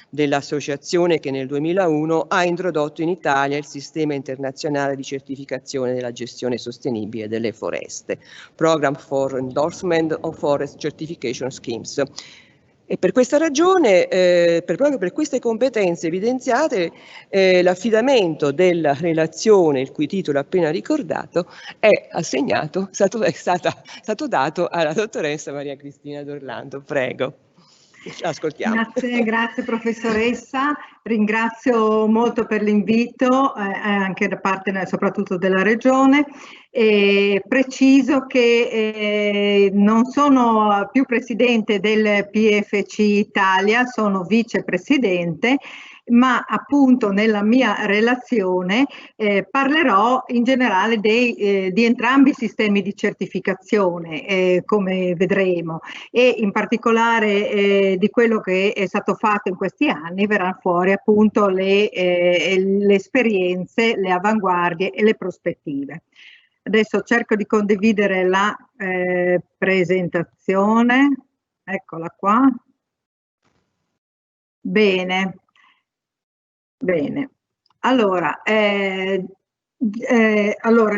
dell'associazione che nel 2001 ha introdotto in Italia il sistema internazionale di certificazione della gestione sostenibile delle foreste, Program for Endorsement of Forest Certification Schemes. E per questa ragione, proprio per queste competenze evidenziate, l'affidamento della relazione, il cui titolo appena ricordato, è stato dato alla dottoressa Maria Cristina D'Orlando. Prego. Ascoltiamo. Grazie professoressa, ringrazio molto per l'invito anche da parte soprattutto della Regione. Preciso che non sono più presidente del PFC Italia, sono vicepresidente, ma appunto nella mia relazione parlerò in generale di entrambi i sistemi di certificazione, come vedremo, e in particolare di quello che è stato fatto in questi anni. Verranno fuori appunto le esperienze, le avanguardie e le prospettive. Adesso cerco di condividere la presentazione, eccola qua. Bene. Allora,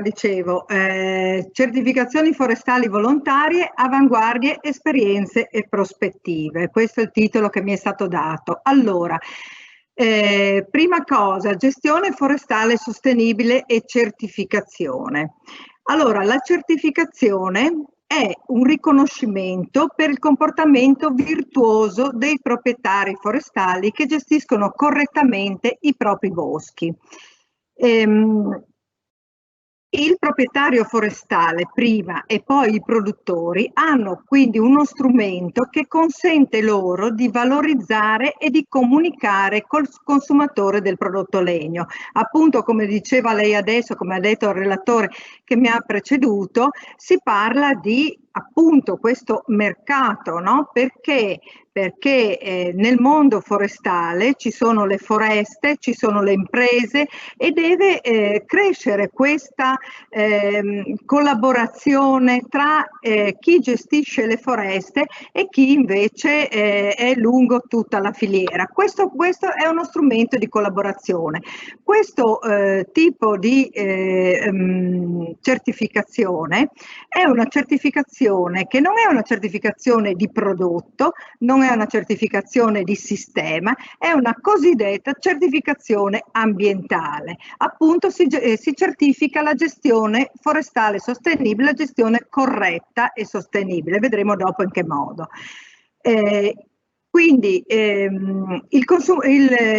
dicevo, certificazioni forestali volontarie, avanguardie, esperienze e prospettive. Questo è il titolo che mi è stato dato. Allora, prima cosa, gestione forestale sostenibile e certificazione. Allora, la certificazione è un riconoscimento per il comportamento virtuoso dei proprietari forestali che gestiscono correttamente i propri boschi. Il proprietario forestale prima e poi i produttori hanno quindi uno strumento che consente loro di valorizzare e di comunicare col consumatore del prodotto legno. Appunto, come diceva lei adesso, come ha detto il relatore che mi ha preceduto, si parla di appunto questo mercato, no? Perché nel mondo forestale ci sono le foreste, ci sono le imprese e deve crescere questa collaborazione tra chi gestisce le foreste e chi invece è lungo tutta la filiera. Questo è uno strumento di collaborazione. Questo tipo di certificazione è una certificazione che non è una certificazione di prodotto, non è una certificazione di sistema, è una cosiddetta certificazione ambientale. Appunto si certifica la gestione forestale sostenibile, la gestione corretta e sostenibile. Vedremo dopo in che modo. Quindi il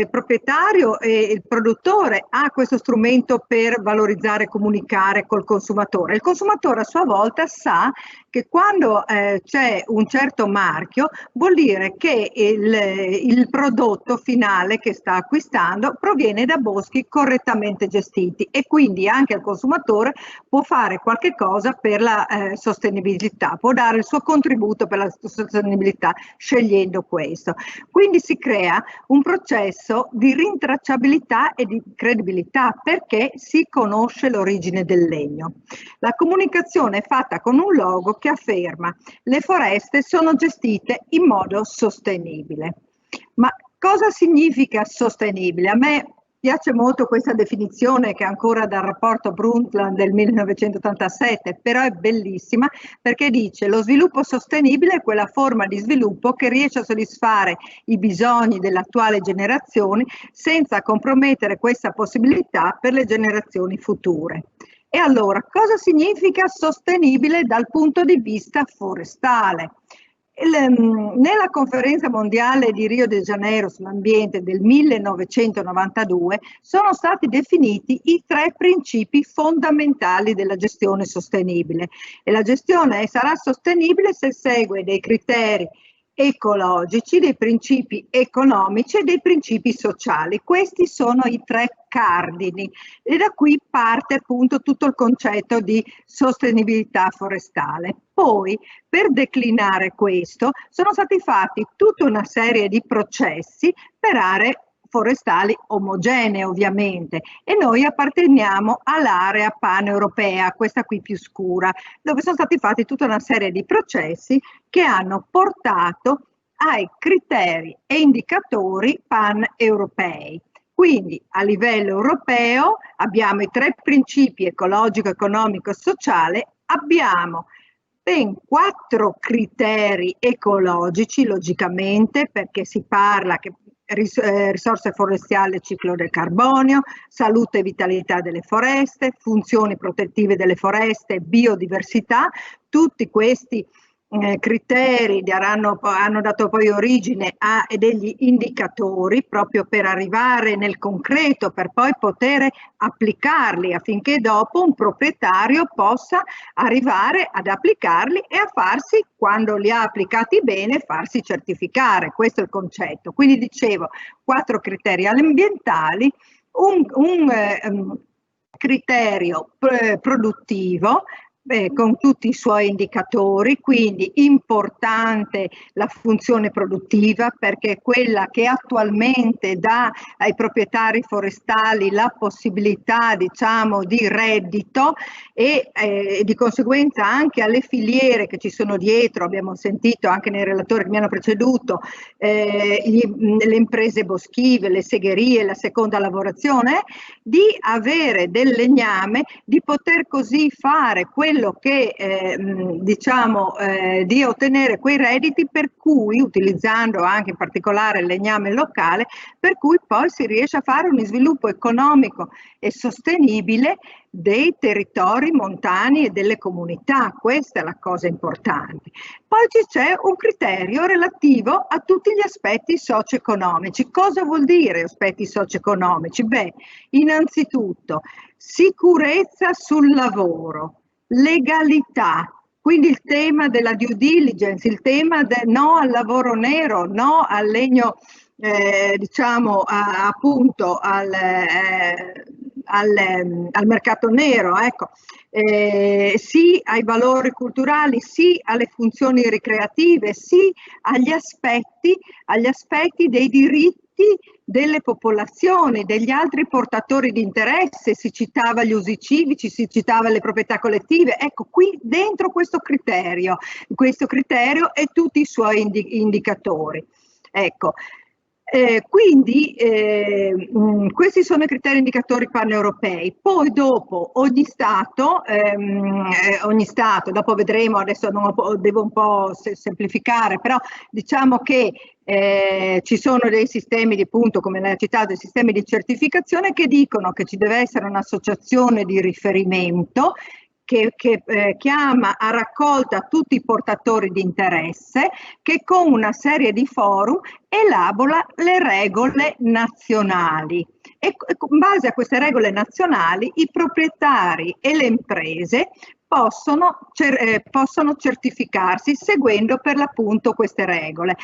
proprietario e il produttore ha questo strumento per valorizzare e comunicare col consumatore. Il consumatore a sua volta sa che quando c'è un certo marchio vuol dire che il prodotto finale che sta acquistando proviene da boschi correttamente gestiti e quindi anche il consumatore può fare qualche cosa per la sostenibilità, può dare il suo contributo per la sostenibilità scegliendo questo. Quindi si crea un processo di rintracciabilità e di credibilità perché si conosce l'origine del legno. La comunicazione è fatta con un logo che afferma: le foreste sono gestite in modo sostenibile. Ma cosa significa sostenibile? A me piace molto questa definizione che è ancora dal rapporto Brundtland del 1987, però è bellissima perché dice: lo sviluppo sostenibile è quella forma di sviluppo che riesce a soddisfare i bisogni delle attuali generazioni senza compromettere questa possibilità per le generazioni future. E allora, cosa significa sostenibile dal punto di vista forestale? Nella conferenza mondiale di Rio de Janeiro sull'ambiente del 1992 sono stati definiti i 3 principi fondamentali della gestione sostenibile e la gestione sarà sostenibile se segue dei criteri ecologici, dei principi economici e dei principi sociali. Questi sono i 3 cardini e da qui parte appunto tutto il concetto di sostenibilità forestale. Poi, per declinare questo, sono stati fatti tutta una serie di processi per aree forestali omogenee ovviamente e noi apparteniamo all'area paneuropea, questa qui più scura, dove sono stati fatti tutta una serie di processi che hanno portato ai criteri e indicatori paneuropei. Quindi a livello europeo abbiamo i 3 principi ecologico, economico e sociale, abbiamo ben 4 criteri ecologici, logicamente, perché si parla che risorse forestali e ciclo del carbonio, salute e vitalità delle foreste, funzioni protettive delle foreste, biodiversità, tutti questi criteri hanno dato poi origine a degli indicatori proprio per arrivare nel concreto, per poi poter applicarli affinché dopo un proprietario possa arrivare ad applicarli e a farsi, quando li ha applicati bene, farsi certificare. Questo è il concetto. Quindi dicevo 4 criteri ambientali, un criterio produttivo, con tutti i suoi indicatori, quindi importante la funzione produttiva perché è quella che attualmente dà ai proprietari forestali la possibilità, diciamo, di reddito e di conseguenza anche alle filiere che ci sono dietro. Abbiamo sentito anche nei relatori che mi hanno preceduto le imprese boschive, le segherie, la seconda lavorazione, di avere del legname, di poter così fare quello che di ottenere quei redditi per cui, utilizzando anche in particolare il legname locale, per cui poi si riesce a fare un sviluppo economico e sostenibile dei territori montani e delle comunità. Questa è la cosa importante. Poi c'è un criterio relativo a tutti gli aspetti socio-economici. Cosa vuol dire aspetti socio-economici? Beh, innanzitutto sicurezza sul lavoro, legalità, quindi il tema della due diligence, il tema del no al lavoro nero, no al legno, appunto al mercato nero, ecco. Sì ai valori culturali, sì alle funzioni ricreative, sì agli aspetti dei diritti delle popolazioni, degli altri portatori di interesse. Si citava gli usi civici, si citava le proprietà collettive. Ecco, qui dentro questo criterio e tutti i suoi indicatori. Ecco. Quindi questi sono i criteri indicatori paneuropei. Poi dopo ogni stato, dopo vedremo, adesso devo un po' semplificare, però diciamo che ci sono dei sistemi di punto, come lei ha citato, dei sistemi di certificazione che dicono che ci deve essere un'associazione di riferimento che chiama a raccolta tutti i portatori di interesse, che con una serie di forum elabora le regole nazionali. E in base a queste regole nazionali i proprietari e le imprese possono certificarsi seguendo per l'appunto queste regole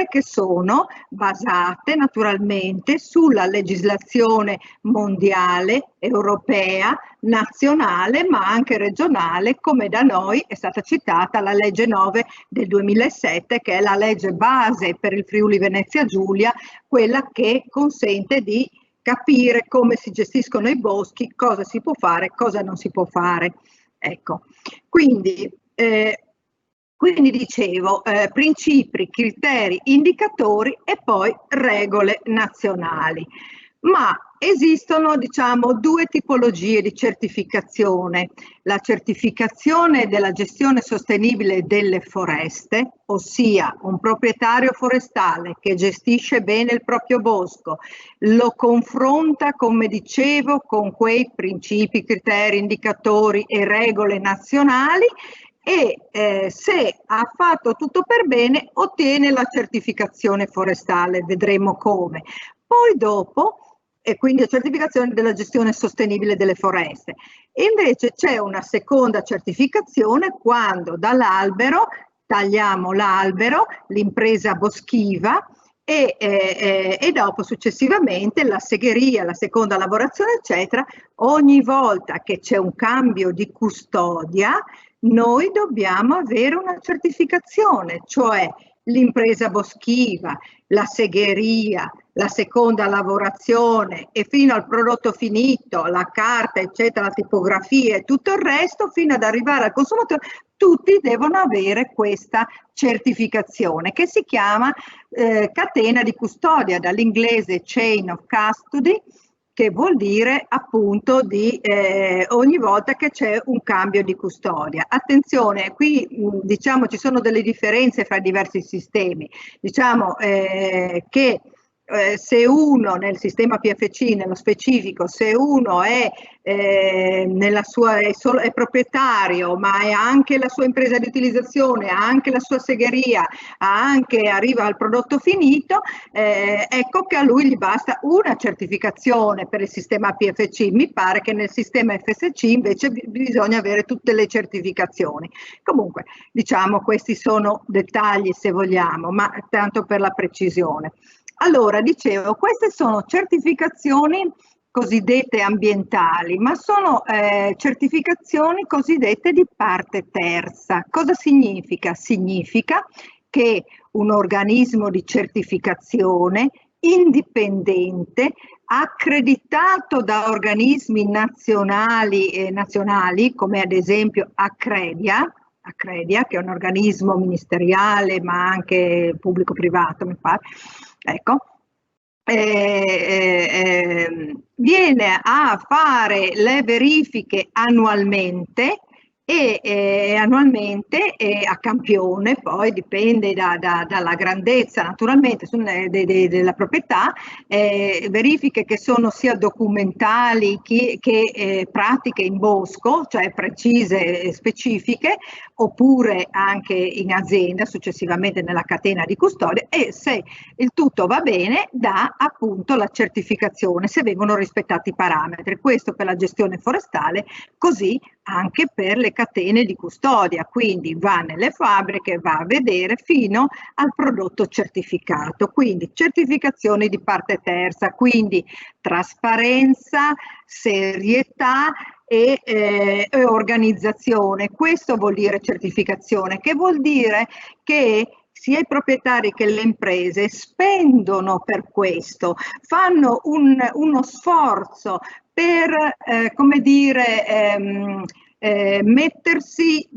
che sono basate naturalmente sulla legislazione mondiale, europea, nazionale ma anche regionale, come da noi è stata citata la legge 9 del 2007, che è la legge base per il Friuli Venezia Giulia, quella che consente di capire come si gestiscono i boschi, cosa si può fare, cosa non si può fare. Ecco, quindi dicevo, principi, criteri, indicatori e poi regole nazionali. Ma esistono, diciamo, due tipologie di certificazione. La certificazione della gestione sostenibile delle foreste, ossia un proprietario forestale che gestisce bene il proprio bosco, lo confronta, come dicevo, con quei principi, criteri, indicatori e regole nazionali e se ha fatto tutto per bene ottiene la certificazione forestale, vedremo come. Poi dopo, e quindi la certificazione della gestione sostenibile delle foreste. E invece c'è una seconda certificazione quando dall'albero tagliamo l'albero, l'impresa boschiva, e dopo successivamente la segheria, la seconda lavorazione, eccetera. Ogni volta che c'è un cambio di custodia, noi dobbiamo avere una certificazione, cioè l'impresa boschiva, la segheria, la seconda lavorazione e fino al prodotto finito, la carta, eccetera, la tipografia e tutto il resto, fino ad arrivare al consumatore, tutti devono avere questa certificazione che si chiama catena di custodia, dall'inglese chain of custody, che vuol dire appunto di ogni volta che c'è un cambio di custodia. Attenzione, qui diciamo ci sono delle differenze fra i diversi sistemi. Diciamo che se uno nel sistema PFC, nello specifico, se uno è proprietario, ma è anche la sua impresa di utilizzazione, ha anche la sua segheria, arriva al prodotto finito, ecco che a lui gli basta una certificazione per il sistema PFC. Mi pare che nel sistema FSC invece bisogna avere tutte le certificazioni. Comunque, diciamo, questi sono dettagli se vogliamo, ma tanto per la precisione. Allora, dicevo, queste sono certificazioni cosiddette ambientali, ma sono certificazioni cosiddette di parte terza. Cosa significa? Significa che un organismo di certificazione indipendente, accreditato da organismi nazionali come ad esempio Accredia, che è un organismo ministeriale ma anche pubblico-privato, mi pare, ecco, viene a fare le verifiche annualmente e a campione, poi dipende dalla grandezza naturalmente della proprietà, verifiche che sono sia documentali che pratiche in bosco, cioè precise e specifiche, oppure anche in azienda, successivamente nella catena di custodia, e se il tutto va bene dà appunto la certificazione se vengono rispettati i parametri. Questo per la gestione forestale, così anche per le catene di custodia, quindi va nelle fabbriche, va a vedere fino al prodotto certificato, quindi certificazioni di parte terza, quindi trasparenza, serietà e organizzazione. Questo vuol dire certificazione, che vuol dire che sia i proprietari che le imprese spendono per questo, fanno uno sforzo per, come dire, mettersi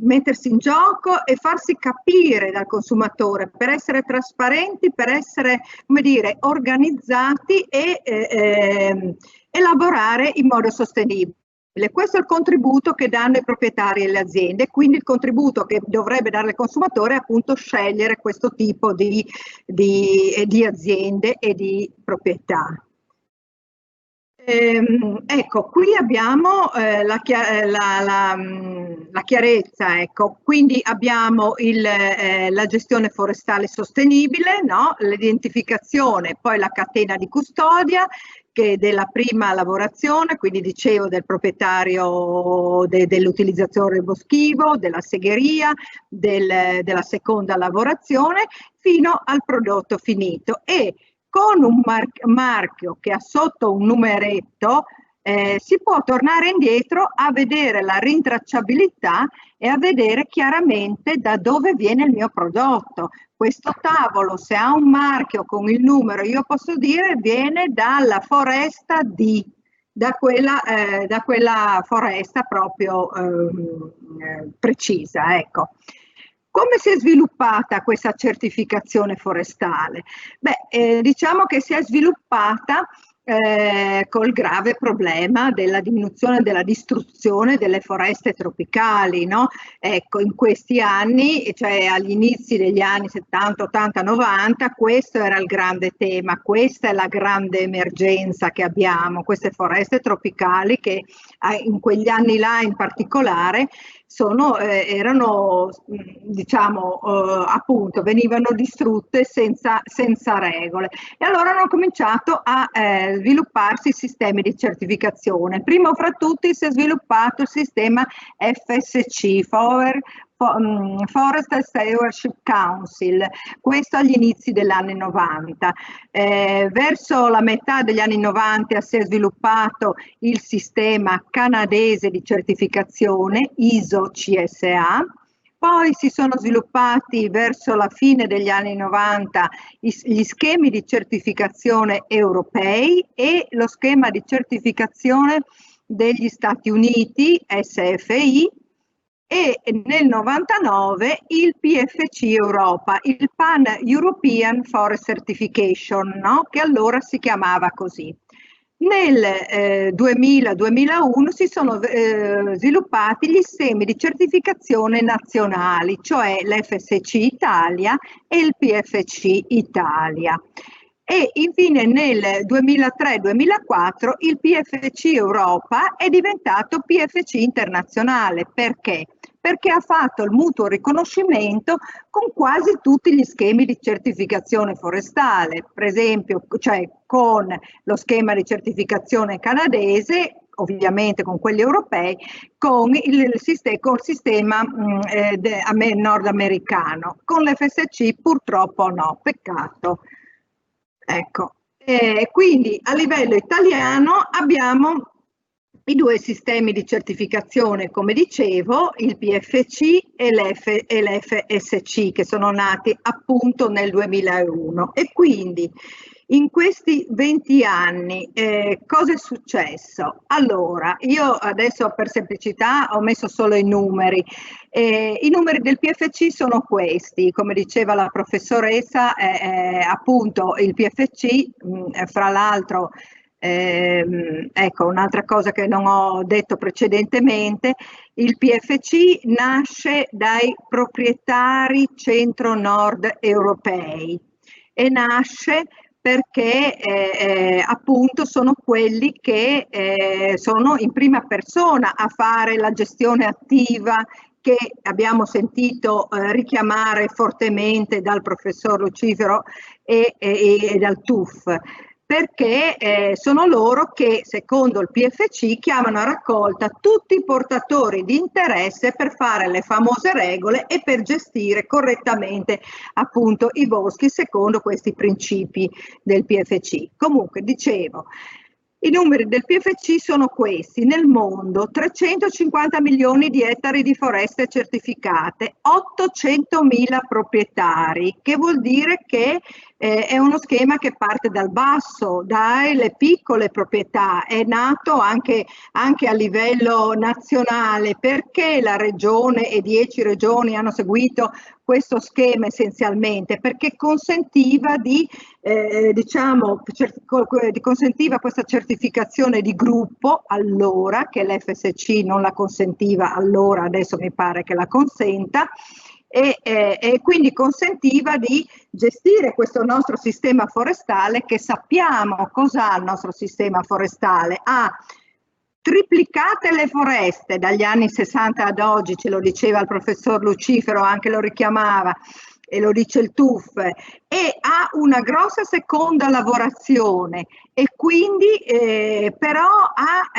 in gioco e farsi capire dal consumatore, per essere trasparenti, per essere, come dire, organizzati e lavorare in modo sostenibile. Questo è il contributo che danno i proprietari e le aziende, quindi il contributo che dovrebbe dare il consumatore è appunto scegliere questo tipo di aziende e di proprietà. Ecco, qui abbiamo la chiarezza, ecco, quindi abbiamo la gestione forestale sostenibile, no? L'identificazione, poi la catena di custodia, che della prima lavorazione, quindi dicevo del proprietario, dell'utilizzatore boschivo, della segheria, della seconda lavorazione, fino al prodotto finito. E con un marchio che ha sotto un numeretto si può tornare indietro a vedere la rintracciabilità e a vedere chiaramente da dove viene il mio prodotto. Questo tavolo, se ha un marchio con il numero, io posso dire viene dalla foresta di, da quella foresta proprio precisa, ecco. Come si è sviluppata questa certificazione forestale? Beh, diciamo che si è sviluppata col grave problema della diminuzione della distruzione delle foreste tropicali, no? Ecco, in questi anni, cioè agli inizi degli anni 70, 80, 90, questo era il grande tema, questa è la grande emergenza che abbiamo, queste foreste tropicali che in quegli anni là in particolare erano, diciamo, appunto, venivano distrutte senza regole. E allora hanno cominciato a svilupparsi sistemi di certificazione. Primo fra tutti si è sviluppato il sistema FSC, Forest Stewardship Council, questo agli inizi degli anni 90. Verso la metà degli anni 90 si è sviluppato il sistema canadese di certificazione ISO CSA, poi si sono sviluppati verso la fine degli anni 90 gli schemi di certificazione europei e lo schema di certificazione degli Stati Uniti, SFI, e nel 99 il PFC Europa, il Pan European Forest Certification, no? Che allora si chiamava così. Nel 2000-2001 si sono sviluppati gli schemi di certificazione nazionali, cioè l'FSC Italia e il PFC Italia. E infine nel 2003-2004 il PFC Europa è diventato PFC internazionale. Perché? Perché ha fatto il mutuo riconoscimento con quasi tutti gli schemi di certificazione forestale, per esempio, cioè con lo schema di certificazione canadese, ovviamente con quelli europei, con il sistema nordamericano. Con l'FSC purtroppo no, peccato. Ecco, quindi a livello italiano abbiamo i due sistemi di certificazione, come dicevo, il PFC e l'FSC, che sono nati appunto nel 2001. E quindi in questi 20 anni cosa è successo? Allora, io adesso per semplicità ho messo solo i numeri. I numeri del PFC sono questi, come diceva la professoressa, appunto il PFC, fra l'altro, ecco un'altra cosa che non ho detto precedentemente, il PFC nasce dai proprietari centro-nord europei e nasce perché appunto sono quelli che sono in prima persona a fare la gestione attiva che abbiamo sentito richiamare fortemente dal professor Lucifero e dal TUF. perché sono loro che, secondo il PFC, chiamano a raccolta tutti i portatori di interesse per fare le famose regole e per gestire correttamente appunto i boschi secondo questi principi del PFC. Comunque, dicevo, i numeri del PFC sono questi: nel mondo 350 milioni di ettari di foreste certificate, 800.000 proprietari, che vuol dire che è uno schema che parte dal basso, dalle piccole proprietà, è nato anche a livello nazionale, perché la regione e 10 regioni hanno seguito questo schema essenzialmente, perché consentiva consentiva questa certificazione di gruppo allora, che l'FSC non la consentiva allora, adesso mi pare che la consenta, e quindi consentiva di gestire questo nostro sistema forestale, che sappiamo cos'ha il nostro sistema forestale. Ha triplicate le foreste dagli anni 60 ad oggi, ce lo diceva il professor Lucifero, anche lo richiamava, e lo dice il TUF, e ha una grossa seconda lavorazione, e quindi però ha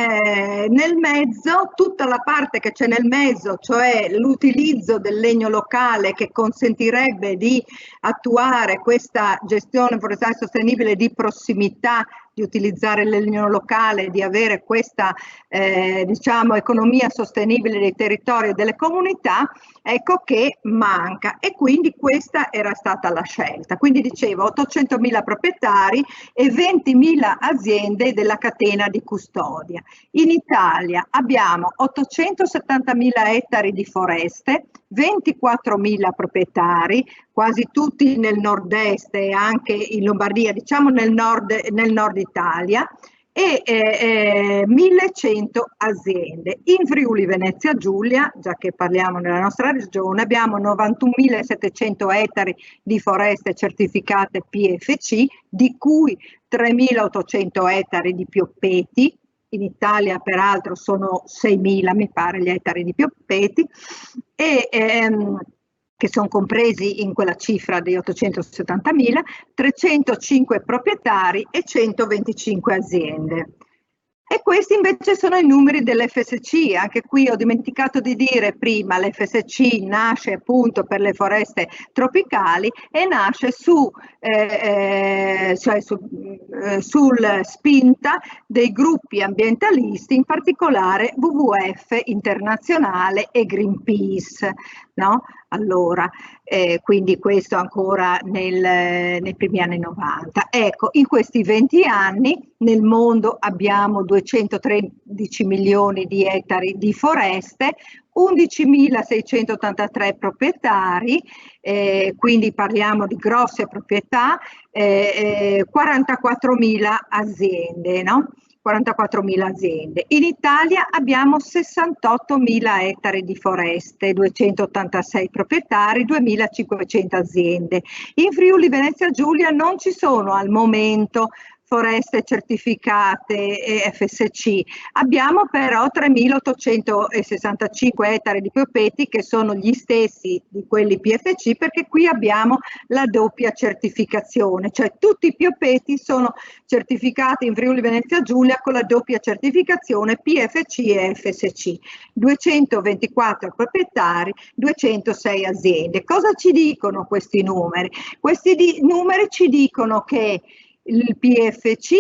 nel mezzo tutta la parte che c'è nel mezzo, cioè l'utilizzo del legno locale, che consentirebbe di attuare questa gestione forestale sostenibile di prossimità, di utilizzare il legno locale, di avere questa diciamo economia sostenibile dei territori e delle comunità, ecco che manca, e quindi questa era stata la scelta. Quindi dicevo 800.000 proprietari e 20.000 aziende della catena di custodia. In Italia abbiamo 870.000 ettari di foreste, 24.000 proprietari, quasi tutti nel nord-est e anche in Lombardia, diciamo nel nord Italia, e 1.100 aziende. In Friuli Venezia Giulia, già che parliamo della nostra regione, abbiamo 91.700 ettari di foreste certificate PFC, di cui 3.800 ettari di piopeti. In Italia peraltro sono 6.000, mi pare, gli ettari di piopeti, che sono compresi in quella cifra di 870.000, 305 proprietari e 125 aziende. E questi invece sono i numeri dell'FSC. Anche qui ho dimenticato di dire prima, l'FSC nasce appunto per le foreste tropicali e nasce sul spinta dei gruppi ambientalisti, in particolare WWF Internazionale e Greenpeace, no? Allora, quindi questo ancora nei primi anni 90. Ecco, in questi 20 anni nel mondo abbiamo 213 milioni di ettari di foreste, 11.683 proprietari, quindi parliamo di grosse proprietà, 44.000 aziende, no? 44.000 aziende. In Italia abbiamo 68.000 ettari di foreste, 286 proprietari, 2.500 aziende. In Friuli Venezia Giulia non ci sono al momento foreste certificate e FSC. Abbiamo però 3.865 ettari di piopeti, che sono gli stessi di quelli PFC, perché qui abbiamo la doppia certificazione, cioè tutti i piopeti sono certificati in Friuli Venezia Giulia con la doppia certificazione PFC e FSC. 224 proprietari, 206 aziende. Cosa ci dicono questi numeri? Questi numeri ci dicono che il PFC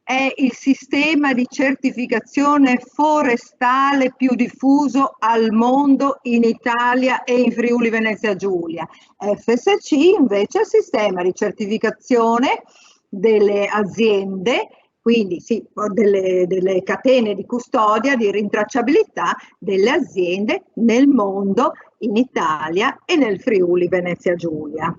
è il sistema di certificazione forestale più diffuso al mondo in Italia e in Friuli Venezia Giulia. FSC invece è il sistema di certificazione delle aziende, quindi sì, delle catene di custodia, di rintracciabilità delle aziende nel mondo, in Italia e nel Friuli Venezia Giulia.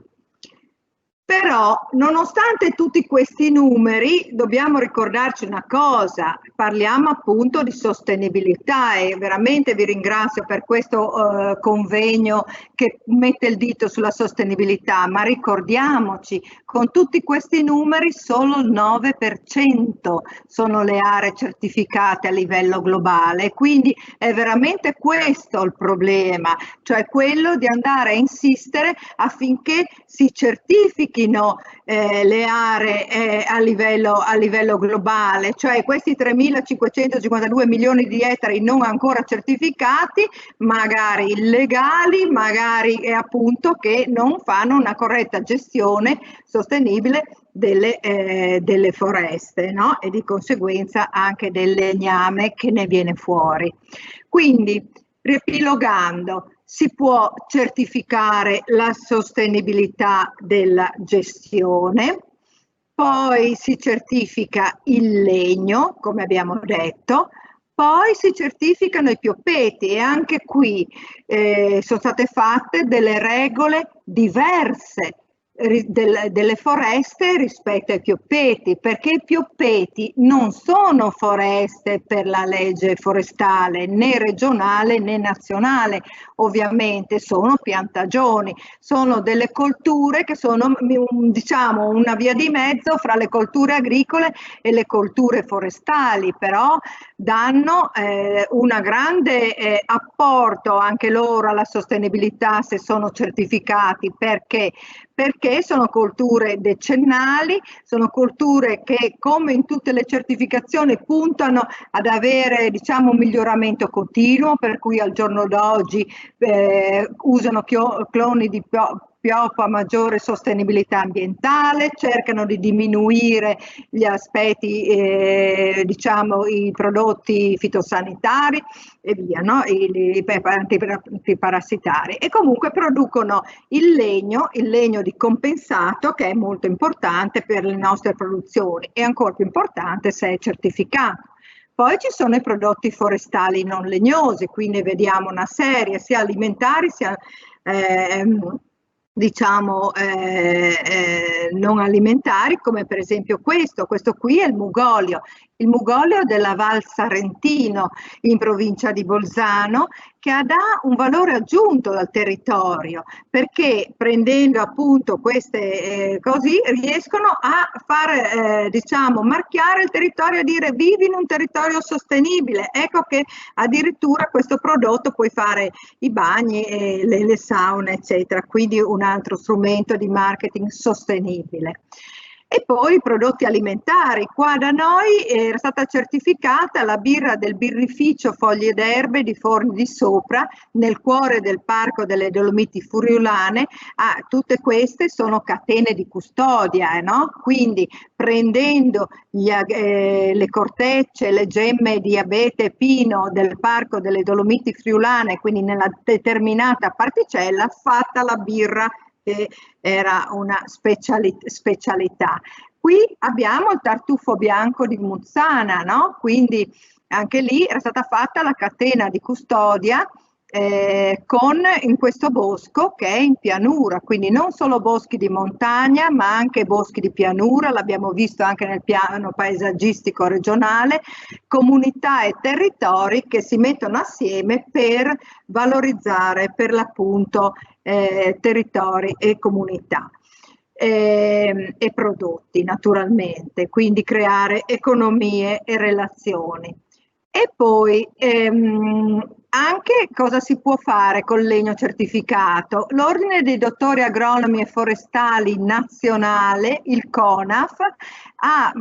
Però, nonostante tutti questi numeri, dobbiamo ricordarci una cosa: parliamo appunto di sostenibilità, e veramente vi ringrazio per questo convegno che mette il dito sulla sostenibilità, ma ricordiamoci, con tutti questi numeri solo il 9% sono le aree certificate a livello globale, quindi è veramente questo il problema, cioè quello di andare a insistere affinché si certifichi certifichino le aree a livello globale, cioè questi 3.552 milioni di ettari non ancora certificati, magari illegali, magari appunto che non fanno una corretta gestione sostenibile delle foreste, no? E di conseguenza anche del legname che ne viene fuori. Quindi, riepilogando, si può certificare la sostenibilità della gestione, poi si certifica il legno, come abbiamo detto, poi si certificano i piopeti e anche qui sono state fatte delle regole diverse delle foreste rispetto ai piopeti, perché i piopeti non sono foreste per la legge forestale né regionale né nazionale, ovviamente sono piantagioni, sono delle colture che sono diciamo una via di mezzo fra le colture agricole e le colture forestali, però danno un grande apporto anche loro alla sostenibilità se sono certificati, perché sono colture decennali, sono colture che come in tutte le certificazioni puntano ad avere diciamo un miglioramento continuo, per cui al giorno d'oggi usano cloni di pioppo a maggiore sostenibilità ambientale, cercano di diminuire gli aspetti, diciamo i prodotti fitosanitari e via, no? I antiparassitari, e comunque producono il legno di compensato, che è molto importante per le nostre produzioni e ancora più importante se è certificato. Poi ci sono i prodotti forestali non legnosi, quindi vediamo una serie sia alimentari sia diciamo non alimentari, come per esempio questo qui è il mugolio della Val Sarentino in provincia di Bolzano, che dà un valore aggiunto al territorio, perché prendendo appunto queste così riescono a far diciamo marchiare il territorio, a dire vivi in un territorio sostenibile. Ecco che addirittura questo prodotto puoi fare i bagni, le saune eccetera, quindi un altro strumento di marketing sostenibile. E poi i prodotti alimentari. Qua da noi era stata certificata la birra del birrificio Foglie d'Erbe di Forni di Sopra, nel cuore del Parco delle Dolomiti Friulane. Tutte queste sono catene di custodia, no? Quindi prendendo le cortecce, le gemme di abete e pino del Parco delle Dolomiti Friulane, quindi nella determinata particella, fatta la birra che era una specialità. Qui abbiamo il tartufo bianco di Muzzana, no? Quindi anche lì era stata fatta la catena di custodia in questo bosco che è in pianura, quindi non solo boschi di montagna ma anche boschi di pianura, l'abbiamo visto anche nel piano paesaggistico regionale, comunità e territori che si mettono assieme per valorizzare per l'appunto territori e comunità e prodotti naturalmente, quindi creare economie e relazioni. E poi anche cosa si può fare col legno certificato? L'Ordine dei Dottori Agronomi e Forestali Nazionale, il CONAF, ha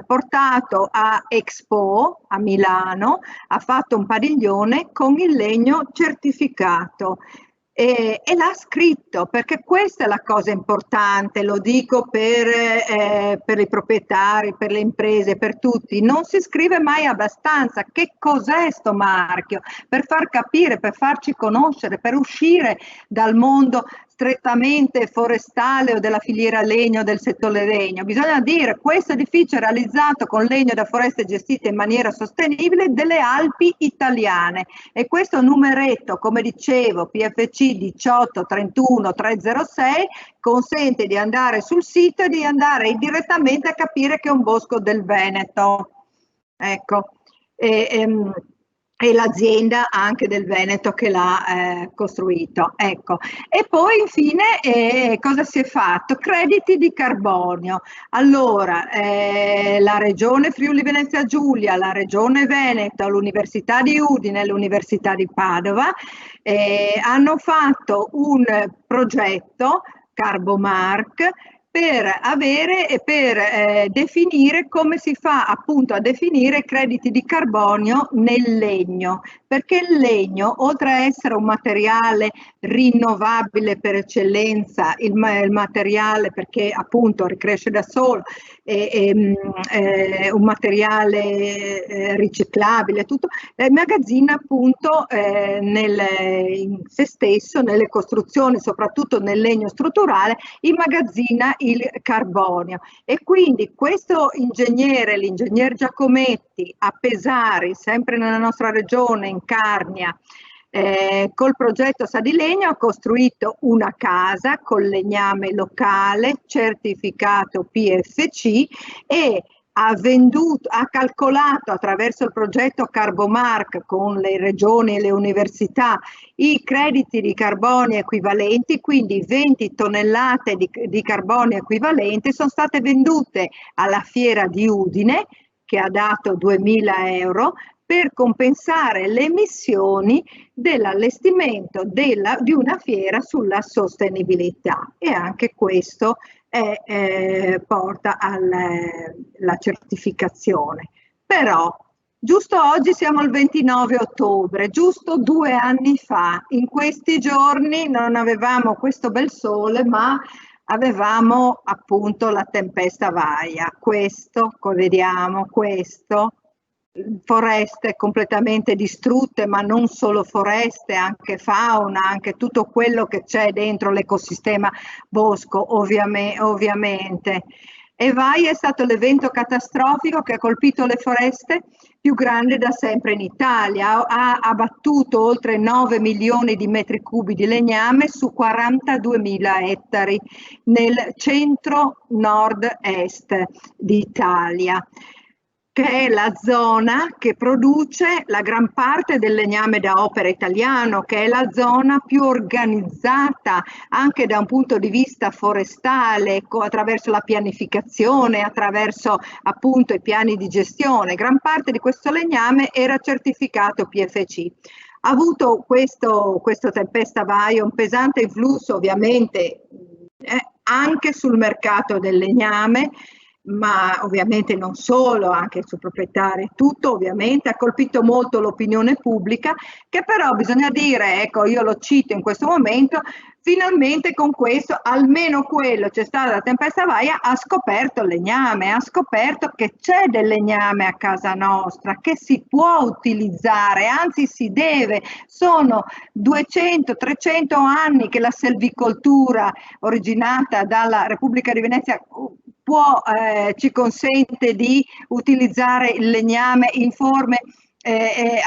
portato a Expo a Milano, ha fatto un padiglione con il legno certificato. E l'ha scritto, perché questa è la cosa importante, lo dico per i proprietari, per le imprese, per tutti, non si scrive mai abbastanza che cos'è sto marchio, per far capire, per farci conoscere, per uscire dal mondo strettamente forestale o della filiera legno, del settore legno. Bisogna dire questo edificio è realizzato con legno da foreste gestite in maniera sostenibile delle Alpi italiane, e questo numeretto, come dicevo, PFC 1831306, consente di andare sul sito e di andare direttamente a capire che è un bosco del Veneto. Ecco. E l'azienda anche del Veneto che l'ha costruito. Ecco. E poi infine cosa si è fatto? Crediti di carbonio. Allora, la Regione Friuli Venezia Giulia, la Regione Veneto, l'Università di Udine e l'Università di Padova hanno fatto un progetto Carbomark per avere e per definire come si fa appunto a definire crediti di carbonio nel legno, perché il legno, oltre a essere un materiale rinnovabile per eccellenza, il materiale perché appunto ricresce da solo, un materiale riciclabile, tutto, immagazzina appunto in se stesso, nelle costruzioni, soprattutto nel legno strutturale, immagazzina il carbonio. E quindi questo ingegnere, l'ingegner Giacometti, a Pesari, sempre nella nostra regione, in Carnia, col progetto Sadilegno ha costruito una casa con legname locale, certificato PFC, e ha calcolato attraverso il progetto Carbomark con le regioni e le università i crediti di carbonio equivalenti, quindi 20 tonnellate di carbonio equivalente sono state vendute alla fiera di Udine, che ha dato 2.000 euro, per compensare le emissioni dell'allestimento di una fiera sulla sostenibilità, e anche questo porta alla certificazione. Però giusto oggi siamo al 29 ottobre, giusto 2 anni fa, in questi giorni non avevamo questo bel sole, ma avevamo appunto la tempesta Vaia. Questo, come vediamo, questo, foreste completamente distrutte, ma non solo foreste, anche fauna, anche tutto quello che c'è dentro l'ecosistema bosco, ovviamente. E Vaia è stato l'evento catastrofico che ha colpito le foreste più grande da sempre in Italia, ha abbattuto oltre 9 milioni di metri cubi di legname su 42.000 ettari nel centro-nord-est d'Italia, che è la zona che produce la gran parte del legname da opera italiano, che è la zona più organizzata anche da un punto di vista forestale, attraverso la pianificazione, attraverso appunto i piani di gestione. Gran parte di questo legname era certificato PFC. Ha avuto questo tempesta Vaia un pesante influsso ovviamente anche sul mercato del legname, ma ovviamente non solo, anche sui proprietari, tutto ovviamente ha colpito molto l'opinione pubblica, che però bisogna dire, ecco, io lo cito in questo momento, finalmente con questo, almeno quello, c'è stata la tempesta Vaia, ha scoperto il legname, ha scoperto che c'è del legname a casa nostra, che si può utilizzare, anzi si deve. Sono 200-300 anni che la selvicoltura originata dalla Repubblica di Venezia ci consente di utilizzare il legname in forme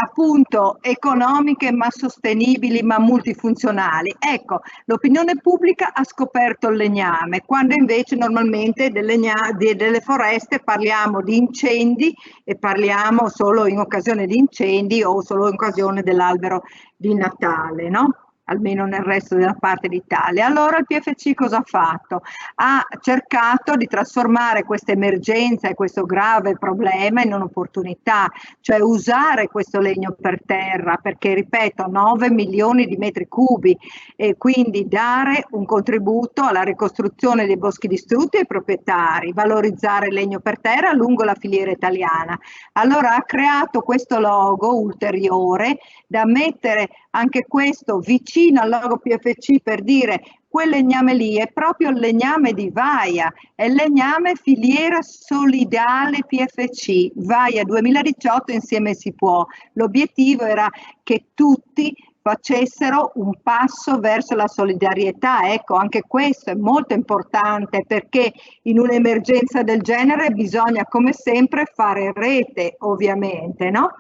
appunto economiche ma sostenibili ma multifunzionali. Ecco, l'opinione pubblica ha scoperto il legname, quando invece normalmente delle foreste parliamo di incendi e parliamo solo in occasione di incendi o solo in occasione dell'albero di Natale, no? Almeno nel resto della parte d'Italia. Allora il PFC cosa ha fatto? Ha cercato di trasformare questa emergenza e questo grave problema in un'opportunità, cioè usare questo legno per terra, perché ripeto 9 milioni di metri cubi, e quindi dare un contributo alla ricostruzione dei boschi distrutti ai proprietari, valorizzare il legno per terra lungo la filiera italiana. Allora ha creato questo logo ulteriore da mettere anche questo vicino al logo PFC, per dire quel legname lì è proprio il legname di Vaia, è il legname filiera solidale PFC, Vaia 2018 insieme si può. L'obiettivo era che tutti facessero un passo verso la solidarietà. Ecco, anche questo è molto importante, perché in un'emergenza del genere bisogna come sempre fare rete, ovviamente, no?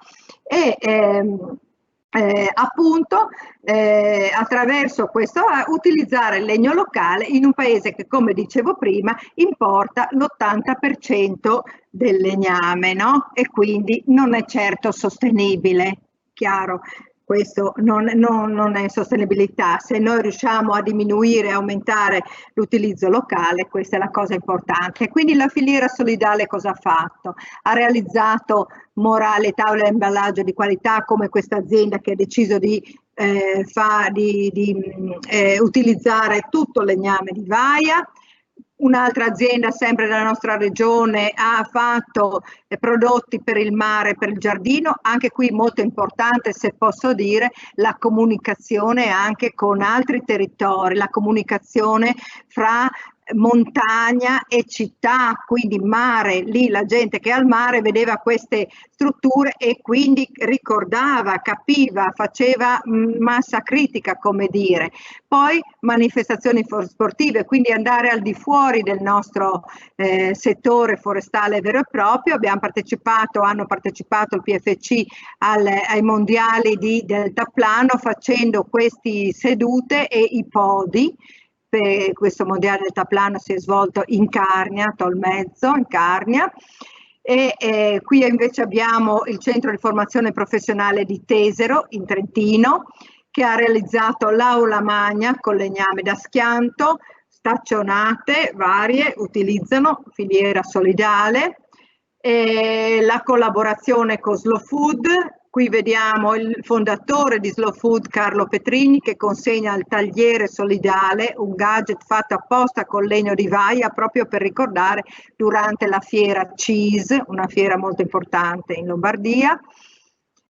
E appunto attraverso questo utilizzare il legno locale in un paese che, come dicevo prima, importa l'80% del legname, no? E quindi non è certo sostenibile, chiaro. Questo non è sostenibilità. Se noi riusciamo a diminuire e aumentare l'utilizzo locale, questa è la cosa importante. Quindi la filiera solidale cosa ha fatto? Ha realizzato morale, tavole e imballaggio di qualità, come questa azienda che ha deciso di utilizzare tutto il legname di Vaia. Un'altra azienda sempre della nostra regione ha fatto prodotti per il mare, per il giardino, anche qui molto importante, se posso dire, la comunicazione anche con altri territori, la comunicazione fra montagna e città, quindi mare, lì la gente che al mare vedeva queste strutture e quindi ricordava, capiva, faceva massa critica, come dire. Poi manifestazioni sportive, quindi andare al di fuori del nostro settore forestale vero e proprio. Hanno partecipato il PFC ai mondiali di deltaplano facendo queste sedute e i podi. Questo mondiale deltaplano si è svolto in Carnia, Tolmezzo, in Carnia. E qui invece abbiamo il centro di formazione professionale di Tesero in Trentino, che ha realizzato l'aula magna con legname da schianto, staccionate varie, utilizzano filiera solidale, la collaborazione con Slow Food. Qui vediamo il fondatore di Slow Food, Carlo Petrini, che consegna il tagliere solidale, un gadget fatto apposta con legno di vaia proprio per ricordare durante la fiera Cheese, una fiera molto importante in Lombardia.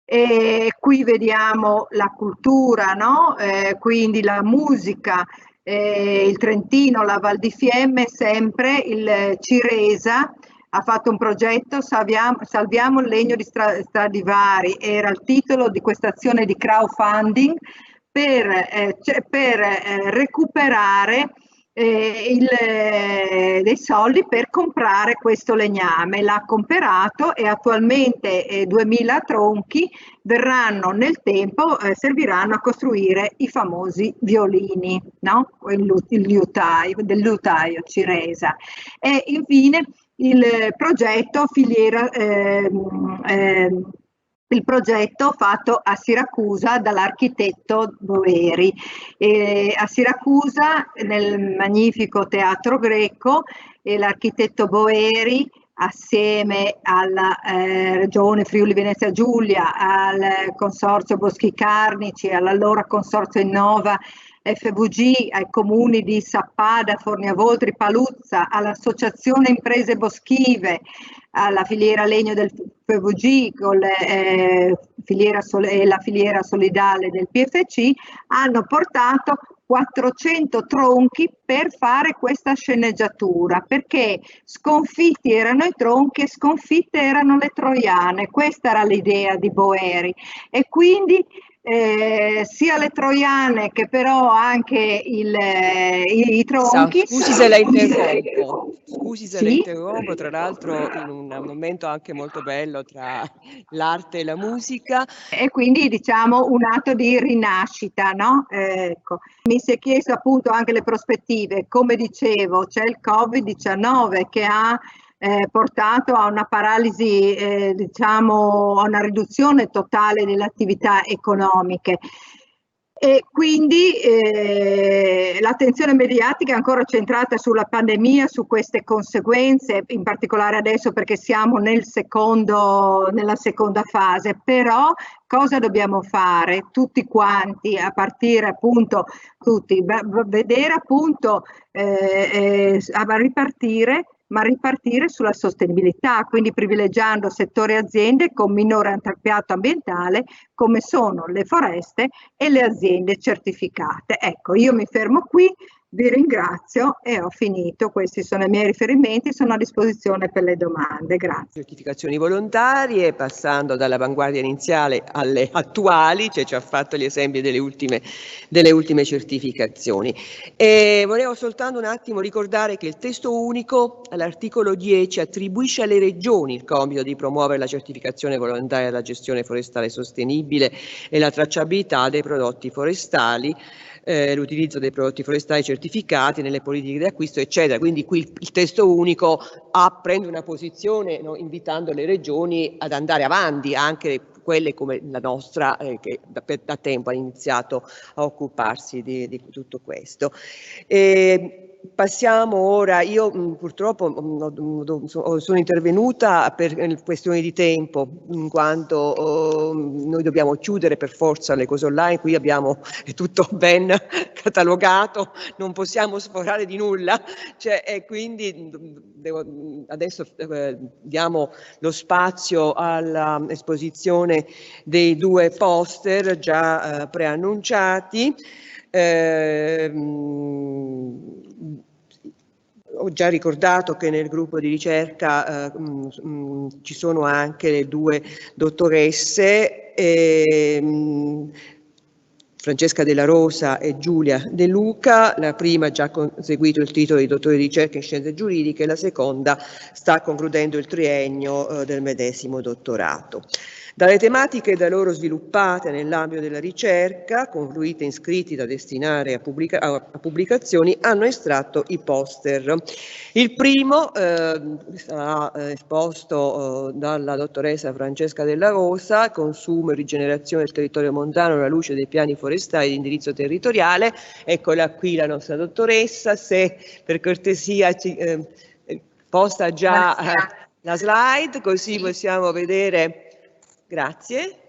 E qui vediamo la cultura, no? Quindi la musica, il Trentino, la Val di Fiemme, sempre il Ciresa ha fatto un progetto Salviamo il legno di Stradivari, era il titolo di questa azione di crowdfunding per recuperare dei soldi per comprare questo legname. L'ha comprato e attualmente 2000 tronchi verranno nel tempo, serviranno a costruire i famosi violini, no? Del liutaio Ciresa. E infine il progetto il progetto fatto a Siracusa dall'architetto Boeri. A Siracusa, nel magnifico Teatro Greco, l'architetto Boeri, assieme alla Regione Friuli Venezia Giulia, al Consorzio Boschi Carnici, all'allora Consorzio Innova FVG, ai comuni di Sappada, Forniavoltri, Paluzza, all'Associazione Imprese Boschive, alla filiera legno del FVG con la filiera solidale del PFC, hanno portato 400 tronchi per fare questa sceneggiatura, perché sconfitti erano i tronchi e sconfitte erano le troiane. Questa era l'idea di Boeri e quindi sia le troiane che però anche i tronchi. Scusi se la interrompo, tra l'altro in un momento anche molto bello tra l'arte e la musica. E quindi diciamo un atto di rinascita, no? Ecco. Mi si è chiesto appunto anche le prospettive, come dicevo c'è il Covid-19 che ha portato a una paralisi, diciamo, a una riduzione totale delle attività economiche. E quindi l'attenzione mediatica è ancora centrata sulla pandemia, su queste conseguenze, in particolare adesso perché siamo nella seconda fase, però cosa dobbiamo fare tutti quanti, a partire appunto vedere appunto ripartire sulla sostenibilità, quindi privilegiando settori e aziende con minore impatto ambientale come sono le foreste e le aziende certificate. Ecco, io mi fermo qui, vi ringrazio e ho finito. Questi sono i miei riferimenti, sono a disposizione per le domande. Grazie. Certificazioni volontarie, passando dall'avanguardia iniziale alle attuali, cioè ci ha fatto gli esempi delle ultime certificazioni. E volevo soltanto un attimo ricordare che il testo unico all'articolo 10 attribuisce alle regioni il compito di promuovere la certificazione volontaria della gestione forestale sostenibile e la tracciabilità dei prodotti forestali, l'utilizzo dei prodotti forestali certificati nelle politiche di acquisto, eccetera. Quindi qui il testo unico prende una posizione, no, invitando le regioni ad andare avanti, anche quelle come la nostra che da tempo ha iniziato a occuparsi di tutto questo. passiamo ora, io purtroppo sono intervenuta per questioni di tempo, in quanto noi dobbiamo chiudere per forza le cose online, qui è tutto ben catalogato, non possiamo sforare di nulla, e quindi adesso diamo lo spazio all'esposizione dei 2 poster già preannunciati. Ho già ricordato che nel gruppo di ricerca ci sono anche le 2 dottoresse, Francesca Della Rosa e Giulia De Luca. La prima ha già conseguito il titolo di dottore di ricerca in scienze giuridiche, la seconda sta concludendo il triennio del medesimo dottorato. Dalle tematiche da loro sviluppate nell'ambito della ricerca, confluite in scritti da destinare a pubblicazioni, hanno estratto i poster. Il primo sarà esposto dalla dottoressa Francesca Della Rosa, consumo e rigenerazione del territorio montano alla luce dei piani forestali di indirizzo territoriale. Eccola qui la nostra dottoressa, se per cortesia ci posta già la slide, così possiamo vedere. Grazie.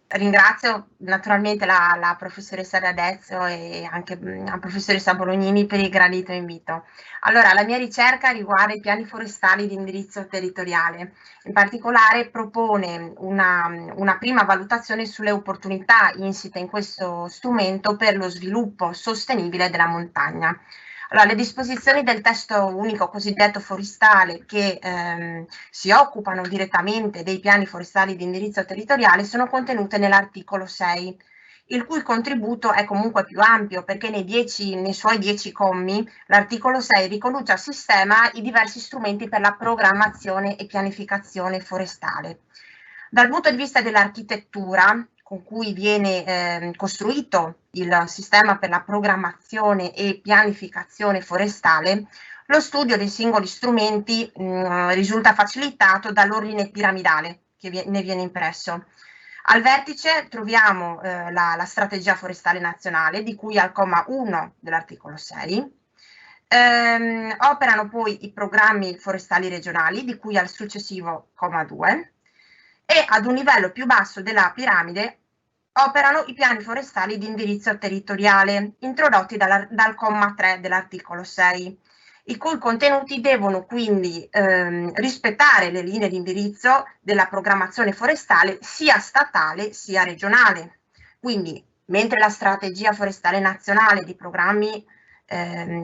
Ringrazio naturalmente la professoressa D'Adezzo e anche la professoressa Bolognini per il gradito invito. Allora, la mia ricerca riguarda i piani forestali di indirizzo territoriale. In particolare propone una prima valutazione sulle opportunità insite in questo strumento per lo sviluppo sostenibile della montagna. Allora, le disposizioni del testo unico cosiddetto forestale che si occupano direttamente dei piani forestali di indirizzo territoriale sono contenute nell'articolo 6, il cui contributo è comunque più ampio perché nei suoi 10 commi l'articolo 6 riconduce a sistema i diversi strumenti per la programmazione e pianificazione forestale. Dal punto di vista dell'architettura, con cui viene costruito il sistema per la programmazione e pianificazione forestale, lo studio dei singoli strumenti risulta facilitato dall'ordine piramidale che ne viene impresso. Al vertice troviamo la strategia forestale nazionale, di cui al comma 1 dell'articolo 6. Operano poi i programmi forestali regionali, di cui al successivo comma 2. E ad un livello più basso della piramide operano i piani forestali di indirizzo territoriale, introdotti dal comma 3 dell'articolo 6, i cui contenuti devono quindi rispettare le linee di indirizzo della programmazione forestale sia statale sia regionale. Quindi, mentre la strategia forestale nazionale di programmi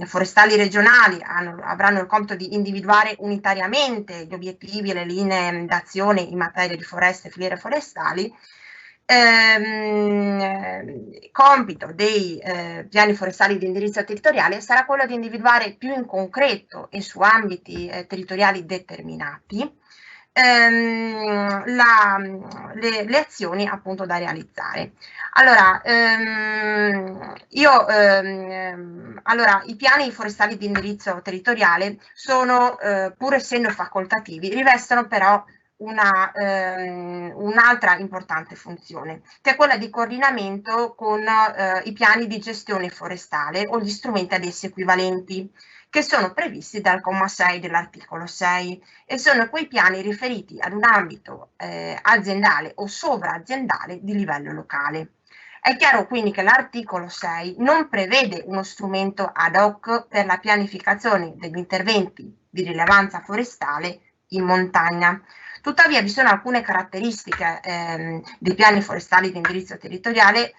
forestali regionali avranno il compito di individuare unitariamente gli obiettivi e le linee d'azione in materia di foreste e filiere forestali, compito dei piani forestali di indirizzo territoriale sarà quello di individuare più in concreto e su ambiti territoriali determinati le azioni appunto da realizzare. Allora, i piani forestali di indirizzo territoriale sono, pur essendo facoltativi, rivestono però un'altra importante funzione, che è quella di coordinamento con i piani di gestione forestale o gli strumenti ad essi equivalenti, che sono previsti dal comma 6 dell'articolo 6 e sono quei piani riferiti ad un ambito aziendale o sovraaziendale di livello locale. È chiaro quindi che l'articolo 6 non prevede uno strumento ad hoc per la pianificazione degli interventi di rilevanza forestale in montagna. Tuttavia vi sono alcune caratteristiche dei piani forestali di indirizzo territoriale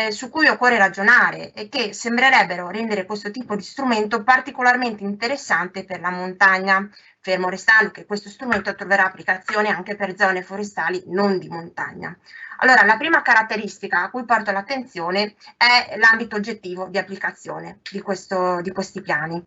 su cui occorre ragionare e che sembrerebbero rendere questo tipo di strumento particolarmente interessante per la montagna, fermo restando che questo strumento troverà applicazione anche per zone forestali non di montagna. Allora, la prima caratteristica a cui porto l'attenzione è l'ambito oggettivo di applicazione di questi piani.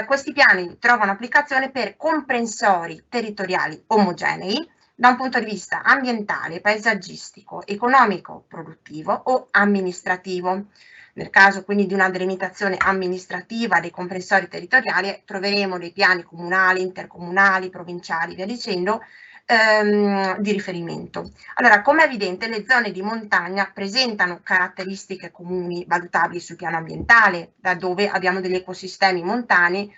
Questi piani trovano applicazione per comprensori territoriali omogenei da un punto di vista ambientale, paesaggistico, economico, produttivo o amministrativo. Nel caso quindi di una delimitazione amministrativa dei comprensori territoriali troveremo dei piani comunali, intercomunali, provinciali, via dicendo, di riferimento. Allora, come è evidente, le zone di montagna presentano caratteristiche comuni valutabili sul piano ambientale, da dove abbiamo degli ecosistemi montani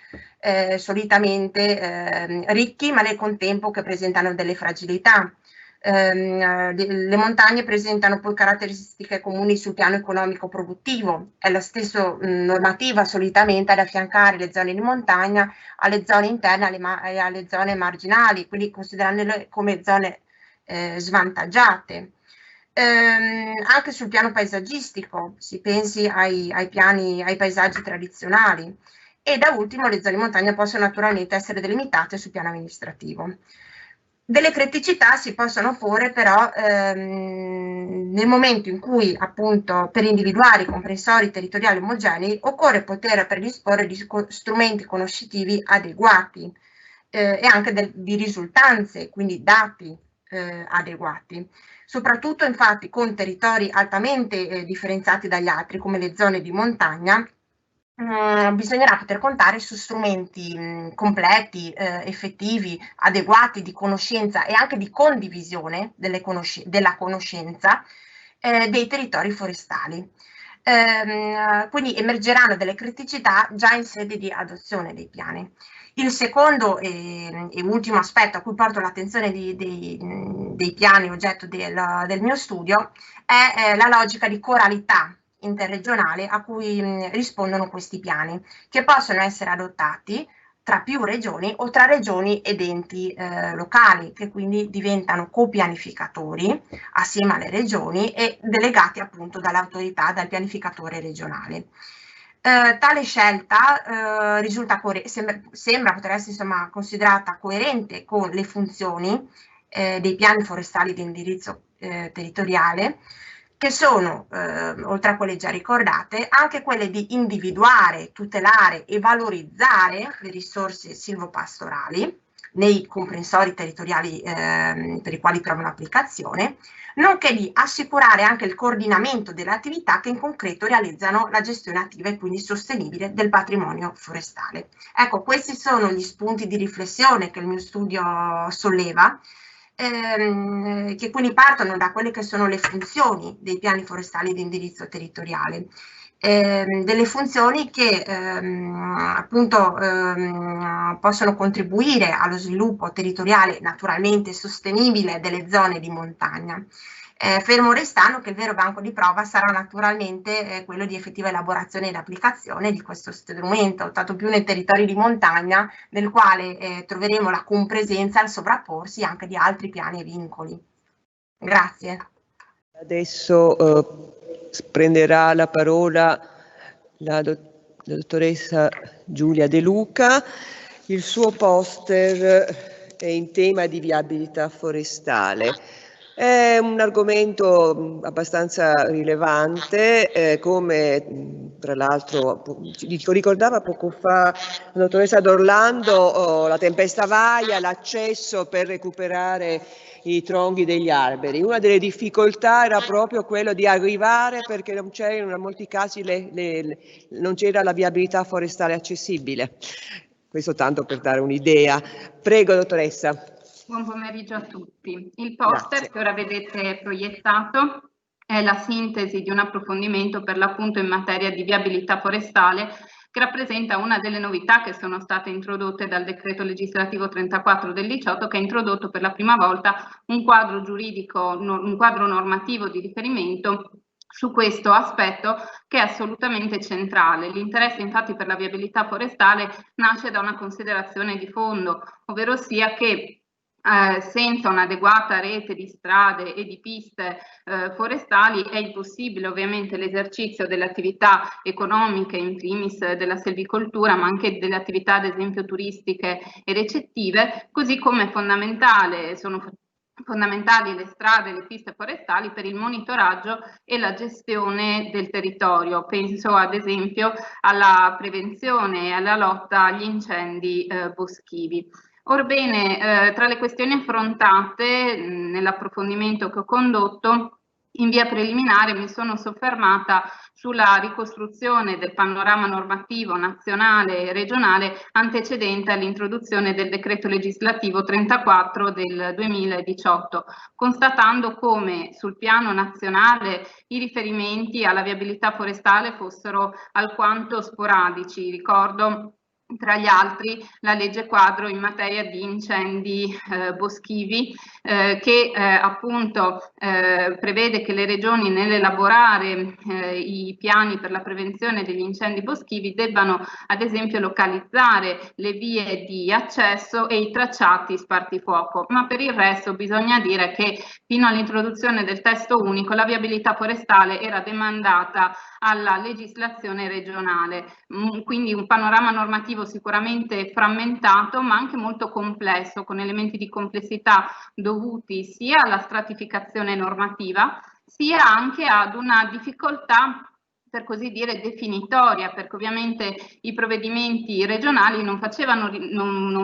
solitamente ricchi, ma nel contempo che presentano delle fragilità. Le montagne presentano poi caratteristiche comuni sul piano economico-produttivo. È la stessa normativa solitamente ad affiancare le zone di montagna alle zone interne e alle zone marginali, quindi considerandole come zone svantaggiate. Anche sul piano paesaggistico, si pensi ai paesaggi tradizionali. E da ultimo le zone di montagna possono naturalmente essere delimitate sul piano amministrativo. Delle criticità si possono porre però nel momento in cui, appunto, per individuare i comprensori territoriali omogenei occorre poter predisporre di strumenti conoscitivi adeguati e anche di risultanze, quindi dati adeguati. Soprattutto infatti con territori altamente differenziati dagli altri, come le zone di montagna, bisognerà poter contare su strumenti completi, effettivi, adeguati di conoscenza e anche di condivisione della conoscenza dei territori forestali. Quindi emergeranno delle criticità già in sede di adozione dei piani. Il secondo e ultimo aspetto a cui porto l'attenzione dei piani oggetto del mio studio è la logica di coralità interregionale a cui rispondono questi piani, che possono essere adottati tra più regioni o tra regioni ed enti locali, che quindi diventano copianificatori assieme alle regioni e delegati appunto dall'autorità, dal pianificatore regionale. Tale scelta sembra poter essere insomma considerata coerente con le funzioni dei piani forestali di indirizzo territoriale, che sono, oltre a quelle già ricordate, anche quelle di individuare, tutelare e valorizzare le risorse silvopastorali nei comprensori territoriali per i quali trovano applicazione, nonché di assicurare anche il coordinamento delle attività che in concreto realizzano la gestione attiva e quindi sostenibile del patrimonio forestale. Ecco, questi sono gli spunti di riflessione che il mio studio solleva, che quindi partono da quelle che sono le funzioni dei piani forestali di indirizzo territoriale, delle funzioni che appunto possono contribuire allo sviluppo territoriale naturalmente sostenibile delle zone di montagna. Fermo restando che il vero banco di prova sarà naturalmente quello di effettiva elaborazione ed applicazione di questo strumento, tanto più nei territori di montagna, nel quale troveremo la compresenza e il sovrapporsi anche di altri piani e vincoli. Grazie. Adesso prenderà la parola la dottoressa Giulia De Luca. Il suo poster è in tema di viabilità forestale. È un argomento abbastanza rilevante, come tra l'altro ricordava poco fa la dottoressa D'Orlando, la tempesta Vaia, l'accesso per recuperare i tronchi degli alberi. Una delle difficoltà era proprio quello di arrivare, perché non c'era, in molti casi non c'era la viabilità forestale accessibile. Questo tanto per dare un'idea. Prego, dottoressa. Buon pomeriggio a tutti. Il poster che ora vedete proiettato è la sintesi di un approfondimento per l'appunto in materia di viabilità forestale, che rappresenta una delle novità che sono state introdotte dal decreto legislativo 34 del 18, che ha introdotto per la prima volta un quadro giuridico, un quadro normativo di riferimento su questo aspetto, che è assolutamente centrale. L'interesse infatti per la viabilità forestale nasce da una considerazione di fondo, ovvero sia che senza un'adeguata rete di strade e di piste forestali è impossibile ovviamente l'esercizio delle attività economiche, in primis della selvicoltura, ma anche delle attività ad esempio turistiche e ricettive, così come sono fondamentali le strade e le piste forestali per il monitoraggio e la gestione del territorio. Penso ad esempio alla prevenzione e alla lotta agli incendi boschivi. Orbene, tra le questioni affrontate nell'approfondimento che ho condotto, In via preliminare mi sono soffermata sulla ricostruzione del panorama normativo nazionale e regionale antecedente all'introduzione del decreto legislativo 34 del 2018, constatando come sul piano nazionale i riferimenti alla viabilità forestale fossero alquanto sporadici. Ricordo tra gli altri la legge quadro in materia di incendi boschivi che appunto prevede che le regioni nell'elaborare i piani per la prevenzione degli incendi boschivi debbano ad esempio localizzare le vie di accesso e i tracciati spartifuoco, ma per il resto bisogna dire che fino all'introduzione del testo unico la viabilità forestale era demandata alla legislazione regionale, quindi un panorama normativo sicuramente frammentato ma anche molto complesso, con elementi di complessità dovuti sia alla stratificazione normativa sia anche ad una difficoltà per così dire definitoria, perché ovviamente i provvedimenti regionali non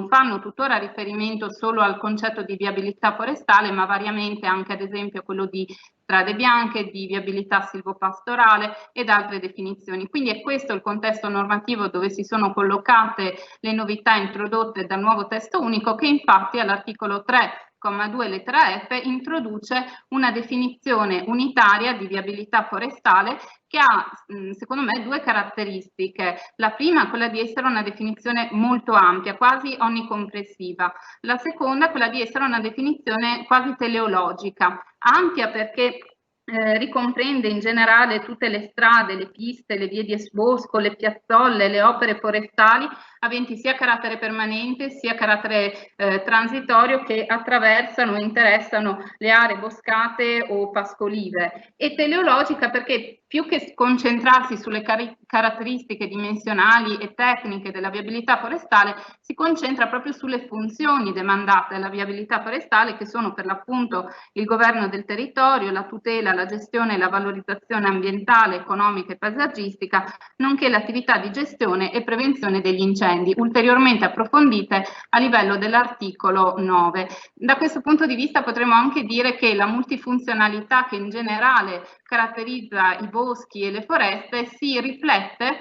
fanno tuttora riferimento solo al concetto di viabilità forestale, ma variamente anche ad esempio quello di strade bianche, di viabilità silvopastorale ed altre definizioni. Quindi è questo il contesto normativo dove si sono collocate le novità introdotte dal nuovo testo unico, che infatti all'articolo 3,2 lettera F introduce una definizione unitaria di viabilità forestale che ha secondo me due caratteristiche. La prima è quella di essere una definizione molto ampia, quasi onnicomprensiva. La seconda è quella di essere una definizione quasi teleologica, ampia perché ricomprende in generale tutte le strade, le piste, le vie di esbosco, le piazzole, le opere forestali aventi sia carattere permanente sia carattere transitorio che attraversano e interessano le aree boscate o pascolive, e teleologica perché più che concentrarsi sulle caratteristiche dimensionali e tecniche della viabilità forestale si concentra proprio sulle funzioni demandate alla viabilità forestale, che sono per l'appunto il governo del territorio, la tutela, la gestione e la valorizzazione ambientale, economica e paesaggistica, nonché l'attività di gestione e prevenzione degli incendi, ulteriormente approfondite a livello dell'articolo 9. Da questo punto di vista potremmo anche dire che la multifunzionalità che in generale caratterizza i boschi e le foreste si riflette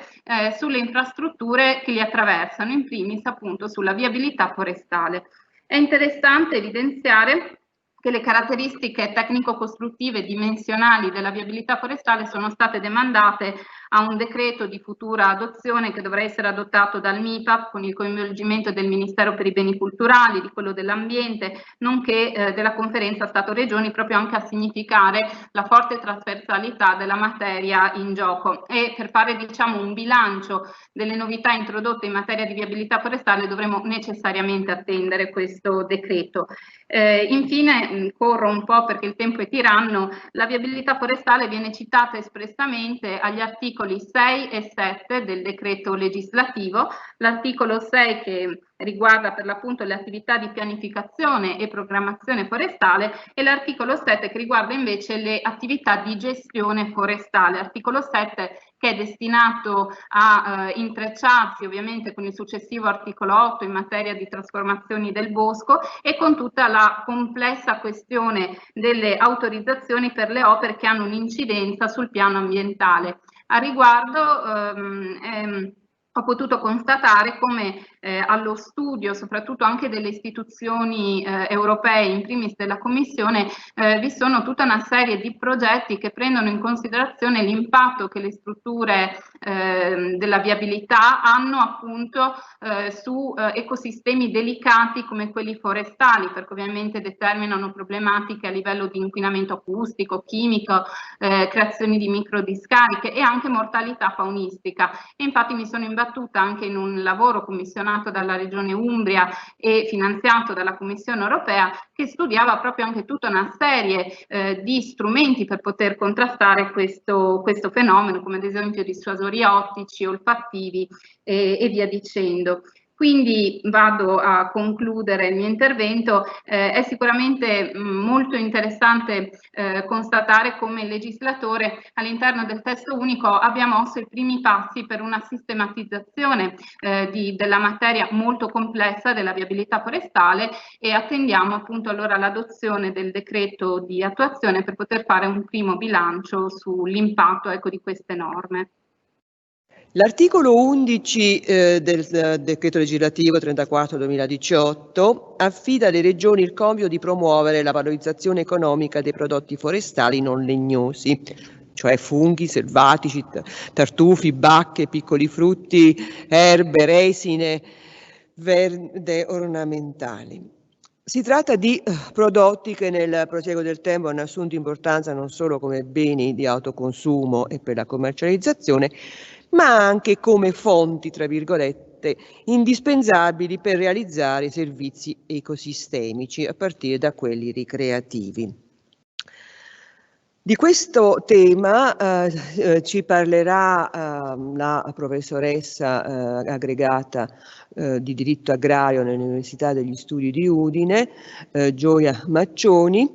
sulle infrastrutture che li attraversano, in primis appunto sulla viabilità forestale. È interessante evidenziare che le caratteristiche tecnico-costruttive e dimensionali della viabilità forestale sono state demandate a un decreto di futura adozione che dovrà essere adottato dal MIPAAF con il coinvolgimento del Ministero per i Beni Culturali, di quello dell'Ambiente, nonché della Conferenza Stato-Regioni, proprio anche a significare la forte trasversalità della materia in gioco. E per fare diciamo un bilancio delle novità introdotte in materia di viabilità forestale dovremo necessariamente attendere questo decreto. Infine, corro un po' perché il tempo è tiranno, la viabilità forestale viene citata espressamente agli articoli 6 e 7 del decreto legislativo, l'articolo 6 che riguarda per l'appunto le attività di pianificazione e programmazione forestale e l'articolo 7 che riguarda invece le attività di gestione forestale, articolo 7 che è destinato a intrecciarsi ovviamente con il successivo articolo 8 in materia di trasformazioni del bosco e con tutta la complessa questione delle autorizzazioni per le opere che hanno un'incidenza sul piano ambientale. A riguardo ho potuto constatare come allo studio, soprattutto anche delle istituzioni europee, in primis della Commissione, vi sono tutta una serie di progetti che prendono in considerazione l'impatto che le strutture della viabilità hanno appunto su ecosistemi delicati come quelli forestali, perché ovviamente determinano problematiche a livello di inquinamento acustico, chimico, creazioni di microdiscariche e anche mortalità faunistica. E infatti mi sono imbattuta anche in un lavoro commissionato dalla Regione Umbria e finanziato dalla Commissione Europea che studiava proprio anche tutta una serie di strumenti per poter contrastare questo fenomeno, come ad esempio dissuasori ottici, olfattivi e via dicendo. Quindi vado a concludere il mio intervento. È sicuramente molto interessante constatare come il legislatore all'interno del testo unico abbia mosso i primi passi per una sistematizzazione della materia molto complessa della viabilità forestale, e attendiamo appunto allora l'adozione del decreto di attuazione per poter fare un primo bilancio sull'impatto, ecco, di queste norme. L'articolo 11 del decreto legislativo 34/2018 affida alle regioni il compito di promuovere la valorizzazione economica dei prodotti forestali non legnosi, cioè funghi selvatici, tartufi, bacche, piccoli frutti, erbe, resine, verde ornamentali. Si tratta di prodotti che nel prosieguo del tempo hanno assunto importanza non solo come beni di autoconsumo e per la commercializzazione, ma anche come fonti, tra virgolette, indispensabili per realizzare servizi ecosistemici, a partire da quelli ricreativi. Di questo tema ci parlerà la professoressa aggregata di diritto agrario nell'Università degli Studi di Udine, Gioia Maccioni,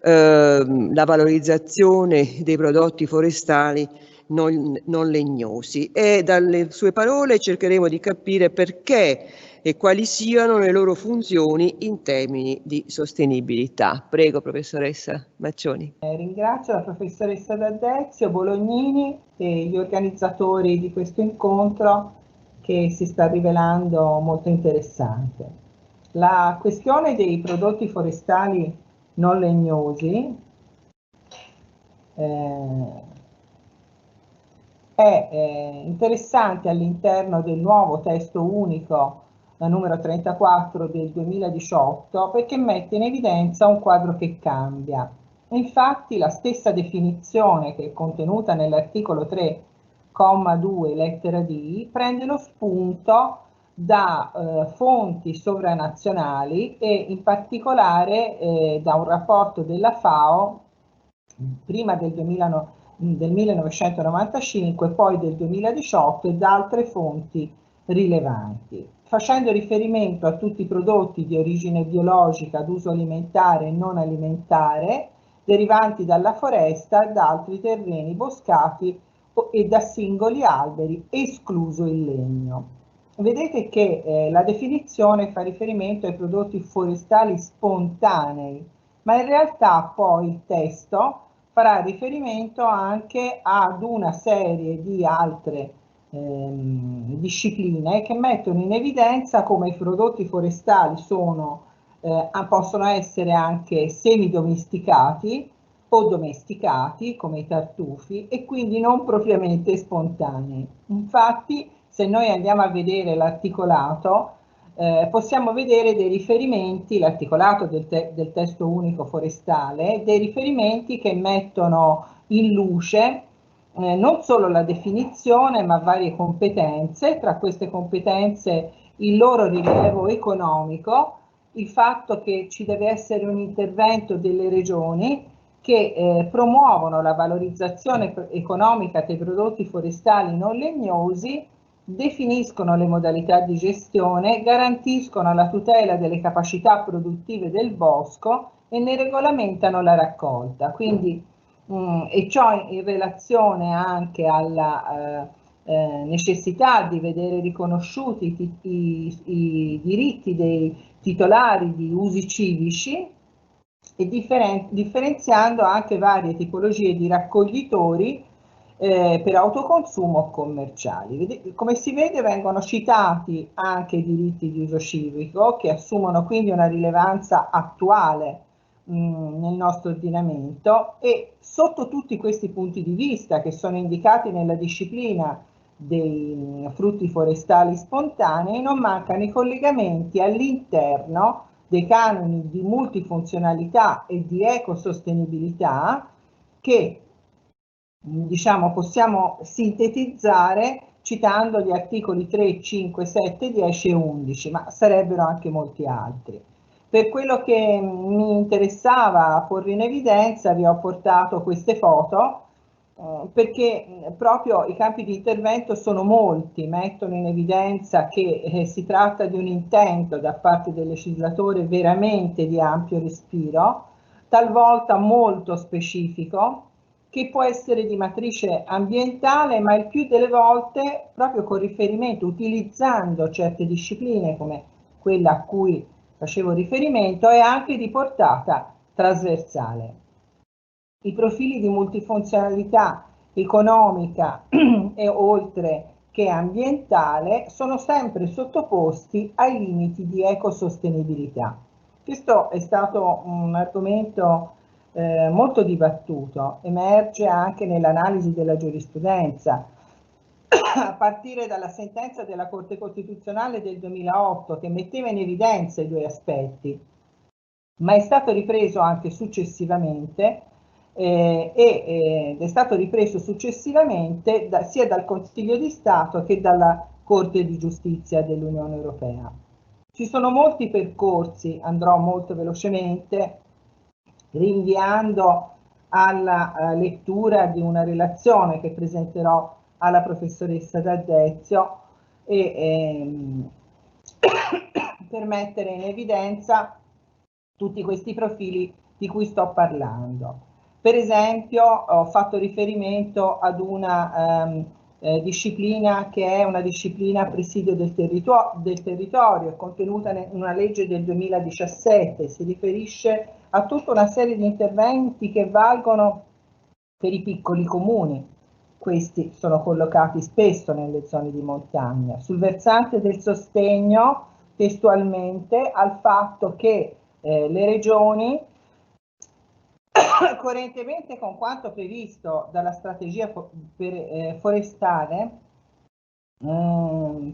la valorizzazione dei prodotti forestali non legnosi, e dalle sue parole cercheremo di capire perché e quali siano le loro funzioni in termini di sostenibilità. Prego, professoressa Maccioni. Ringrazio la professoressa D'Addezio, Bolognini e gli organizzatori di questo incontro, che si sta rivelando molto interessante. La questione dei prodotti forestali non legnosi è interessante all'interno del nuovo testo unico numero 34 del 2018, perché mette in evidenza un quadro che cambia. Infatti la stessa definizione che è contenuta nell'articolo 3, comma 2, lettera D, prende lo spunto da fonti sovranazionali e in particolare da un rapporto della FAO prima del 1995, poi del 2018, e da altre fonti rilevanti, facendo riferimento a tutti i prodotti di origine biologica ad uso alimentare e non alimentare, derivanti dalla foresta e da altri terreni boscati e da singoli alberi, escluso il legno. Vedete che la definizione fa riferimento ai prodotti forestali spontanei, ma in realtà poi il testo farà riferimento anche ad una serie di altre discipline che mettono in evidenza come i prodotti forestali possono essere anche semidomesticati o domesticati, come i tartufi, e quindi non propriamente spontanei. Infatti, se noi andiamo a vedere l'articolato, possiamo vedere dei riferimenti, l'articolato del testo unico forestale, dei riferimenti che mettono in luce non solo la definizione, ma varie competenze, tra queste competenze il loro rilievo economico, il fatto che ci deve essere un intervento delle regioni che promuovono la valorizzazione economica dei prodotti forestali non legnosi, definiscono le modalità di gestione, garantiscono la tutela delle capacità produttive del bosco e ne regolamentano la raccolta. Quindi, e ciò in relazione anche alla necessità di vedere riconosciuti i diritti dei titolari di usi civici e differenziando anche varie tipologie di raccoglitori per autoconsumo o commerciali. Come si vede, vengono citati anche i diritti di uso civico, che assumono quindi una rilevanza attuale nel nostro ordinamento, e sotto tutti questi punti di vista che sono indicati nella disciplina dei frutti forestali spontanei non mancano i collegamenti all'interno dei canoni di multifunzionalità e di ecosostenibilità che possiamo sintetizzare citando gli articoli 3, 5, 7, 10 e 11, ma sarebbero anche molti altri. Per quello che mi interessava porre in evidenza, vi ho portato queste foto perché proprio i campi di intervento sono molti, mettono in evidenza che si tratta di un intento da parte del legislatore veramente di ampio respiro, talvolta molto specifico, che può essere di matrice ambientale, ma il più delle volte proprio con riferimento, utilizzando certe discipline come quella a cui facevo riferimento, è anche di portata trasversale. I profili di multifunzionalità economica e oltre che ambientale sono sempre sottoposti ai limiti di ecosostenibilità. Questo è stato un argomento molto dibattuto, emerge anche nell'analisi della giurisprudenza, a partire dalla sentenza della Corte Costituzionale del 2008 che metteva in evidenza i due aspetti, ma è stato ripreso anche successivamente ed è stato ripreso successivamente sia dal Consiglio di Stato che dalla Corte di Giustizia dell'Unione Europea. Ci sono molti percorsi, andrò molto velocemente, rinviando alla lettura di una relazione che presenterò alla professoressa D'Addezio per mettere in evidenza tutti questi profili di cui sto parlando. Per esempio, ho fatto riferimento ad una disciplina che è una disciplina a presidio del territorio, contenuta in una legge del 2017, si riferisce a tutta una serie di interventi che valgono per i piccoli comuni. Questi sono collocati spesso nelle zone di montagna. Sul versante del sostegno, testualmente, al fatto che le regioni, coerentemente con quanto previsto dalla strategia forestale,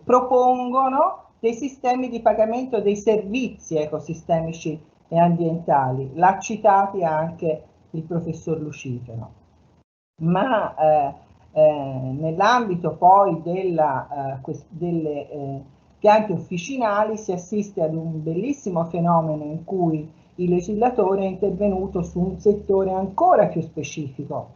propongono dei sistemi di pagamento dei servizi ecosistemici e ambientali. L'ha citati anche il professor Lucifero. Ma nell'ambito poi delle piante officinali si assiste ad un bellissimo fenomeno in cui il legislatore è intervenuto su un settore ancora più specifico.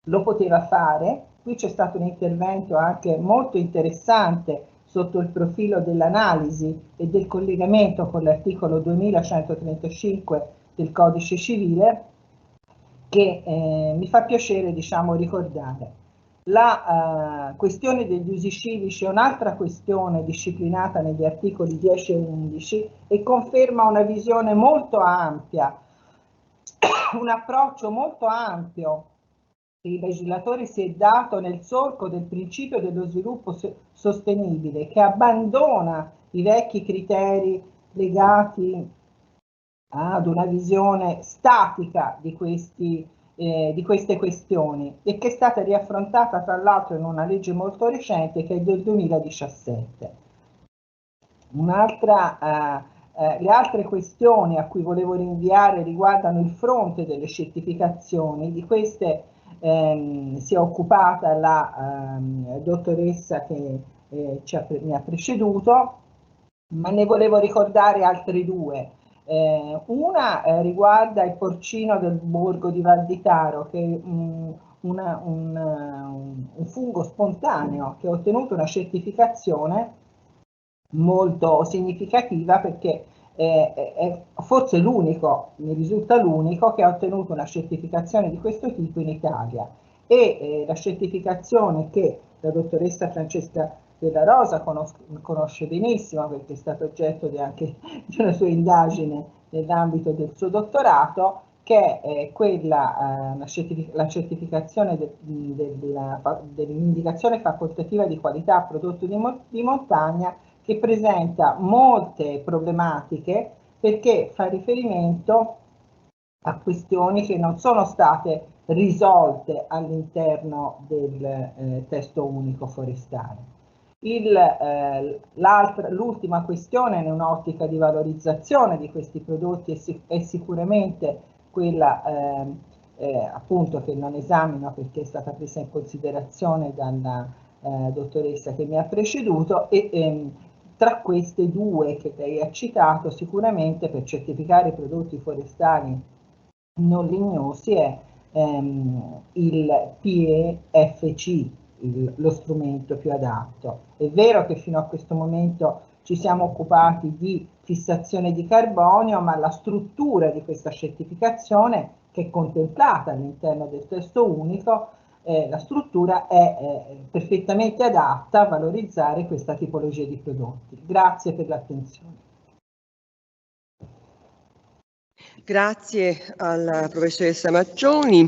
Lo poteva fare, qui c'è stato un intervento anche molto interessante sotto il profilo dell'analisi e del collegamento con l'articolo 2135 del Codice Civile, che mi fa piacere, diciamo, ricordare. La questione degli usi civici è un'altra questione disciplinata negli articoli 10 e 11 e conferma una visione molto ampia, un approccio molto ampio che il legislatore si è dato nel solco del principio dello sviluppo sostenibile, che abbandona i vecchi criteri legati ad una visione statica di queste questioni e che è stata riaffrontata tra l'altro in una legge molto recente che è del 2017. Le altre questioni a cui volevo rinviare riguardano il fronte delle certificazioni. Di queste si è occupata la dottoressa che mi ha preceduto, ma ne volevo ricordare altre due. Una riguarda il porcino del borgo di Val di Taro, che è un fungo spontaneo che ha ottenuto una certificazione molto significativa, perché è forse l'unico, mi risulta l'unico, che ha ottenuto una certificazione di questo tipo in Italia. E la certificazione che la dottoressa Francesca Della Rosa conosce benissimo, perché è stato oggetto anche di una sua indagine nell'ambito del suo dottorato, che è quella, la certificazione dell'indicazione facoltativa di qualità prodotto di montagna, che presenta molte problematiche perché fa riferimento a questioni che non sono state risolte all'interno del testo unico forestale. L'ultima questione in un'ottica di valorizzazione di questi prodotti è sicuramente quella appunto che non esamino perché è stata presa in considerazione dalla dottoressa che mi ha preceduto e tra queste due che lei ha citato, sicuramente per certificare i prodotti forestali non legnosi è il PEFC, lo strumento più adatto. È vero che fino a questo momento ci siamo occupati di fissazione di carbonio, ma la struttura di questa certificazione, che è contemplata all'interno del testo unico, la struttura è perfettamente adatta a valorizzare questa tipologia di prodotti. Grazie per l'attenzione. Grazie alla professoressa Maccioni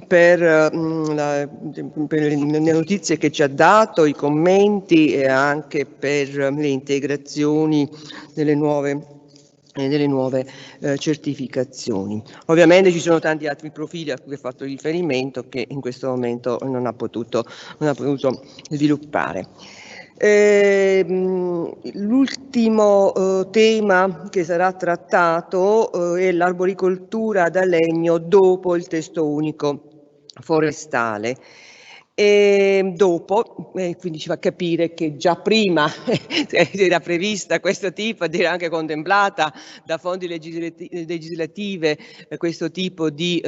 per le notizie che ci ha dato, i commenti e anche per le integrazioni delle nuove certificazioni. Ovviamente ci sono tanti altri profili a cui ha fatto riferimento che in questo momento non ha potuto sviluppare. L'ultimo tema che sarà trattato è l'arboricoltura da legno dopo il testo unico forestale. E dopo, quindi ci fa capire che già prima era prevista questo tipo ed era anche contemplata da fonti legislative questo tipo di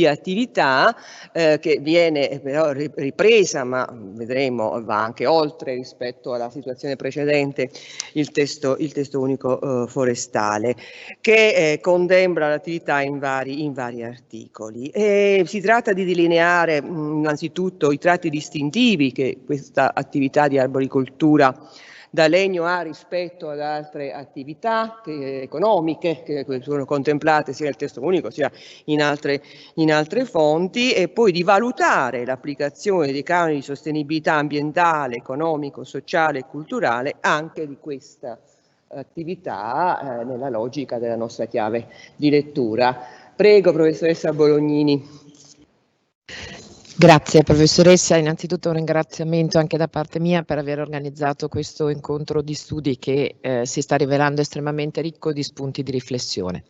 attività che viene però ripresa, ma vedremo va anche oltre rispetto alla situazione precedente il testo unico forestale, che contempla l'attività in vari articoli. Si tratta di delineare innanzitutto i tratti distintivi che questa attività di arboricoltura da legno ha rispetto ad altre attività economiche che sono contemplate sia nel testo unico sia in altre fonti, e poi di valutare l'applicazione dei canoni di sostenibilità ambientale, economico, sociale e culturale anche di questa attività nella logica della nostra chiave di lettura. Prego, professoressa Bolognini. Grazie professoressa, innanzitutto un ringraziamento anche da parte mia per aver organizzato questo incontro di studi che si sta rivelando estremamente ricco di spunti di riflessione.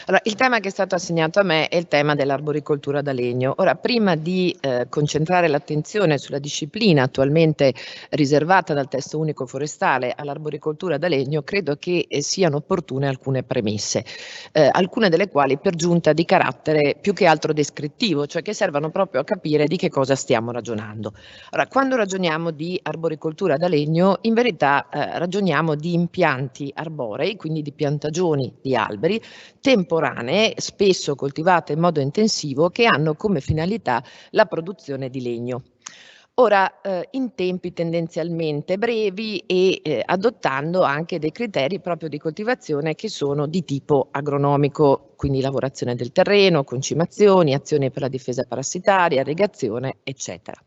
Allora, il tema che è stato assegnato a me è il tema dell'arboricoltura da legno. Ora, prima di concentrare l'attenzione sulla disciplina attualmente riservata dal testo unico forestale all'arboricoltura da legno, credo che siano opportune alcune premesse, alcune delle quali per giunta di carattere più che altro descrittivo, cioè che servono proprio a capire di che cosa stiamo ragionando. Allora, quando ragioniamo di arboricoltura da legno, in verità ragioniamo di impianti arborei, quindi di piantagioni di alberi temporanee, spesso coltivate in modo intensivo, che hanno come finalità la produzione di legno. Ora, in tempi tendenzialmente brevi e adottando anche dei criteri proprio di coltivazione che sono di tipo agronomico, quindi lavorazione del terreno, concimazioni, azioni per la difesa parassitaria, irrigazione, eccetera.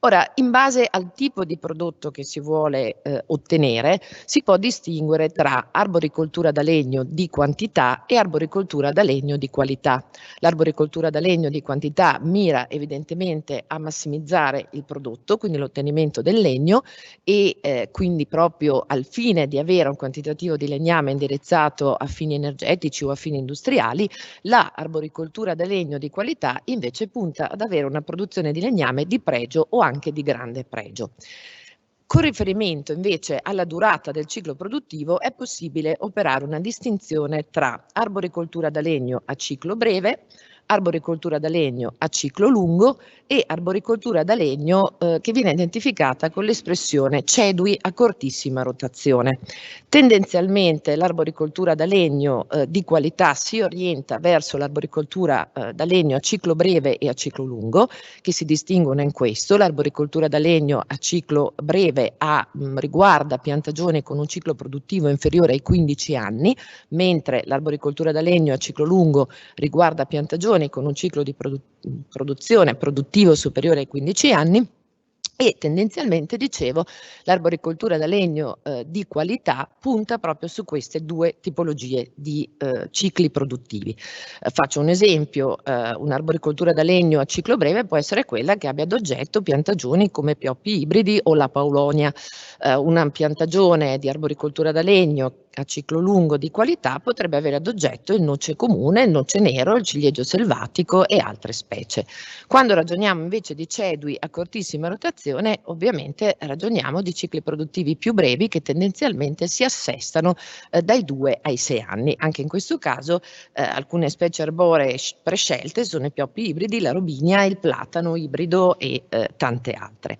Ora, in base al tipo di prodotto che si vuole ottenere, si può distinguere tra arboricoltura da legno di quantità e arboricoltura da legno di qualità. L'arboricoltura da legno di quantità mira evidentemente a massimizzare il prodotto, quindi l'ottenimento del legno, e quindi proprio al fine di avere un quantitativo di legname indirizzato a fini energetici o a fini industriali. La arboricoltura da legno di qualità invece punta ad avere una produzione di legname di pregio o anche di grande pregio. Con riferimento invece alla durata del ciclo produttivo è possibile operare una distinzione tra arboricoltura da legno a ciclo breve, arboricoltura da legno a ciclo lungo e arboricoltura da legno che viene identificata con l'espressione cedui a cortissima rotazione. Tendenzialmente l'arboricoltura da legno di qualità si orienta verso l'arboricoltura da legno a ciclo breve e a ciclo lungo, che si distinguono in questo. L'arboricoltura da legno a ciclo breve riguarda piantagioni con un ciclo produttivo inferiore ai 15 anni, mentre l'arboricoltura da legno a ciclo lungo riguarda piantagioni con un ciclo di produzione produttivo superiore ai 15 anni. E tendenzialmente, dicevo, l'arboricoltura da legno di qualità punta proprio su queste due tipologie di cicli produttivi. Faccio un esempio: un'arboricoltura da legno a ciclo breve può essere quella che abbia ad oggetto piantagioni come pioppi ibridi o la paulonia. Una piantagione di arboricoltura da legno a ciclo lungo di qualità potrebbe avere ad oggetto il noce comune, il noce nero, il ciliegio selvatico e altre specie. Quando ragioniamo invece di cedui a cortissima rotazione, ovviamente ragioniamo di cicli produttivi più brevi che tendenzialmente si assestano dai 2 ai 6 anni. Anche in questo caso alcune specie arboree prescelte sono i pioppi ibridi, la robinia, il platano ibrido e tante altre.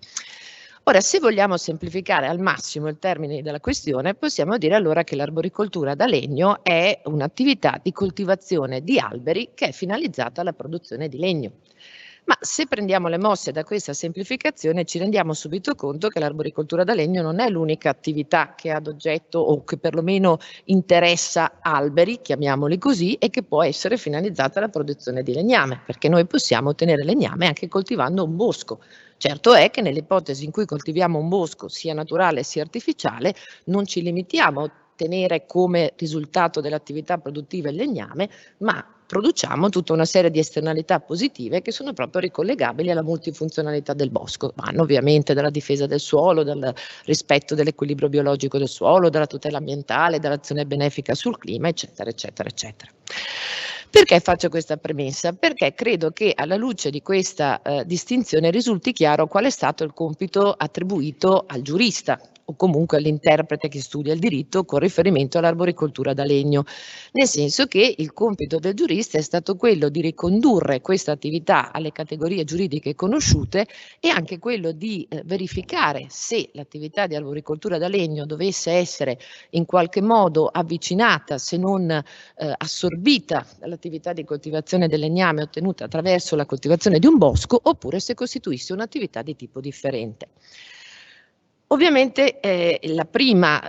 Ora, se vogliamo semplificare al massimo il termine della questione, possiamo dire allora che l'arboricoltura da legno è un'attività di coltivazione di alberi che è finalizzata alla produzione di legno. Ma se prendiamo le mosse da questa semplificazione ci rendiamo subito conto che l'arboricoltura da legno non è l'unica attività che ha ad oggetto o che perlomeno interessa alberi, chiamiamoli così, e che può essere finalizzata alla produzione di legname, perché noi possiamo ottenere legname anche coltivando un bosco. Certo è che nell'ipotesi in cui coltiviamo un bosco sia naturale sia artificiale non ci limitiamo a ottenere come risultato dell'attività produttiva il legname, ma produciamo tutta una serie di esternalità positive che sono proprio ricollegabili alla multifunzionalità del bosco. Vanno ovviamente dalla difesa del suolo, dal rispetto dell'equilibrio biologico del suolo, dalla tutela ambientale, dall'azione benefica sul clima, eccetera, eccetera, eccetera. Perché faccio questa premessa? Perché credo che alla luce di questa distinzione risulti chiaro qual è stato il compito attribuito al giurista o comunque all'interprete che studia il diritto con riferimento all'arboricoltura da legno, nel senso che il compito del giurista è stato quello di ricondurre questa attività alle categorie giuridiche conosciute e anche quello di verificare se l'attività di arboricoltura da legno dovesse essere in qualche modo avvicinata, se non assorbita dall'attività di coltivazione del legname ottenuta attraverso la coltivazione di un bosco, oppure se costituisse un'attività di tipo differente. Ovviamente la prima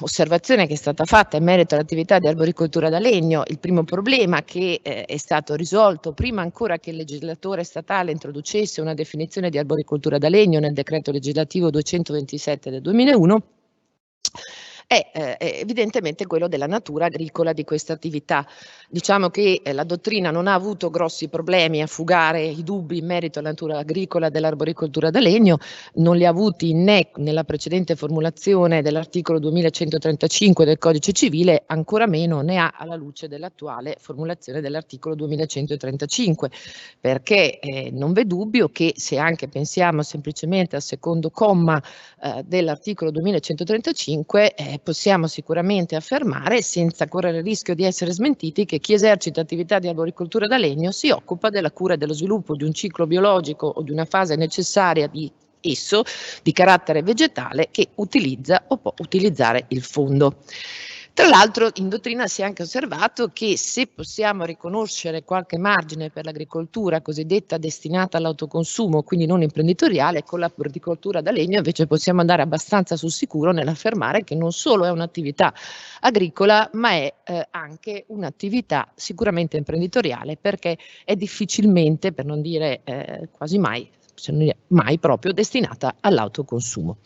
osservazione che è stata fatta in merito all'attività di arboricoltura da legno, il primo problema che è stato risolto prima ancora che il legislatore statale introducesse una definizione di arboricoltura da legno nel decreto legislativo 227 del 2001, è evidentemente quello della natura agricola di questa attività. Diciamo che la dottrina non ha avuto grossi problemi a fugare i dubbi in merito alla natura agricola dell'arboricoltura da legno, non li ha avuti né nella precedente formulazione dell'articolo 2135 del Codice Civile, ancora meno ne ha alla luce dell'attuale formulazione dell'articolo 2135, perché non v'è dubbio che se anche pensiamo semplicemente al secondo comma dell'articolo 2135 possiamo sicuramente affermare, senza correre il rischio di essere smentiti, che chi esercita attività di arboricoltura da legno si occupa della cura e dello sviluppo di un ciclo biologico o di una fase necessaria di esso, di carattere vegetale, che utilizza o può utilizzare il fondo. Tra l'altro in dottrina si è anche osservato che se possiamo riconoscere qualche margine per l'agricoltura cosiddetta destinata all'autoconsumo, quindi non imprenditoriale, con l'arboricoltura da legno invece possiamo andare abbastanza sul sicuro nell'affermare che non solo è un'attività agricola, ma è anche un'attività sicuramente imprenditoriale, perché è difficilmente, per non dire quasi mai, se non mai proprio, destinata all'autoconsumo.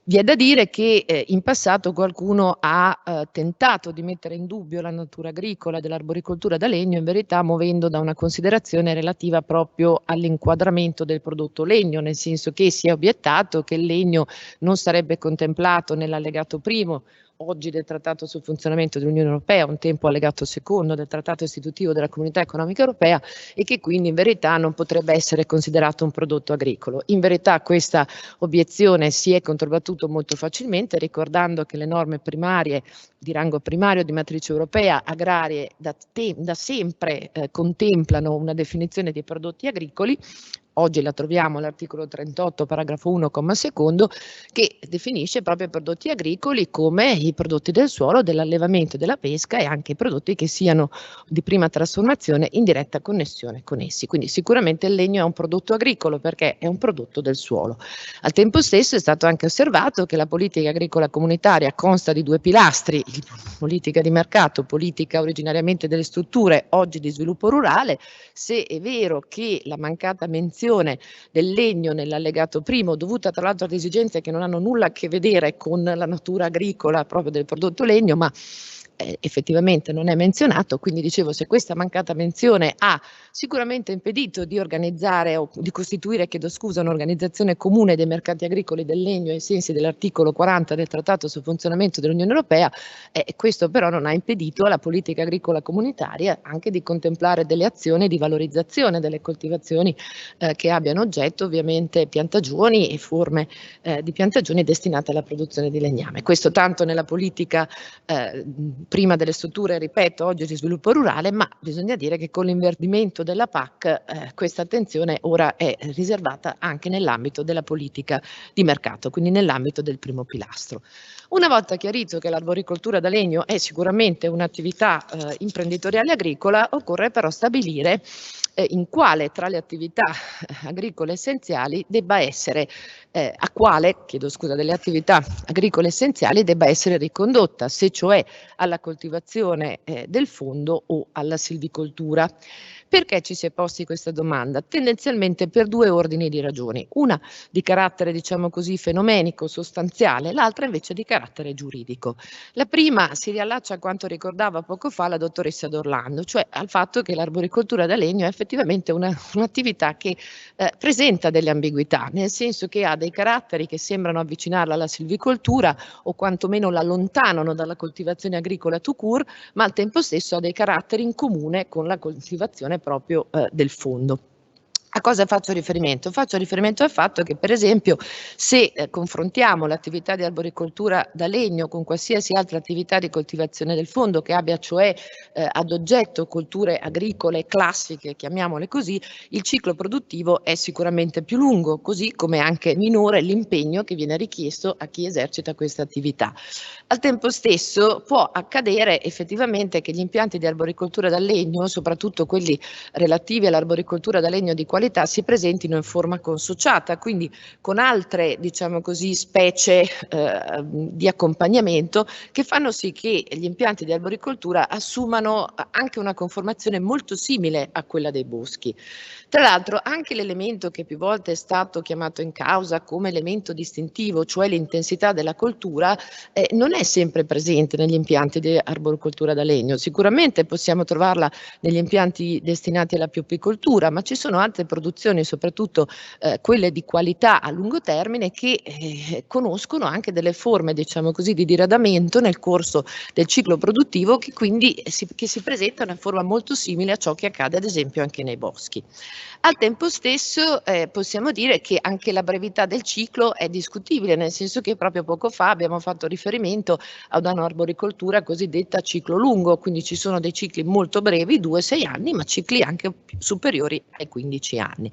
Vi è da dire che in passato qualcuno ha tentato di mettere in dubbio la natura agricola dell'arboricoltura da legno, in verità muovendo da una considerazione relativa proprio all'inquadramento del prodotto legno, nel senso che si è obiettato che il legno non sarebbe contemplato nell'allegato primo oggi del Trattato sul funzionamento dell'Unione Europea, un tempo allegato secondo del Trattato istitutivo della Comunità Economica Europea, e che quindi in verità non potrebbe essere considerato un prodotto agricolo. In verità questa obiezione si è controbattuta molto facilmente, ricordando che le norme primarie di rango primario di matrice europea agrarie da sempre contemplano una definizione di prodotti agricoli. Oggi la troviamo all'articolo 38, paragrafo 1, comma secondo, che definisce proprio i prodotti agricoli come i prodotti del suolo, dell'allevamento e della pesca, e anche i prodotti che siano di prima trasformazione in diretta connessione con essi. Quindi sicuramente il legno è un prodotto agricolo perché è un prodotto del suolo. Al tempo stesso è stato anche osservato che la politica agricola comunitaria consta di due pilastri: politica di mercato, politica originariamente delle strutture, oggi di sviluppo rurale. Se è vero che la mancata menzione del legno nell'allegato primo, dovuta tra l'altro ad esigenze che non hanno nulla a che vedere con la natura agricola proprio del prodotto legno, ma effettivamente non è menzionato, quindi dicevo, se questa mancata menzione ha sicuramente impedito di organizzare o di costituire, chiedo scusa, un'organizzazione comune dei mercati agricoli del legno ai sensi dell'articolo 40 del Trattato sul funzionamento dell'Unione Europea, questo però non ha impedito alla politica agricola comunitaria anche di contemplare delle azioni di valorizzazione delle coltivazioni che abbiano oggetto ovviamente piantagioni e forme di piantagioni destinate alla produzione di legname. Questo tanto nella politica prima delle strutture, ripeto, oggi di sviluppo rurale, ma bisogna dire che con l'inverdimento della PAC questa attenzione ora è riservata anche nell'ambito della politica di mercato, quindi nell'ambito del primo pilastro. Una volta chiarito che l'arboricoltura da legno è sicuramente un'attività imprenditoriale agricola, occorre però stabilire in quale tra le attività agricole essenziali debba essere, a quale, chiedo scusa, delle attività agricole essenziali debba essere ricondotta, se cioè alla coltivazione del fondo o alla silvicoltura. Perché ci si è posti questa domanda? Tendenzialmente per due ordini di ragioni, una di carattere diciamo così fenomenico, sostanziale, l'altra invece di carattere giuridico. La prima si riallaccia a quanto ricordava poco fa la dottoressa D'Orlando, cioè al fatto che l'arboricoltura da legno è effettivamente un'attività che presenta delle ambiguità, nel senso che ha dei caratteri che sembrano avvicinarla alla silvicoltura o quantomeno la allontanano dalla coltivazione agricola tout court, ma al tempo stesso ha dei caratteri in comune con la coltivazione proprio del fondo. A cosa faccio riferimento? Faccio riferimento al fatto che, per esempio, se confrontiamo l'attività di arboricoltura da legno con qualsiasi altra attività di coltivazione del fondo che abbia cioè ad oggetto colture agricole classiche, chiamiamole così, il ciclo produttivo è sicuramente più lungo, così come anche minore l'impegno che viene richiesto a chi esercita questa attività. Al tempo stesso può accadere effettivamente che gli impianti di arboricoltura da legno, soprattutto quelli relativi all'arboricoltura da legno di qualità, si presentino in forma consociata, quindi con altre, diciamo così, specie di accompagnamento che fanno sì che gli impianti di arboricoltura assumano anche una conformazione molto simile a quella dei boschi. Tra l'altro anche l'elemento che più volte è stato chiamato in causa come elemento distintivo, cioè l'intensità della coltura, non è sempre presente negli impianti di arboricoltura da legno. Sicuramente possiamo trovarla negli impianti destinati alla piopicoltura, ma ci sono altre produzioni, soprattutto quelle di qualità a lungo termine, che conoscono anche delle forme, diciamo così, di diradamento nel corso del ciclo produttivo che quindi si presentano in forma molto simile a ciò che accade ad esempio anche nei boschi. Al tempo stesso possiamo dire che anche la brevità del ciclo è discutibile, nel senso che proprio poco fa abbiamo fatto riferimento ad un'arboricoltura cosiddetta ciclo lungo, quindi ci sono dei cicli molto brevi, 2-6 anni, ma cicli anche superiori ai 15 anni.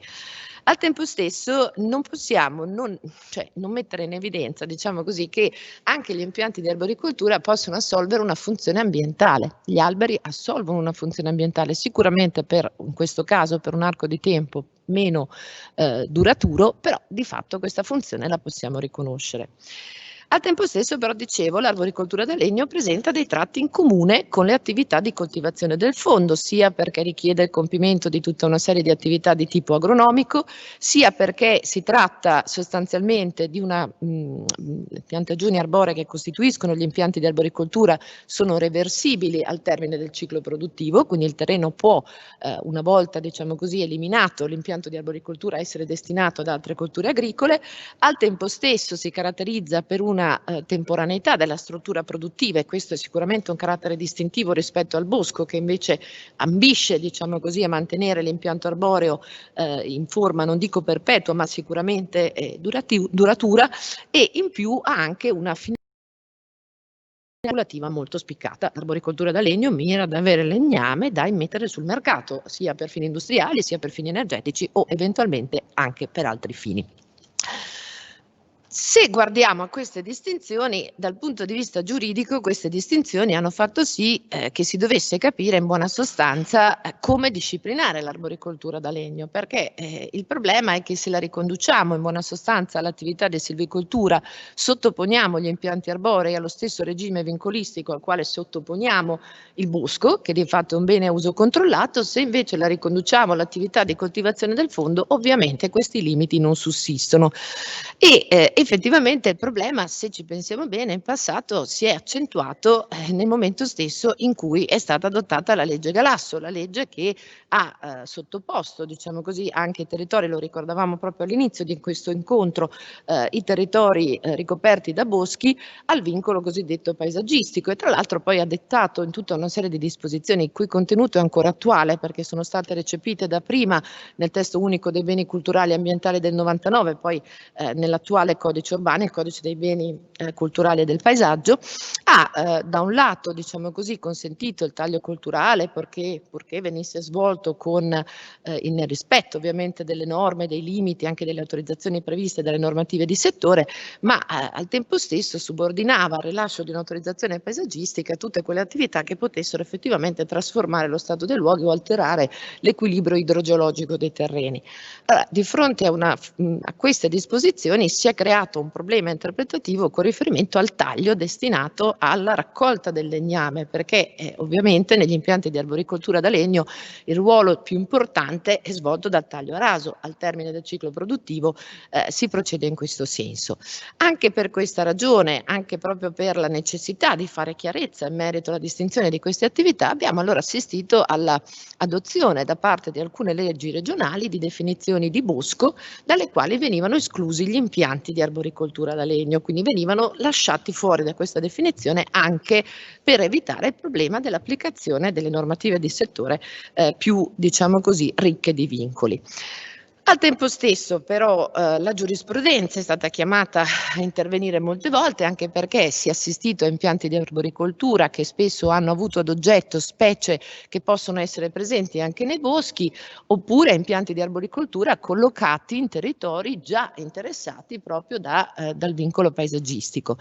Al tempo stesso non possiamo non mettere in evidenza, diciamo così, che anche gli impianti di arboricoltura possono assolvere una funzione ambientale. Gli alberi assolvono una funzione ambientale, sicuramente in questo caso per un arco di tempo meno duraturo, però di fatto questa funzione la possiamo riconoscere. Al tempo stesso però dicevo l'arboricoltura da legno presenta dei tratti in comune con le attività di coltivazione del fondo, sia perché richiede il compimento di tutta una serie di attività di tipo agronomico, sia perché si tratta sostanzialmente di una piantagioni arboree che costituiscono gli impianti di arboricoltura, sono reversibili al termine del ciclo produttivo, quindi il terreno può una volta diciamo così eliminato l'impianto di arboricoltura essere destinato ad altre colture agricole. Al tempo stesso si caratterizza per una temporaneità della struttura produttiva, e questo è sicuramente un carattere distintivo rispetto al bosco, che invece ambisce, diciamo così, a mantenere l'impianto arboreo in forma, non dico perpetua, ma sicuramente duratura, e in più ha anche una finalità regolativa molto spiccata. L'arboricoltura da legno mira ad avere legname da immettere sul mercato, sia per fini industriali, sia per fini energetici o eventualmente anche per altri fini. Se guardiamo a queste distinzioni, dal punto di vista giuridico, queste distinzioni hanno fatto sì che si dovesse capire in buona sostanza come disciplinare l'arboricoltura da legno, perché il problema è che se la riconduciamo in buona sostanza all'attività di silvicoltura, sottoponiamo gli impianti arborei allo stesso regime vincolistico al quale sottoponiamo il bosco, che di fatto è un bene a uso controllato. Se invece la riconduciamo all'attività di coltivazione del fondo, ovviamente questi limiti non sussistono. E Effettivamente il problema, se ci pensiamo bene, in passato si è accentuato nel momento stesso in cui è stata adottata la legge Galasso, la legge che ha sottoposto, diciamo così, anche i territori, lo ricordavamo proprio all'inizio di questo incontro, i territori ricoperti da boschi al vincolo cosiddetto paesaggistico, e tra l'altro poi ha dettato in tutta una serie di disposizioni il cui contenuto è ancora attuale perché sono state recepite da prima nel testo unico dei beni culturali e ambientali del 99, poi nell'attuale codice urbano, il codice dei beni culturali e del paesaggio, ha da un lato, diciamo così, consentito il taglio culturale purché venisse svolto nel rispetto ovviamente delle norme, dei limiti, anche delle autorizzazioni previste dalle normative di settore, ma al tempo stesso subordinava al rilascio di un'autorizzazione paesaggistica tutte quelle attività che potessero effettivamente trasformare lo stato dei luoghi o alterare l'equilibrio idrogeologico dei terreni. Allora, di fronte a queste disposizioni si è creato un problema interpretativo con riferimento al taglio destinato alla raccolta del legname, perché ovviamente negli impianti di arboricoltura da legno il ruolo più importante è svolto dal taglio a raso. Al termine del ciclo produttivo si procede in questo senso. Anche per questa ragione, anche proprio per la necessità di fare chiarezza in merito alla distinzione di queste attività, abbiamo allora assistito all'adozione da parte di alcune leggi regionali di definizioni di bosco dalle quali venivano esclusi gli impianti di arboricoltura da legno, quindi venivano lasciati fuori da questa definizione anche per evitare il problema dell'applicazione delle normative di settore più, diciamo così, ricche di vincoli. Al tempo stesso però la giurisprudenza è stata chiamata a intervenire molte volte, anche perché si è assistito a impianti di arboricoltura che spesso hanno avuto ad oggetto specie che possono essere presenti anche nei boschi, oppure a impianti di arboricoltura collocati in territori già interessati proprio dal vincolo paesaggistico.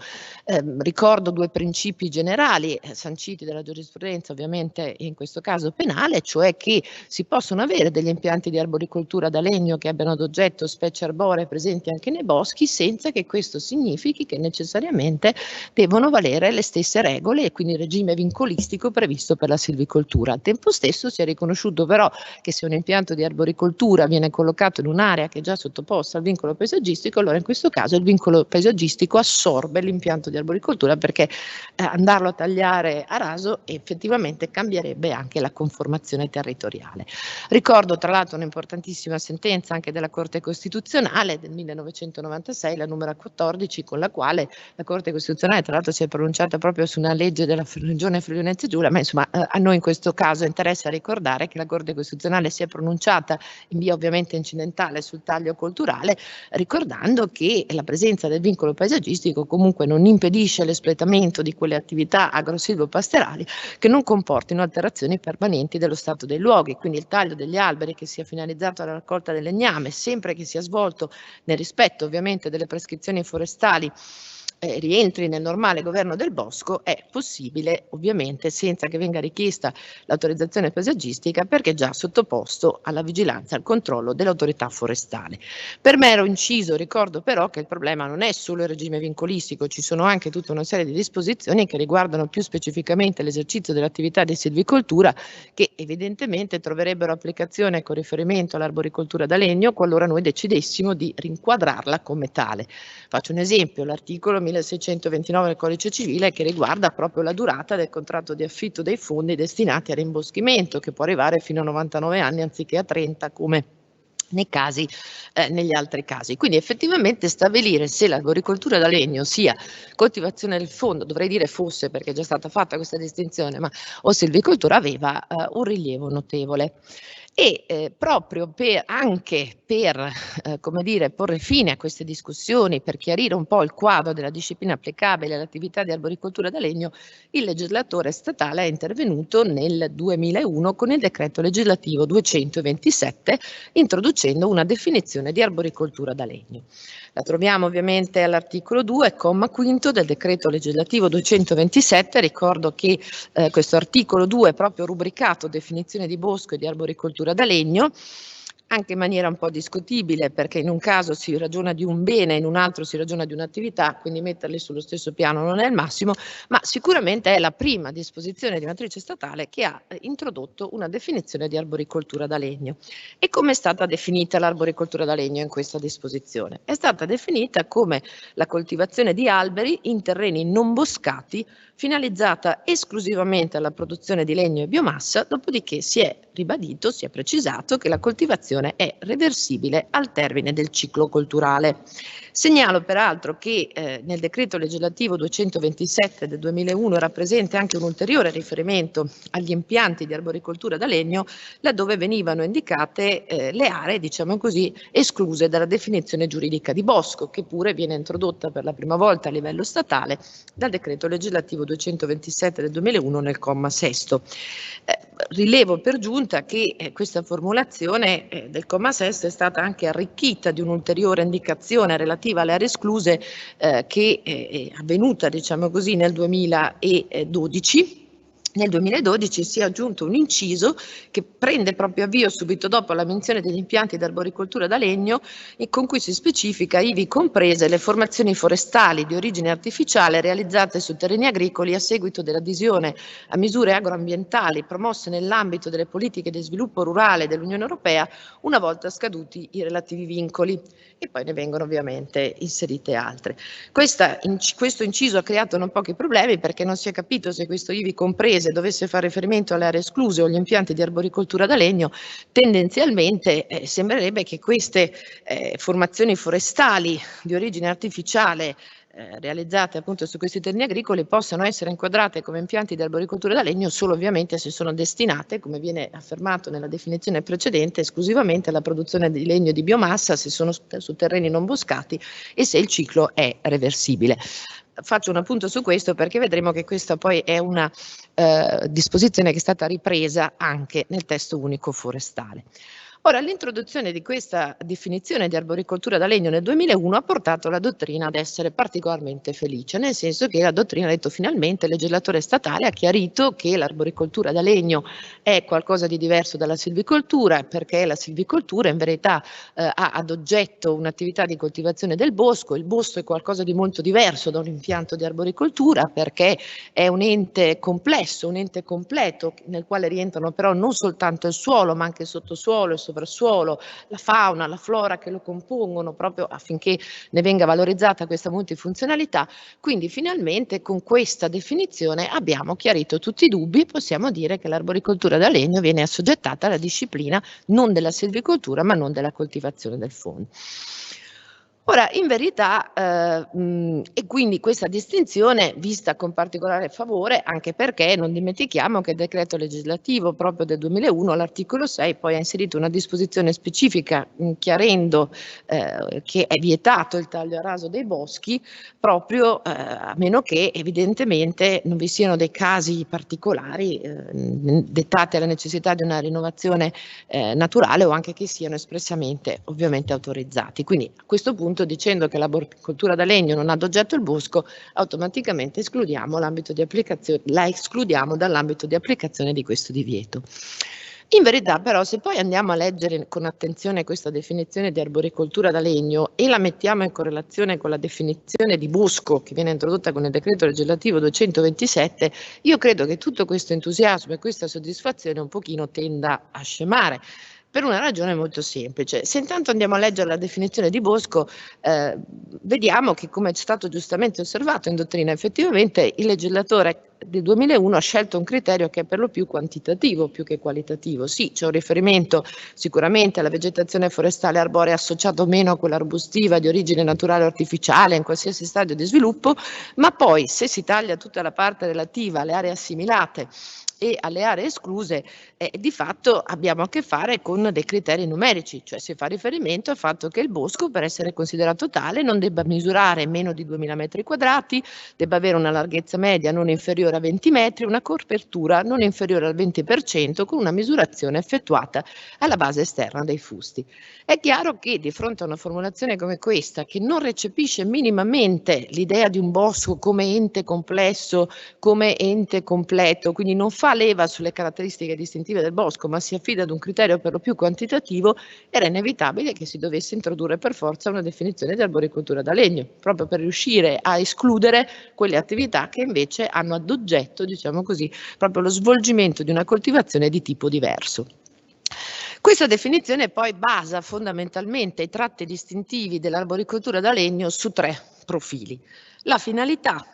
Ricordo due principi generali sanciti dalla giurisprudenza, ovviamente in questo caso penale, cioè che si possono avere degli impianti di arboricoltura da legno che abbiano ad oggetto specie arboree presenti anche nei boschi, senza che questo significhi che necessariamente devono valere le stesse regole e quindi il regime vincolistico previsto per la silvicoltura. Al tempo stesso si è riconosciuto però che se un impianto di arboricoltura viene collocato in un'area che è già sottoposta al vincolo paesaggistico, allora in questo caso il vincolo paesaggistico assorbe l'impianto di arboricoltura, perché andarlo a tagliare a raso effettivamente cambierebbe anche la conformazione territoriale. Ricordo tra l'altro un'importantissima sentenza anche della Corte Costituzionale del 1996, la numero 14, con la quale la Corte Costituzionale tra l'altro si è pronunciata proprio su una legge della Regione Friuli Venezia Giulia, ma insomma a noi in questo caso interessa ricordare che la Corte Costituzionale si è pronunciata in via ovviamente incidentale sul taglio culturale, ricordando che la presenza del vincolo paesaggistico comunque non impedisce l'espletamento di quelle attività agrosilvopastorali che non comportino alterazioni permanenti dello stato dei luoghi, quindi il taglio degli alberi che sia finalizzato alla raccolta del legname, sempre che sia svolto nel rispetto ovviamente delle prescrizioni forestali, rientri nel normale governo del bosco, è possibile ovviamente senza che venga richiesta l'autorizzazione paesaggistica, perché è già sottoposto alla vigilanza e al controllo dell'autorità forestale. Per mero inciso ricordo però che il problema non è solo il regime vincolistico, ci sono anche tutta una serie di disposizioni che riguardano più specificamente l'esercizio dell'attività di silvicoltura, che evidentemente troverebbero applicazione con riferimento all'arboricoltura da legno qualora noi decidessimo di rinquadrarla come tale. Faccio un esempio: l'articolo 1629 del Codice Civile, che riguarda proprio la durata del contratto di affitto dei fondi destinati al rimboschimento, che può arrivare fino a 99 anni anziché a 30 come negli altri casi. Quindi effettivamente stabilire se l'arboricoltura da legno sia coltivazione del fondo, dovrei dire fosse perché è già stata fatta questa distinzione, ma o silvicoltura, aveva un rilievo notevole. E proprio anche per come dire, porre fine a queste discussioni, per chiarire un po' il quadro della disciplina applicabile all'attività di arboricoltura da legno, il legislatore statale è intervenuto nel 2001 con il decreto legislativo 227, introducendo una definizione di arboricoltura da legno. La troviamo ovviamente all'articolo 2, comma quinto del decreto legislativo 227. Ricordo che questo articolo 2 è proprio rubricato definizione di bosco e di arboricoltura da legno. anche in maniera un po' discutibile, perché in un caso si ragiona di un bene, in un altro si ragiona di un'attività, quindi metterli sullo stesso piano non è il massimo, ma sicuramente è la prima disposizione di matrice statale che ha introdotto una definizione di arboricoltura da legno. E come è stata definita l'arboricoltura da legno in questa disposizione? È stata definita come la coltivazione di alberi in terreni non boscati finalizzata esclusivamente alla produzione di legno e biomassa, dopodiché si è ribadito, si è precisato che la coltivazione è reversibile al termine del ciclo colturale. Segnalo peraltro che nel decreto legislativo 227 del 2001 era presente anche un ulteriore riferimento agli impianti di arboricoltura da legno, laddove venivano indicate le aree, diciamo così, escluse dalla definizione giuridica di bosco, che pure viene introdotta per la prima volta a livello statale dal decreto legislativo 227 del 2001 nel comma 6. Rilevo per giunta che questa formulazione del comma 6 è stata anche arricchita di un'ulteriore indicazione relativa alle aree escluse che è avvenuta, diciamo così, nel 2012. Nel 2012 si è aggiunto un inciso che prende proprio avvio subito dopo la menzione degli impianti di arboricoltura da legno e con cui si specifica ivi comprese le formazioni forestali di origine artificiale realizzate su terreni agricoli a seguito dell'adesione a misure agroambientali promosse nell'ambito delle politiche di sviluppo rurale dell'Unione Europea una volta scaduti i relativi vincoli, e poi ne vengono ovviamente inserite altre. Questo inciso ha creato non pochi problemi, perché non si è capito se questo ivi comprese dovesse fare riferimento alle aree escluse o agli impianti di arboricoltura da legno. Tendenzialmente sembrerebbe che queste formazioni forestali di origine artificiale realizzate appunto su questi terreni agricoli possano essere inquadrate come impianti di arboricoltura da legno solo ovviamente se sono destinate, come viene affermato nella definizione precedente, esclusivamente alla produzione di legno e di biomassa, se sono su terreni non boscati e se il ciclo è reversibile. Faccio un appunto su questo perché vedremo che questa poi è una disposizione che è stata ripresa anche nel testo unico forestale. Ora, l'introduzione di questa definizione di arboricoltura da legno nel 2001 ha portato la dottrina ad essere particolarmente felice, nel senso che la dottrina ha detto finalmente il legislatore statale ha chiarito che l'arboricoltura da legno è qualcosa di diverso dalla silvicoltura, perché la silvicoltura in verità ha ad oggetto un'attività di coltivazione del bosco. Il bosco è qualcosa di molto diverso da un impianto di arboricoltura, perché è un ente complesso, un ente completo nel quale rientrano però non soltanto il suolo ma anche il sottosuolo, il soprassuolo, la fauna, la flora che lo compongono, proprio affinché ne venga valorizzata questa multifunzionalità. Quindi finalmente con questa definizione abbiamo chiarito tutti i dubbi e possiamo dire che l'arboricoltura da legno viene assoggettata alla disciplina non della silvicoltura ma non della coltivazione del fondo. Ora, in verità, e quindi questa distinzione vista con particolare favore, anche perché non dimentichiamo che il decreto legislativo proprio del 2001, all'articolo 6, poi ha inserito una disposizione specifica chiarendo che è vietato il taglio a raso dei boschi, proprio a meno che evidentemente non vi siano dei casi particolari dettati alla necessità di una rinnovazione naturale o anche che siano espressamente ovviamente autorizzati. Quindi a questo punto, dicendo che l'arboricoltura da legno non ha ad oggetto il bosco, automaticamente escludiamo l'ambito di applicazione, la escludiamo dall'ambito di applicazione di questo divieto. In verità però, se poi andiamo a leggere con attenzione questa definizione di arboricoltura da legno e la mettiamo in correlazione con la definizione di bosco che viene introdotta con il decreto legislativo 227, io credo che tutto questo entusiasmo e questa soddisfazione un pochino tenda a scemare. Per una ragione molto semplice. Se intanto andiamo a leggere la definizione di bosco, vediamo che, come è stato giustamente osservato in dottrina, effettivamente il legislatore del 2001 ha scelto un criterio che è per lo più quantitativo più che qualitativo. Sì, c'è un riferimento sicuramente alla vegetazione forestale arborea associata o meno a quella arbustiva di origine naturale o artificiale in qualsiasi stadio di sviluppo, ma poi se si taglia tutta la parte relativa alle aree assimilate e alle aree escluse, di fatto abbiamo a che fare con dei criteri numerici, cioè si fa riferimento al fatto che il bosco, per essere considerato tale, non debba misurare meno di 2000 metri quadrati, debba avere una larghezza media non inferiore a 20 metri, una copertura non inferiore al 20%, con una misurazione effettuata alla base esterna dei fusti. È chiaro che di fronte a una formulazione come questa, che non recepisce minimamente l'idea di un bosco come ente complesso, come ente completo, quindi non fa fa leva sulle caratteristiche distintive del bosco, ma si affida ad un criterio per lo più quantitativo, era inevitabile che si dovesse introdurre per forza una definizione di arboricoltura da legno, proprio per riuscire a escludere quelle attività che invece hanno ad oggetto, diciamo così, proprio lo svolgimento di una coltivazione di tipo diverso. Questa definizione poi basa fondamentalmente i tratti distintivi dell'arboricoltura da legno su 3 profili: la finalità,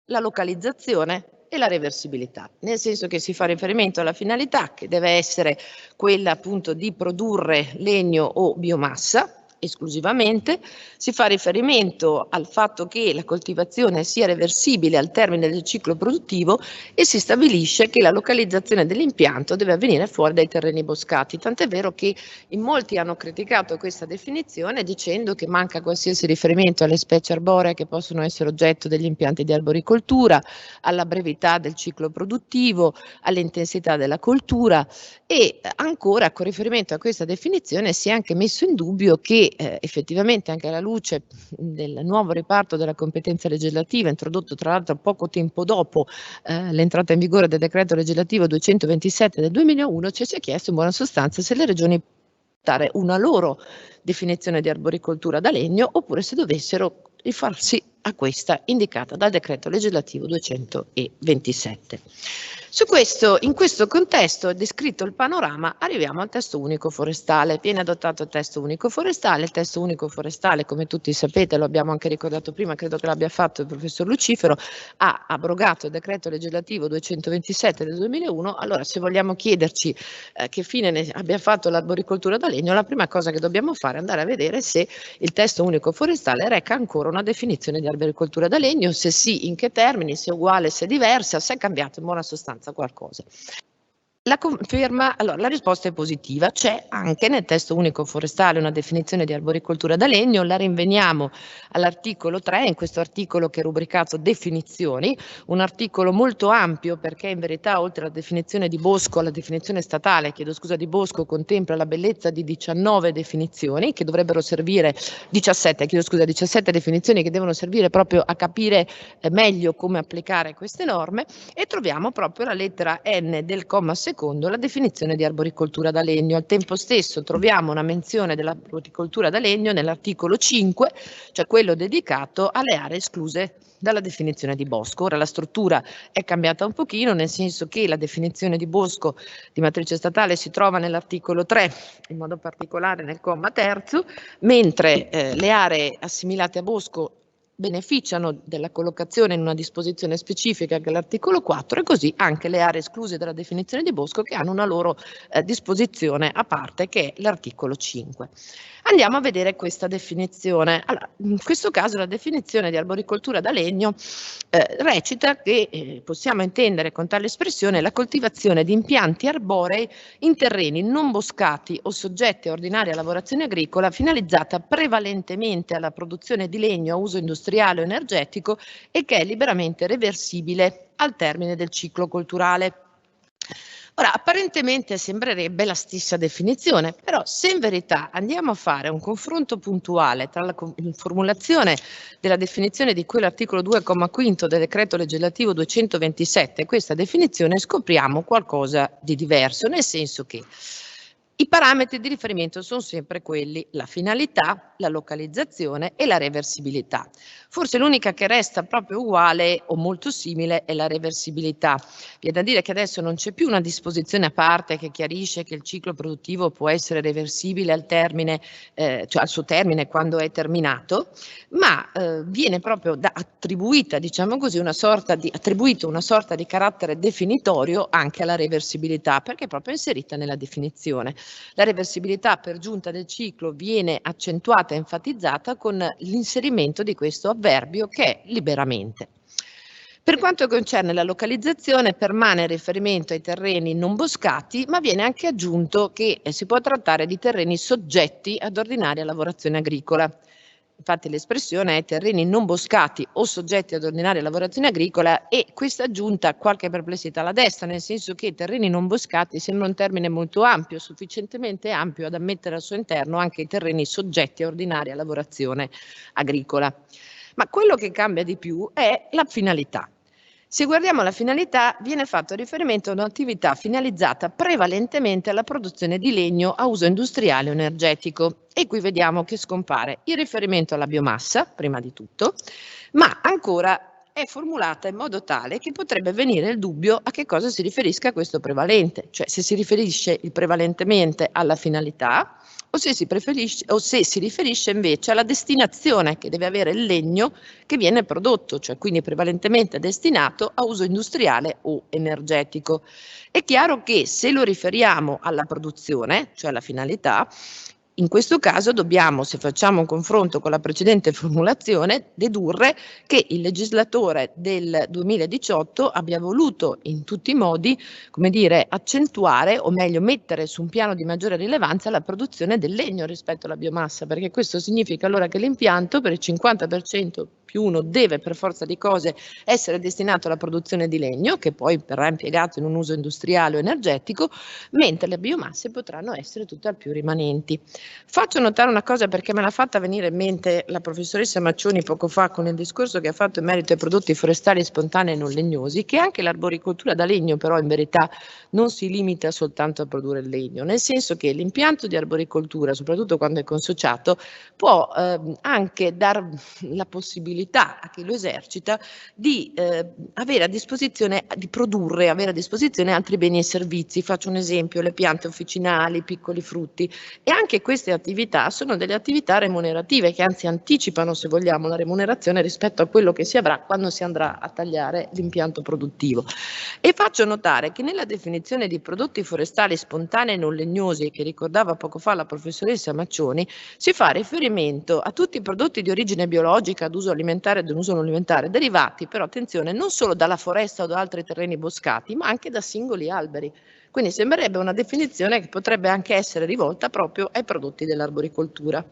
la localizzazione e la reversibilità, nel senso che si fa riferimento alla finalità, che deve essere quella appunto di produrre legno o biomassa esclusivamente, si fa riferimento al fatto che la coltivazione sia reversibile al termine del ciclo produttivo e si stabilisce che la localizzazione dell'impianto deve avvenire fuori dai terreni boscati, tant'è vero che in molti hanno criticato questa definizione dicendo che manca qualsiasi riferimento alle specie arboree che possono essere oggetto degli impianti di arboricoltura, alla brevità del ciclo produttivo, all'intensità della coltura e ancora con riferimento a questa definizione si è anche messo in dubbio che effettivamente anche alla luce del nuovo riparto della competenza legislativa introdotto tra l'altro poco tempo dopo l'entrata in vigore del decreto legislativo 227 del 2001, ci si è chiesto in buona sostanza se le regioni dare una loro definizione di arboricoltura da legno oppure se dovessero rifarsi a questa indicata dal decreto legislativo 227. In questo contesto, descritto il panorama, arriviamo al testo unico forestale. Viene adottato il testo unico forestale. Il testo unico forestale, come tutti sapete, lo abbiamo anche ricordato prima, credo che l'abbia fatto il professor Lucifero, ha abrogato il decreto legislativo 227 del 2001. Allora, se vogliamo chiederci che fine ne abbia fatto l'arboricoltura da legno, la prima cosa che dobbiamo fare è andare a vedere se il testo unico forestale reca ancora una definizione di arboricoltura da legno, se sì, in che termini, se è uguale, se è diversa, se è cambiato in buona sostanza qualcosa. La conferma, allora la risposta è positiva, c'è anche nel testo unico forestale una definizione di arboricoltura da legno, la rinveniamo all'articolo 3, in questo articolo che è rubricato definizioni, un articolo molto ampio perché in verità oltre alla definizione di bosco, alla definizione statale, di bosco contempla la bellezza di 19 definizioni che dovrebbero servire, 17 definizioni che devono servire proprio a capire meglio come applicare queste norme e troviamo proprio la lettera N del comma secondo la definizione di arboricoltura da legno. Al tempo stesso troviamo una menzione dell'arboricoltura da legno nell'articolo 5, cioè quello dedicato alle aree escluse dalla definizione di bosco. Ora la struttura è cambiata un pochino, nel senso che la definizione di bosco di matrice statale si trova nell'articolo 3, in modo particolare nel comma terzo, mentre le aree assimilate a bosco beneficiano della collocazione in una disposizione specifica che è l'articolo 4 e così anche le aree escluse dalla definizione di bosco che hanno una loro disposizione a parte che è l'articolo 5. Andiamo a vedere questa definizione. Allora, in questo caso la definizione di arboricoltura da legno recita che possiamo intendere con tale espressione la coltivazione di impianti arborei in terreni non boscati o soggetti a ordinaria lavorazione agricola finalizzata prevalentemente alla produzione di legno a uso industriale o energetico e che è liberamente reversibile al termine del ciclo colturale. Ora, apparentemente sembrerebbe la stessa definizione, però se in verità andiamo a fare un confronto puntuale tra la formulazione della definizione di quell'articolo 2, comma quinto del decreto legislativo 227 e questa definizione scopriamo qualcosa di diverso, nel senso che i parametri di riferimento sono sempre quelli, la finalità, la localizzazione e la reversibilità. Forse l'unica che resta proprio uguale o molto simile è la reversibilità. Vi è da dire che adesso non c'è più una disposizione a parte che chiarisce che il ciclo produttivo può essere reversibile al termine, cioè al suo termine quando è terminato, ma viene proprio attribuita, diciamo così, attribuito una sorta di carattere definitorio anche alla reversibilità, perché è proprio inserita nella definizione. La reversibilità per giunta del ciclo viene accentuata e enfatizzata con l'inserimento di questo avverbio che è liberamente. Per quanto concerne la localizzazione, permane il riferimento ai terreni non boscati, ma viene anche aggiunto che si può trattare di terreni soggetti ad ordinaria lavorazione agricola. Infatti l'espressione è terreni non boscati o soggetti ad ordinaria lavorazione agricola e questa aggiunta ha qualche perplessità alla destra, nel senso che terreni non boscati sembra un termine molto ampio, sufficientemente ampio ad ammettere al suo interno anche i terreni soggetti a ordinaria lavorazione agricola. Ma quello che cambia di più è la finalità. Se guardiamo la finalità, viene fatto riferimento a un'attività finalizzata prevalentemente alla produzione di legno a uso industriale o energetico. E qui vediamo che scompare il riferimento alla biomassa, prima di tutto, ma ancora è formulata in modo tale che potrebbe venire il dubbio a che cosa si riferisca questo prevalente, cioè se si riferisce prevalentemente alla finalità o se si riferisce invece alla destinazione che deve avere il legno che viene prodotto, cioè quindi prevalentemente destinato a uso industriale o energetico. È chiaro che se lo riferiamo alla produzione, cioè alla finalità, in questo caso dobbiamo, se facciamo un confronto con la precedente formulazione, dedurre che il legislatore del 2018 abbia voluto in tutti i modi, come dire, accentuare o meglio mettere su un piano di maggiore rilevanza la produzione del legno rispetto alla biomassa, perché questo significa allora che l'impianto per il 50% più uno deve per forza di cose essere destinato alla produzione di legno, che poi verrà impiegato in un uso industriale o energetico, mentre le biomasse potranno essere tutt'al più rimanenti. Faccio notare una cosa perché me l'ha fatta venire in mente la professoressa Maccioni poco fa con il discorso che ha fatto in merito ai prodotti forestali spontanei non legnosi, che anche l'arboricoltura da legno però in verità non si limita soltanto a produrre il legno, nel senso che l'impianto di arboricoltura, soprattutto quando è consociato, può anche dar la possibilità a chi lo esercita di avere a disposizione, di produrre, avere a disposizione altri beni e servizi. Faccio un esempio, le piante officinali, piccoli frutti, e anche queste attività sono delle attività remunerative che anzi anticipano, se vogliamo, la remunerazione rispetto a quello che si avrà quando si andrà a tagliare l'impianto produttivo. E faccio notare che nella definizione di prodotti forestali spontanei non legnosi che ricordava poco fa la professoressa Maccioni, si fa riferimento a tutti i prodotti di origine biologica ad uso alimentare e ad uso non alimentare, derivati però, attenzione, non solo dalla foresta o da altri terreni boscati, ma anche da singoli alberi. Quindi sembrerebbe una definizione che potrebbe anche essere rivolta proprio ai prodotti dell'arboricoltura.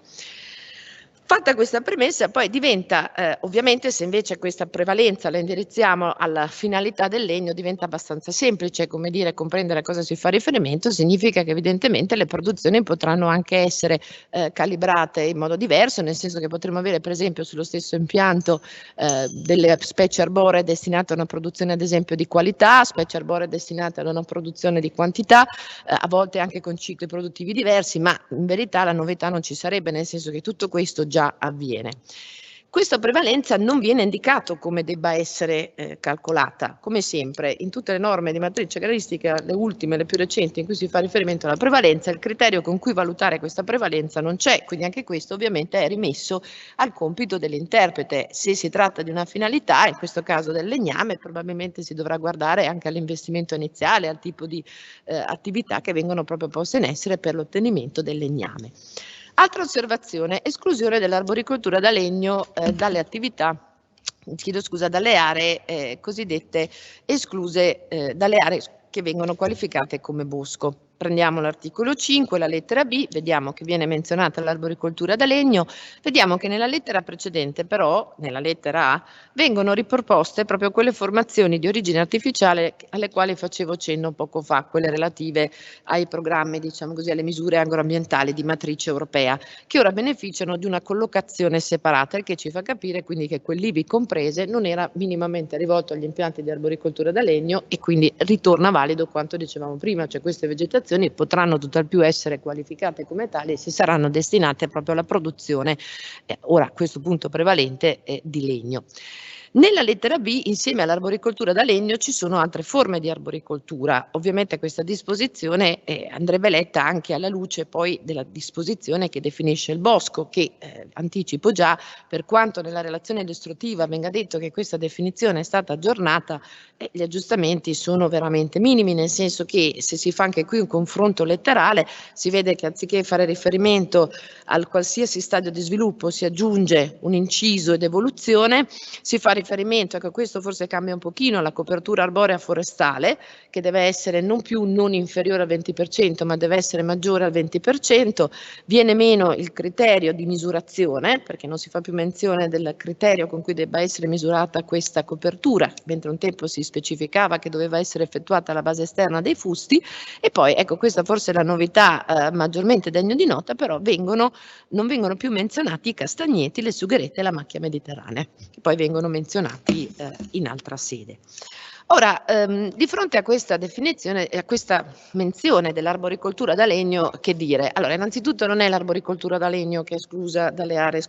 Fatta questa premessa, poi diventa, ovviamente se invece questa prevalenza la indirizziamo alla finalità del legno, diventa abbastanza semplice, come dire, comprendere a cosa si fa riferimento, significa che evidentemente le produzioni potranno anche essere calibrate in modo diverso, nel senso che potremmo avere per esempio sullo stesso impianto delle specie arboree destinate a una produzione ad esempio di qualità, specie arboree destinate ad una produzione di quantità, a volte anche con cicli produttivi diversi, ma in verità la novità non ci sarebbe, nel senso che tutto questo già avviene. Questa prevalenza non viene indicato come debba essere calcolata, come sempre in tutte le norme di matrice agraristica, le ultime, le più recenti in cui si fa riferimento alla prevalenza, il criterio con cui valutare questa prevalenza non c'è, quindi anche questo ovviamente è rimesso al compito dell'interprete. Se si tratta di una finalità, in questo caso del legname, probabilmente si dovrà guardare anche all'investimento iniziale, al tipo di attività che vengono proprio poste in essere per l'ottenimento del legname. Altra osservazione, esclusione dell'arboricoltura da legno dalle attività, dalle aree cosiddette escluse, dalle aree che vengono qualificate come bosco. Prendiamo l'articolo 5, la lettera B, vediamo che viene menzionata l'arboricoltura da legno, vediamo che nella lettera precedente però, nella lettera A, vengono riproposte proprio quelle formazioni di origine artificiale alle quali facevo cenno poco fa, quelle relative ai programmi, diciamo così, alle misure agroambientali di matrice europea, che ora beneficiano di una collocazione separata, il che ci fa capire quindi che quell'IVI comprese non era minimamente rivolto agli impianti di arboricoltura da legno e quindi ritorna valido quanto dicevamo prima, cioè queste vegetazioni potranno tutt'al più essere qualificate come tali se saranno destinate proprio alla produzione, ora a questo punto prevalente, di legno. Nella lettera B, insieme all'arboricoltura da legno, ci sono altre forme di arboricoltura. Ovviamente questa disposizione andrebbe letta anche alla luce poi della disposizione che definisce il bosco, che anticipo già, per quanto nella relazione illustrativa venga detto che questa definizione è stata aggiornata, gli aggiustamenti sono veramente minimi, nel senso che se si fa anche qui un confronto letterale, si vede che anziché fare riferimento al qualsiasi stadio di sviluppo si aggiunge un inciso ed evoluzione, si fa riferimento, ecco questo forse cambia un pochino, alla copertura arborea forestale, che deve essere non più non inferiore al 20%, ma deve essere maggiore al 20%, viene meno il criterio di misurazione, perché non si fa più menzione del criterio con cui debba essere misurata questa copertura, mentre un tempo si specificava che doveva essere effettuata alla base esterna dei fusti, e poi, ecco, questa forse è la novità maggiormente degna di nota, però non vengono più menzionati i castagneti, le sugherette e la macchia mediterranea, che poi vengono menzionati menzionati in altra sede. Ora, di fronte a questa definizione e a questa menzione dell'arboricoltura da legno, che dire? Allora, innanzitutto non è l'arboricoltura da legno che è esclusa dalle aree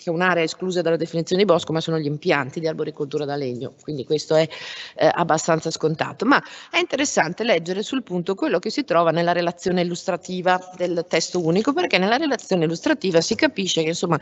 che è un'area esclusa dalla definizione di bosco, ma sono gli impianti di arboricoltura da legno, quindi questo è abbastanza scontato. Ma è interessante leggere sul punto quello che si trova nella relazione illustrativa del testo unico, perché nella relazione illustrativa si capisce che insomma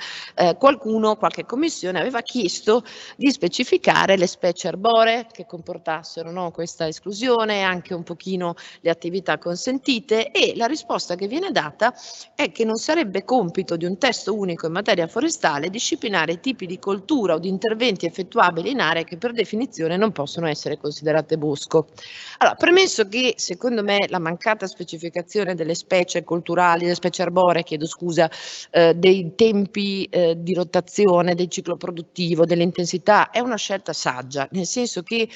qualche commissione aveva chiesto di specificare le specie arboree che comportassero, no, questa esclusione, anche un pochino le attività consentite, e la risposta che viene data è che non sarebbe compito di un testo unico in materia forestale disciplinare i tipi di coltura o di interventi effettuabili in aree che per definizione non possono essere considerate bosco. Allora, premesso che secondo me la mancata specificazione delle specie culturali, delle specie arboree, chiedo scusa, dei tempi di rotazione, del ciclo produttivo, dell'intensità, è una scelta saggia, nel senso che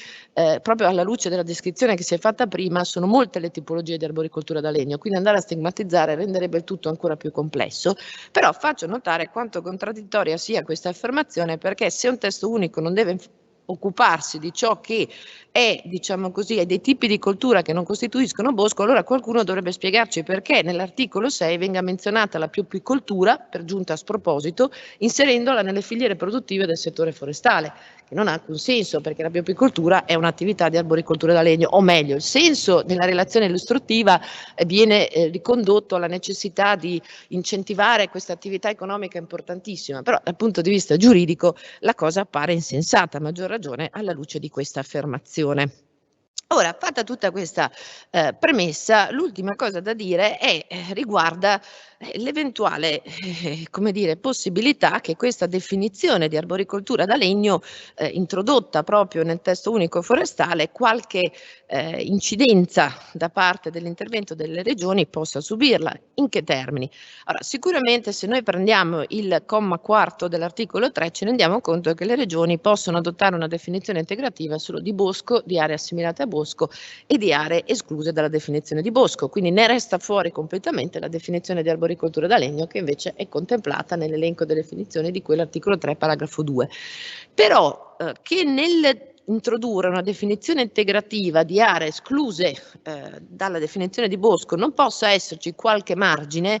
proprio alla luce della descrizione che si è fatta prima sono molte le tipologie di arboricoltura da legno, quindi andare a stigmatizzare renderebbe il tutto ancora più complesso, però faccio notare quanto contraddittoria sia questa affermazione, perché se un testo unico non deve occuparsi di ciò che è, diciamo così, è dei tipi di coltura che non costituiscono bosco, allora qualcuno dovrebbe spiegarci perché nell'articolo 6 venga menzionata la biopicoltura, per giunta a sproposito, inserendola nelle filiere produttive del settore forestale, che non ha alcun senso, perché la biopicoltura è un'attività di arboricoltura da legno, o meglio, il senso della relazione illustrativa viene ricondotto alla necessità di incentivare questa attività economica importantissima, però dal punto di vista giuridico la cosa appare insensata, a maggior ragione alla luce di questa affermazione. Ora, fatta tutta questa premessa, l'ultima cosa da dire riguarda l'eventuale come dire, possibilità che questa definizione di arboricoltura da legno introdotta proprio nel testo unico forestale qualche incidenza da parte dell'intervento delle regioni possa subirla. In che termini? Allora, sicuramente se noi prendiamo il comma 4 dell'articolo 3 ci rendiamo conto che le regioni possono adottare una definizione integrativa solo di bosco, di aree assimilate a bosco e di aree escluse dalla definizione di bosco, quindi ne resta fuori completamente la definizione di arboricoltura da legno, che invece è contemplata nell'elenco delle definizioni di quell'articolo 3 paragrafo 2. Però che introdurre una definizione integrativa di aree escluse dalla definizione di bosco non possa esserci qualche margine,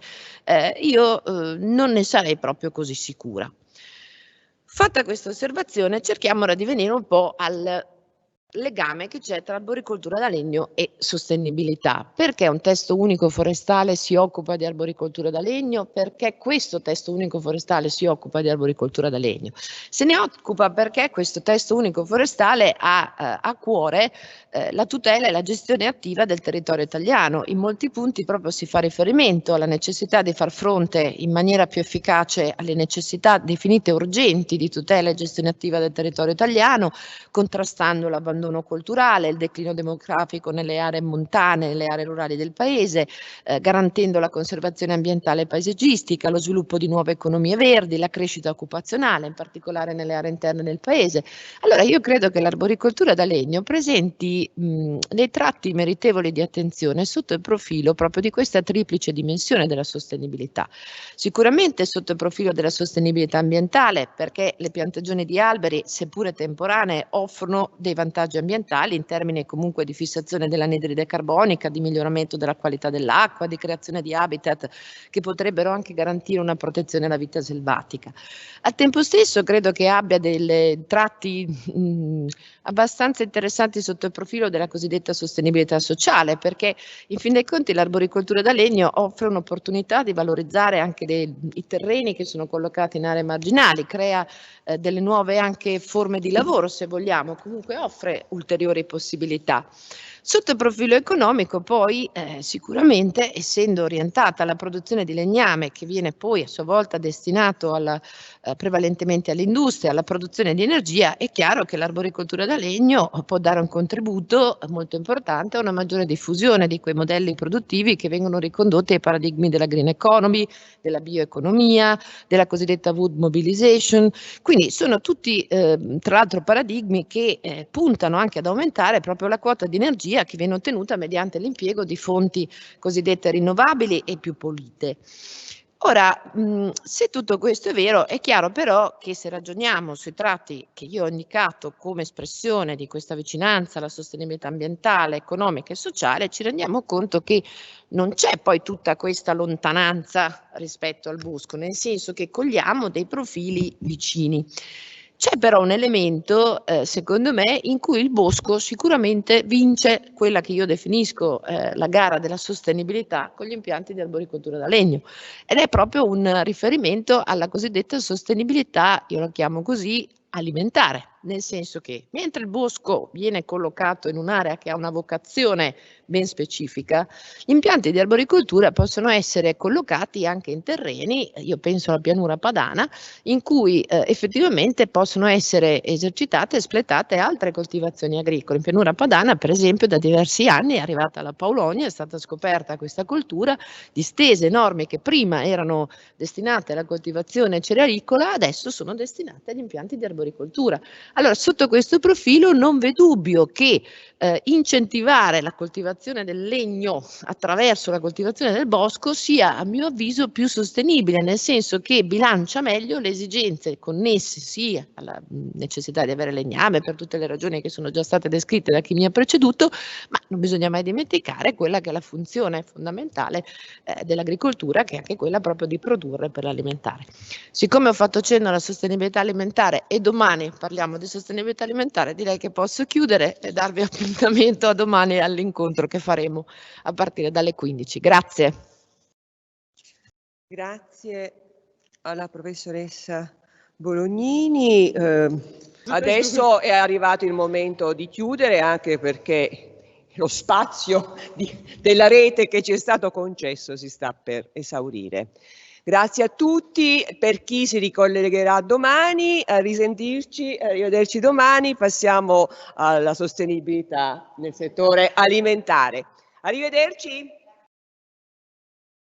io non ne sarei proprio così sicura. Fatta questa osservazione, cerchiamo ora di venire un po' al legame che c'è tra arboricoltura da legno e sostenibilità. Perché un testo unico forestale si occupa di arboricoltura da legno? Perché questo testo unico forestale si occupa di arboricoltura da legno? Se ne occupa perché questo testo unico forestale ha a cuore la tutela e la gestione attiva del territorio italiano. In molti punti proprio si fa riferimento alla necessità di far fronte in maniera più efficace alle necessità definite urgenti di tutela e gestione attiva del territorio italiano, contrastando l'abbandono culturale, il declino demografico nelle aree montane, nelle aree rurali del paese, garantendo la conservazione ambientale e paesaggistica, lo sviluppo di nuove economie verdi, la crescita occupazionale, in particolare nelle aree interne del paese. Allora io credo che l'arboricoltura da legno presenti dei tratti meritevoli di attenzione sotto il profilo proprio di questa triplice dimensione della sostenibilità. Sicuramente sotto il profilo della sostenibilità ambientale, perché le piantagioni di alberi, seppure temporanee, offrono dei vantaggi ambientali in termini comunque di fissazione dell'anidride carbonica, di miglioramento della qualità dell'acqua, di creazione di habitat che potrebbero anche garantire una protezione alla vita selvatica. Al tempo stesso credo che abbia dei tratti abbastanza interessanti sotto il profilo della cosiddetta sostenibilità sociale, perché in fin dei conti l'arboricoltura da legno offre un'opportunità di valorizzare anche i terreni che sono collocati in aree marginali, crea delle nuove anche forme di lavoro, se vogliamo, comunque offre ulteriori possibilità. Sotto il profilo economico poi sicuramente, essendo orientata alla produzione di legname, che viene poi a sua volta destinato prevalentemente all'industria, alla produzione di energia, è chiaro che l'arboricoltura da legno può dare un contributo molto importante a una maggiore diffusione di quei modelli produttivi che vengono ricondotti ai paradigmi della green economy, della bioeconomia, della cosiddetta wood mobilization. Quindi sono tutti tra l'altro paradigmi che puntano anche ad aumentare proprio la quota di energia che viene ottenuta mediante l'impiego di fonti cosiddette rinnovabili e più pulite. Ora, se tutto questo è vero, è chiaro però che se ragioniamo sui tratti che io ho indicato come espressione di questa vicinanza alla sostenibilità ambientale, economica e sociale, ci rendiamo conto che non c'è poi tutta questa lontananza rispetto al bosco, nel senso che cogliamo dei profili vicini. C'è però un elemento, secondo me, in cui il bosco sicuramente vince quella che io definisco la gara della sostenibilità con gli impianti di arboricoltura da legno, ed è proprio un riferimento alla cosiddetta sostenibilità, io la chiamo così, alimentare, nel senso che mentre il bosco viene collocato in un'area che ha una vocazione ben specifica, gli impianti di arboricoltura possono essere collocati anche in terreni, io penso alla pianura padana, in cui effettivamente possono essere esercitate e espletate altre coltivazioni agricole. In pianura padana, per esempio, da diversi anni è arrivata la Paulonia, è stata scoperta questa coltura, distese enormi che prima erano destinate alla coltivazione cerealicola, adesso sono destinate agli impianti di arboricoltura. Allora, sotto questo profilo non v'è dubbio che incentivare la coltivazione del legno attraverso la coltivazione del bosco sia, a mio avviso, più sostenibile, nel senso che bilancia meglio le esigenze connesse sia alla necessità di avere legname per tutte le ragioni che sono già state descritte da chi mi ha preceduto, ma non bisogna mai dimenticare quella che è la funzione fondamentale dell'agricoltura, che è anche quella proprio di produrre per l'alimentare. Siccome ho fatto cenno alla sostenibilità alimentare e domani parliamo di sostenibilità alimentare, direi che posso chiudere e darvi appuntamento a domani all'incontro che faremo a partire dalle 15. Grazie. Grazie alla professoressa Bolognini. Adesso è arrivato il momento di chiudere, anche perché lo spazio della rete che ci è stato concesso si sta per esaurire. Grazie a tutti, per chi si ricollegherà domani, a risentirci, arrivederci domani, passiamo alla sostenibilità nel settore alimentare. Arrivederci.